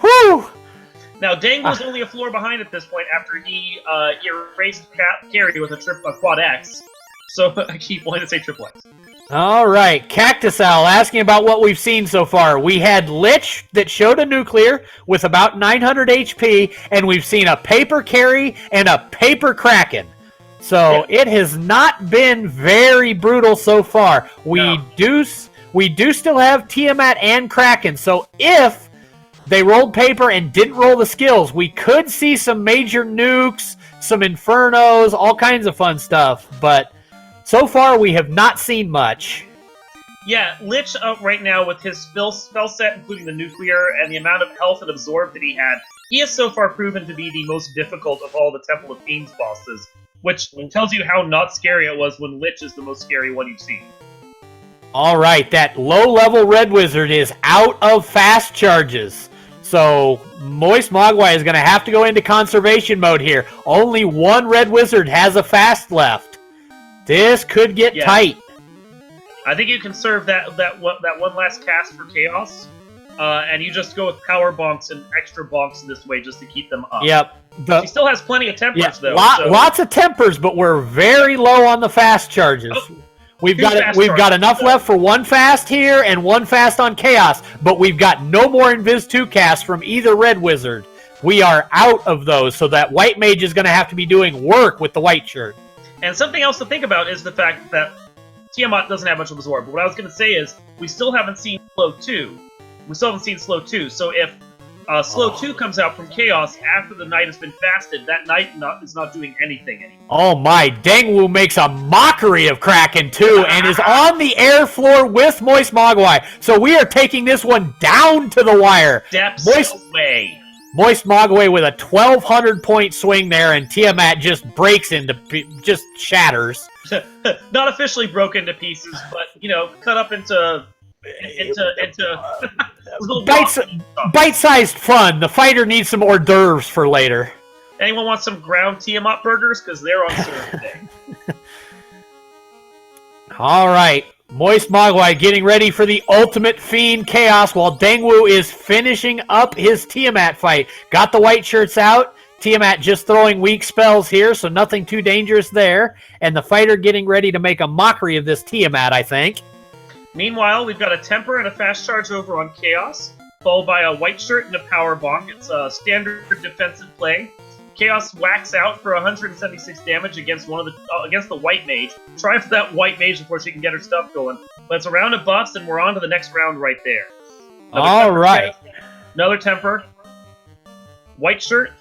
Whew! Now, Dengwoo's only a floor behind at this point after he erased Carry with a quad X. So I keep wanting to say triple X. All right, Cactus Owl asking about what we've seen so far. We had Lich that showed a nuclear with about 900 HP, and we've seen a paper Carry and a paper Kraken. So it has not been very brutal so far. We do still have Tiamat and Kraken. So if they rolled paper and didn't roll the skills, we could see some major nukes, some infernos, all kinds of fun stuff. But so far, we have not seen much. Yeah, Lich right now with his spell set, including the nuclear, and the amount of health and absorb that he has so far proven to be the most difficult of all the Temple of Fiends bosses, which tells you how not scary it was when Lich is the most scary one you've seen. All right, that low-level red wizard is out of fast charges. So Moist Mogwai is going to have to go into conservation mode here. Only one red wizard has a fast left. This could get tight. I think you can serve that one last cast for Chaos, and you just go with power bonks and extra bonks this way just to keep them up. Yep. She still has plenty of tempers, though. Lots of tempers, but we're very low on the fast charges. Oh. We've got enough left for one fast here and one fast on Chaos, but we've got no more Invis 2 casts from either Red Wizard. We are out of those, so that White Mage is going to have to be doing work with the white shirt. And something else to think about is the fact that Tiamat doesn't have much of a absorb. But what I was going to say is, we still haven't seen Slow 2. So if Slow 2 comes out from Chaos after the knight has been fasted, that knight is not doing anything anymore. Oh my, Dengwoo makes a mockery of Kraken too, and is on the air floor with Moist Mogwai. So we are taking this one down to the wire. Depths away. Moist Mogwai with a 1,200 point swing there, and Tiamat just breaks just shatters. Not officially broken to pieces, but, cut up into bite-sized fun. The fighter needs some hors d'oeuvres for later. Anyone want some ground Tiamat burgers? Because they're on serve today. All right. Moist Mogwai getting ready for the ultimate Fiend Chaos while Dengwoo is finishing up his Tiamat fight. Got the white shirts out. Tiamat just throwing weak spells here, so nothing too dangerous there. And the fighter getting ready to make a mockery of this Tiamat, I think. Meanwhile, we've got a temper and a fast charge over on Chaos, followed by a white shirt and a power bonk. It's a standard defensive play. Chaos whacks out for 176 damage against the white mage. Try for that white mage before she can get her stuff going. But it's a round of buffs, and we're on to the next round right there. Another temper, white shirt,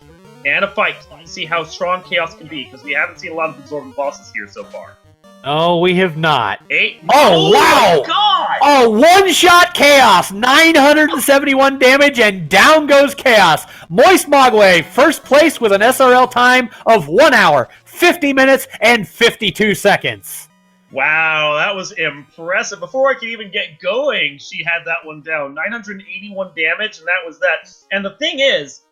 and a fight. See how strong Chaos can be, because we haven't seen a lot of absorbent bosses here so far. Oh, we have not. 8. Oh, wow! My God! Oh, one-shot Chaos, 971 damage, and down goes Chaos. Moist Mogwai, first place with an SRL time of 1 hour, 50 minutes, and 52 seconds. Wow, that was impressive. Before I could even get going, she had that one down. 981 damage, and that was that. And the thing is,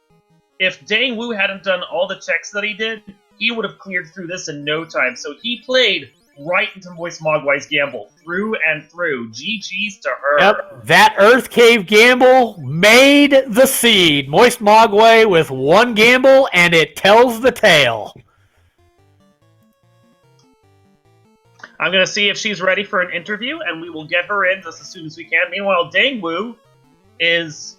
if Dengwoo hadn't done all the checks that he did, he would have cleared through this in no time. So he played right into Moist Mogwai's gamble, through and through. GG's to her. Yep, that Earth Cave gamble made the seed. Moist Mogwai with one gamble, and it tells the tale. I'm going to see if she's ready for an interview, and we will get her in just as soon as we can. Meanwhile, Dengwoo is...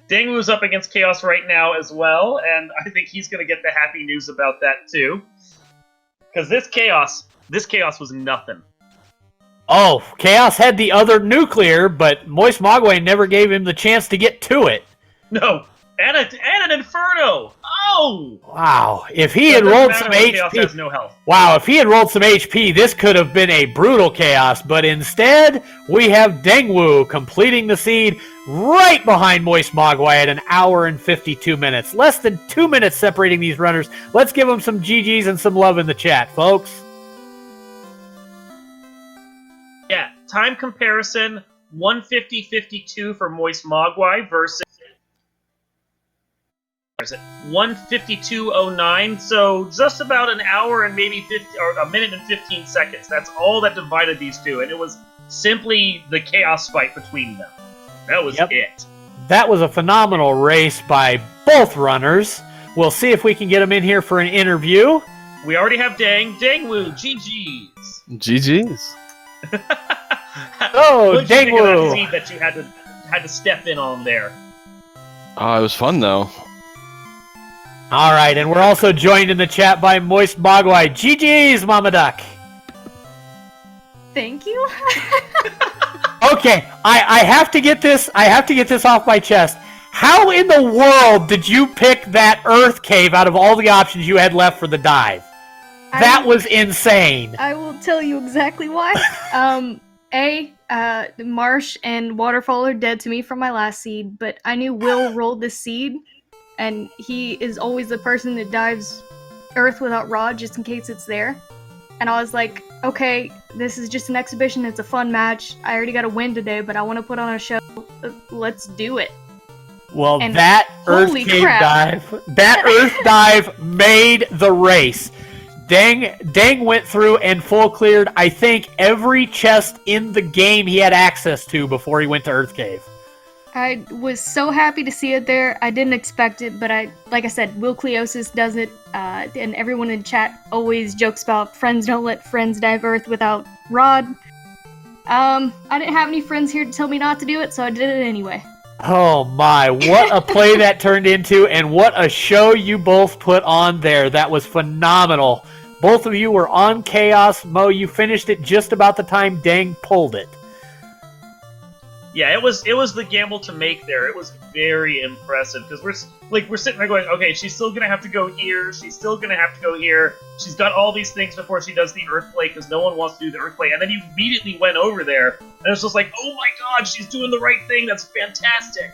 Dengwoo's up against Chaos right now as well, and I think he's going to get the happy news about that too. Because this Chaos was nothing. Oh, Chaos had the other nuclear, but Moist Mogwai never gave him the chance to get to it. No, and an Inferno! Oh! Wow, if he had rolled some Chaos HP... has no health. Wow, if he had rolled some HP, this could have been a brutal Chaos, but instead, we have Dengwoo completing the seed right behind Moist Mogwai at 1 hour and 52 minutes. Less than 2 minutes separating these runners. Let's give them some GGs and some love in the chat, folks. Yeah, time comparison, 150.52 for Moist Mogwai versus 152.09, so just about 1 hour and maybe 1 minute and 15 seconds. That's all that divided these two, and it was simply the Chaos fight between them. That was it. That was a phenomenal race by both runners. We'll see if we can get them in here for an interview. We already have Dengwoo. GG's. GG's. Oh, what did you think of that Dengwoo. scene that you had to step in on there? Oh, it was fun though. All right, and we're also joined in the chat by Moist Mogwai. GG's, Mama Duck. Thank you. Okay, I have to get this. I have to get this off my chest. How in the world did you pick that Earth Cave out of all the options you had left for the dive? That was insane. I will tell you exactly why. Marsh and Waterfall are dead to me from my last seed, but I knew Will rolled this seed, and he is always the person that dives Earth without Rod just in case it's there. And I was like, okay, this is just an exhibition, it's a fun match. I already got a win today, but I want to put on a show. Let's do it. Well, And that Earth holy Cave crap. that Earth dive made the race. Deng went through and full cleared, I think, every chest in the game he had access to before he went to Earth Cave. I was so happy to see it there. I didn't expect it, but like I said, Will Cleosis does it, and everyone in chat always jokes about friends don't let friends dive Earth without Rod. I didn't have any friends here to tell me not to do it, so I did it anyway. Oh my, what a play that turned into, and what a show you both put on there. That was phenomenal. Both of you were on Chaos. Mo, you finished it just about the time Deng pulled it. Yeah, it was the gamble to make there. It was very impressive because we're sitting there going, okay, she's still gonna have to go here. She's still gonna have to go here. She's got all these things before she does the Earth play because no one wants to do the Earth play. And then you immediately went over there, and it's just like, oh my God, she's doing the right thing. That's fantastic.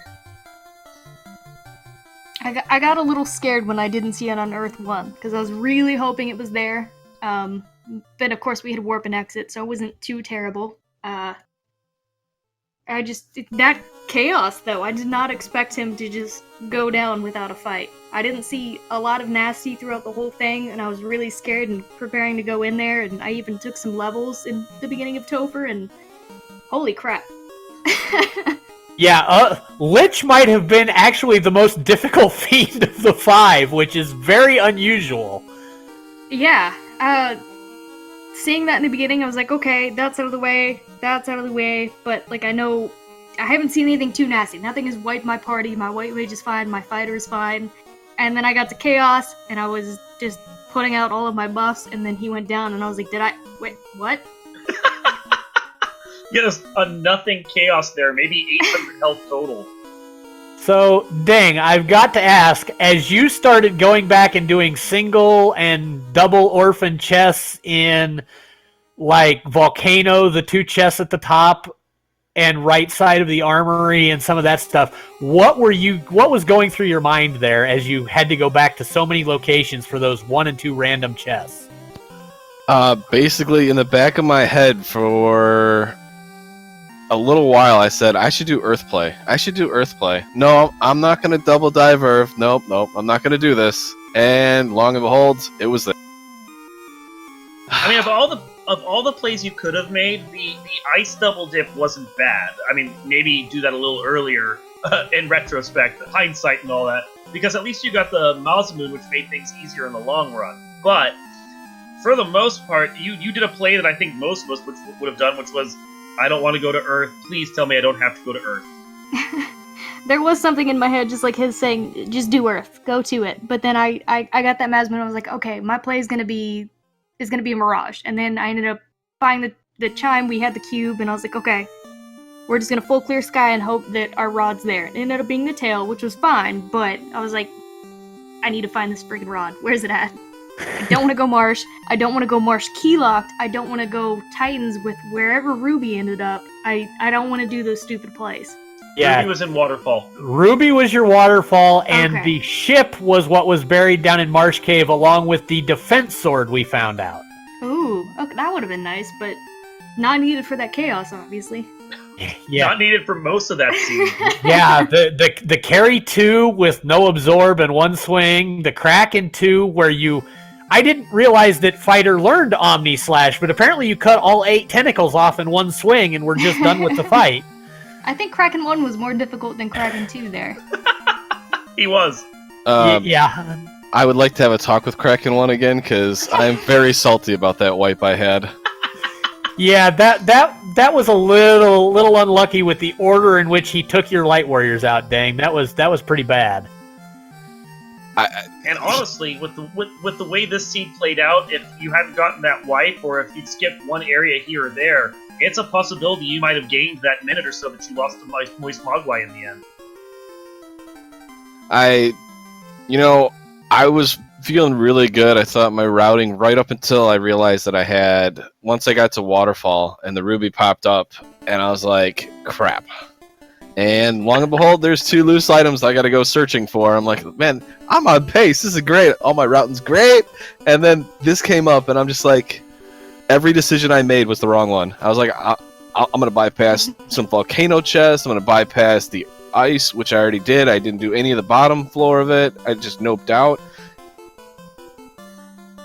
I got a little scared when I didn't see it on Earth 1 because I was really hoping it was there. But of course we had warp and exit, so it wasn't too terrible. That Chaos, though, I did not expect him to just go down without a fight. I didn't see a lot of nasty throughout the whole thing, and I was really scared and preparing to go in there, and I even took some levels in the beginning of Topher, and holy crap. Yeah, Lich might have been actually the most difficult fiend of the 5, which is very unusual. Yeah, seeing that in the beginning, I was like, okay, that's out of the way, but, like, I haven't seen anything too nasty. Nothing has wiped my party, my white mage is fine, my fighter is fine, and then I got to Chaos, and I was just putting out all of my buffs, and then he went down, and I was like, wait, what? Yeah, there's a nothing Chaos there, maybe 800 health total. So, dang, I've got to ask, as you started going back and doing single and double orphan chests in, like, Volcano, the 2 chests at the top, and right side of the armory and some of that stuff, what was going through your mind there as you had to go back to so many locations for those 1 and 2 random chests? Basically, in the back of my head for a little while, I said, I should do Earthplay. No, I'm not going to double diverve. Nope, I'm not going to do this. And long and behold, it was there. I mean, of all the plays you could have made, the ice double dip wasn't bad. I mean, maybe do that a little earlier in retrospect, hindsight and all that, because at least you got the Masamune, which made things easier in the long run. But for the most part, you did a play that I think most of us would have done, which was, I don't want to go to Earth. Please tell me I don't have to go to Earth. There was something in my head, just like his saying, just do Earth, go to it. But then I got that Masamune, and I was like, okay, my play is gonna be a Mirage. And then I ended up buying the chime. We had the cube, and I was like, okay, we're just gonna full clear sky and hope that our rod's there. It ended up being the tail, which was fine, but I was like, I need to find this freaking rod. Where's it at? I don't want to go Marsh. I don't want to go Marsh keylocked. I don't want to go Titans with wherever Ruby ended up. I don't want to do those stupid plays. Yeah, Ruby was in Waterfall. Ruby was your waterfall, and Okay. the ship was what was buried down in Marsh Cave, along with the defense sword we found out. Ooh, okay, that would have been nice, but not needed for that chaos, obviously. Yeah, Not needed for most of that scene. yeah. The carry 2 with no absorb and 1 swing. The Kraken 2 where I didn't realize that Fighter learned Omni Slash, but apparently you cut all 8 tentacles off in 1 swing, and we're just done with the fight. I think Kraken 1 was more difficult than Kraken 2 there. He was. Yeah. I would like to have a talk with Kraken 1 again, because I'm very salty about that wipe I had. Yeah, that was a little unlucky with the order in which he took your Light Warriors out, dang. That was pretty bad. And honestly, with the way this seed played out, if you hadn't gotten that wipe, or if you'd skipped one area here or there, it's a possibility you might have gained that minute or so that you lost to Moist Mogwai in the end. I was feeling really good. I thought my routing, right up until I realized that once I got to Waterfall and the Ruby popped up, and I was like, crap. And long and behold, there's 2 loose items I gotta go searching for. I'm like, man, I'm on pace. This is great. All my routing's great. And then this came up, and I'm just like, every decision I made was the wrong one. I was like, I'm gonna bypass some volcano chests. I'm gonna bypass the ice, which I already did. I didn't do any of the bottom floor of it. I just noped out.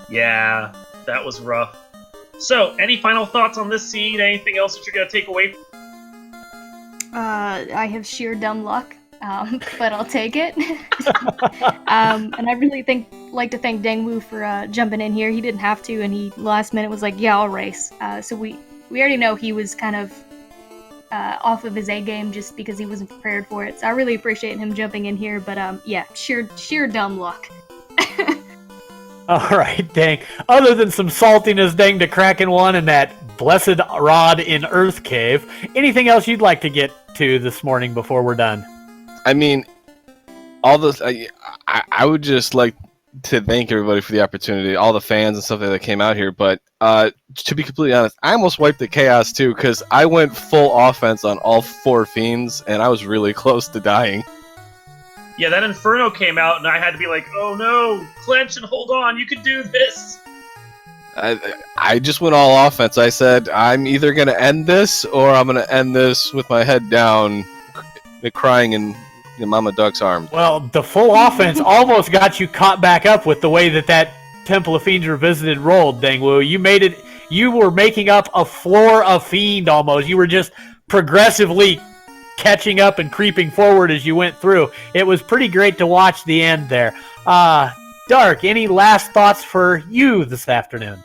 Yeah, that was rough. So, any final thoughts on this seed? Anything else that you're going to take away? I have sheer dumb luck, but I'll take it. And I really like to thank Dengwoo for jumping in here. He didn't have to, and he last minute was like, "Yeah, I'll race." So we already know he was kind of off of his A game just because he wasn't prepared for it. So I really appreciate him jumping in here. But yeah, sheer dumb luck. All right, dang. Other than some saltiness, dang, to Kraken 1 and that blessed rod in Earth Cave, anything else you'd like to get to this morning before we're done? I mean, all this. I would just like to thank everybody for the opportunity, all the fans and stuff that came out here. But to be completely honest, I almost wiped the Chaos too, because I went full offense on all 4 Fiends, and I was really close to dying. Yeah, that Inferno came out, and I had to be like, oh no, clench and hold on, you can do this! I just went all offense. I said, I'm either going to end this, or I'm going to end this with my head down, crying in Mama Duck's arms. Well, the full offense almost got you caught back up with the way that Temple of Fiends Revisited rolled, Dengwoo. You were making up a floor of Fiend almost. You were just progressively catching up and creeping forward as you went through. It was pretty great to watch the end there. Dark, any last thoughts for you this afternoon?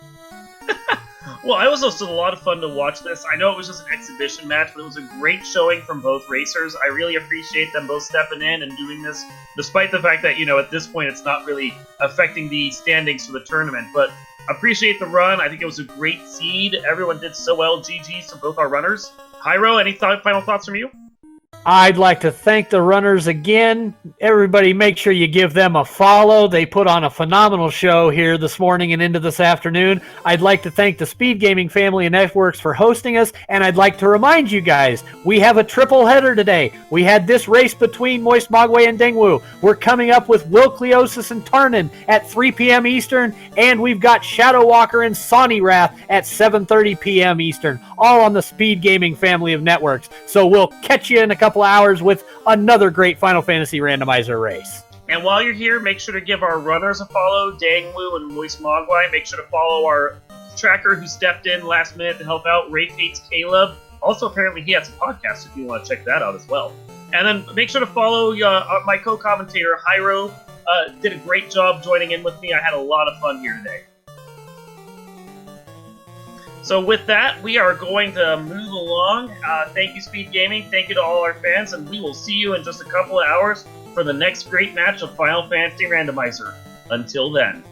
Well, it was also a lot of fun to watch this. I know it was just an exhibition match, but it was a great showing from both racers. I really appreciate them both stepping in and doing this, despite the fact that, at this point it's not really affecting the standings for the tournament. But appreciate the run. I think it was a great seed. Everyone did so well. GG's to both our runners. Hyro, any final thoughts from you? I'd like to thank the runners again. Everybody, make sure you give them a follow. They put on a phenomenal show here this morning and into this afternoon. I'd like to thank the Speed Gaming family and networks for hosting us, and I'd like to remind you guys, we have a triple header today. We had this race between Moist Mogwai and Dengwoo. We're coming up with Wilcleosis and Tarnin at 3 p.m. Eastern, and we've got Shadow Walker and Sonny Wrath at 7:30 p.m. Eastern, all on the Speed Gaming family of networks. So we'll catch you in a couple hours with another great Final Fantasy Randomizer race. And while you're here, make sure to give our runners a follow, Dengwoo and Moist Mogwai. Make sure to follow our tracker who stepped in last minute to help out, Rafe Hates Caleb. Also, apparently he has a podcast if you want to check that out as well. And then make sure to follow my co-commentator, Hyro. Did a great job joining in with me. I had a lot of fun here today. So with that, we are going to move along. Thank you, Speed Gaming. Thank you to all our fans, and we will see you in just a couple of hours for the next great match of Final Fantasy Randomizer. Until then.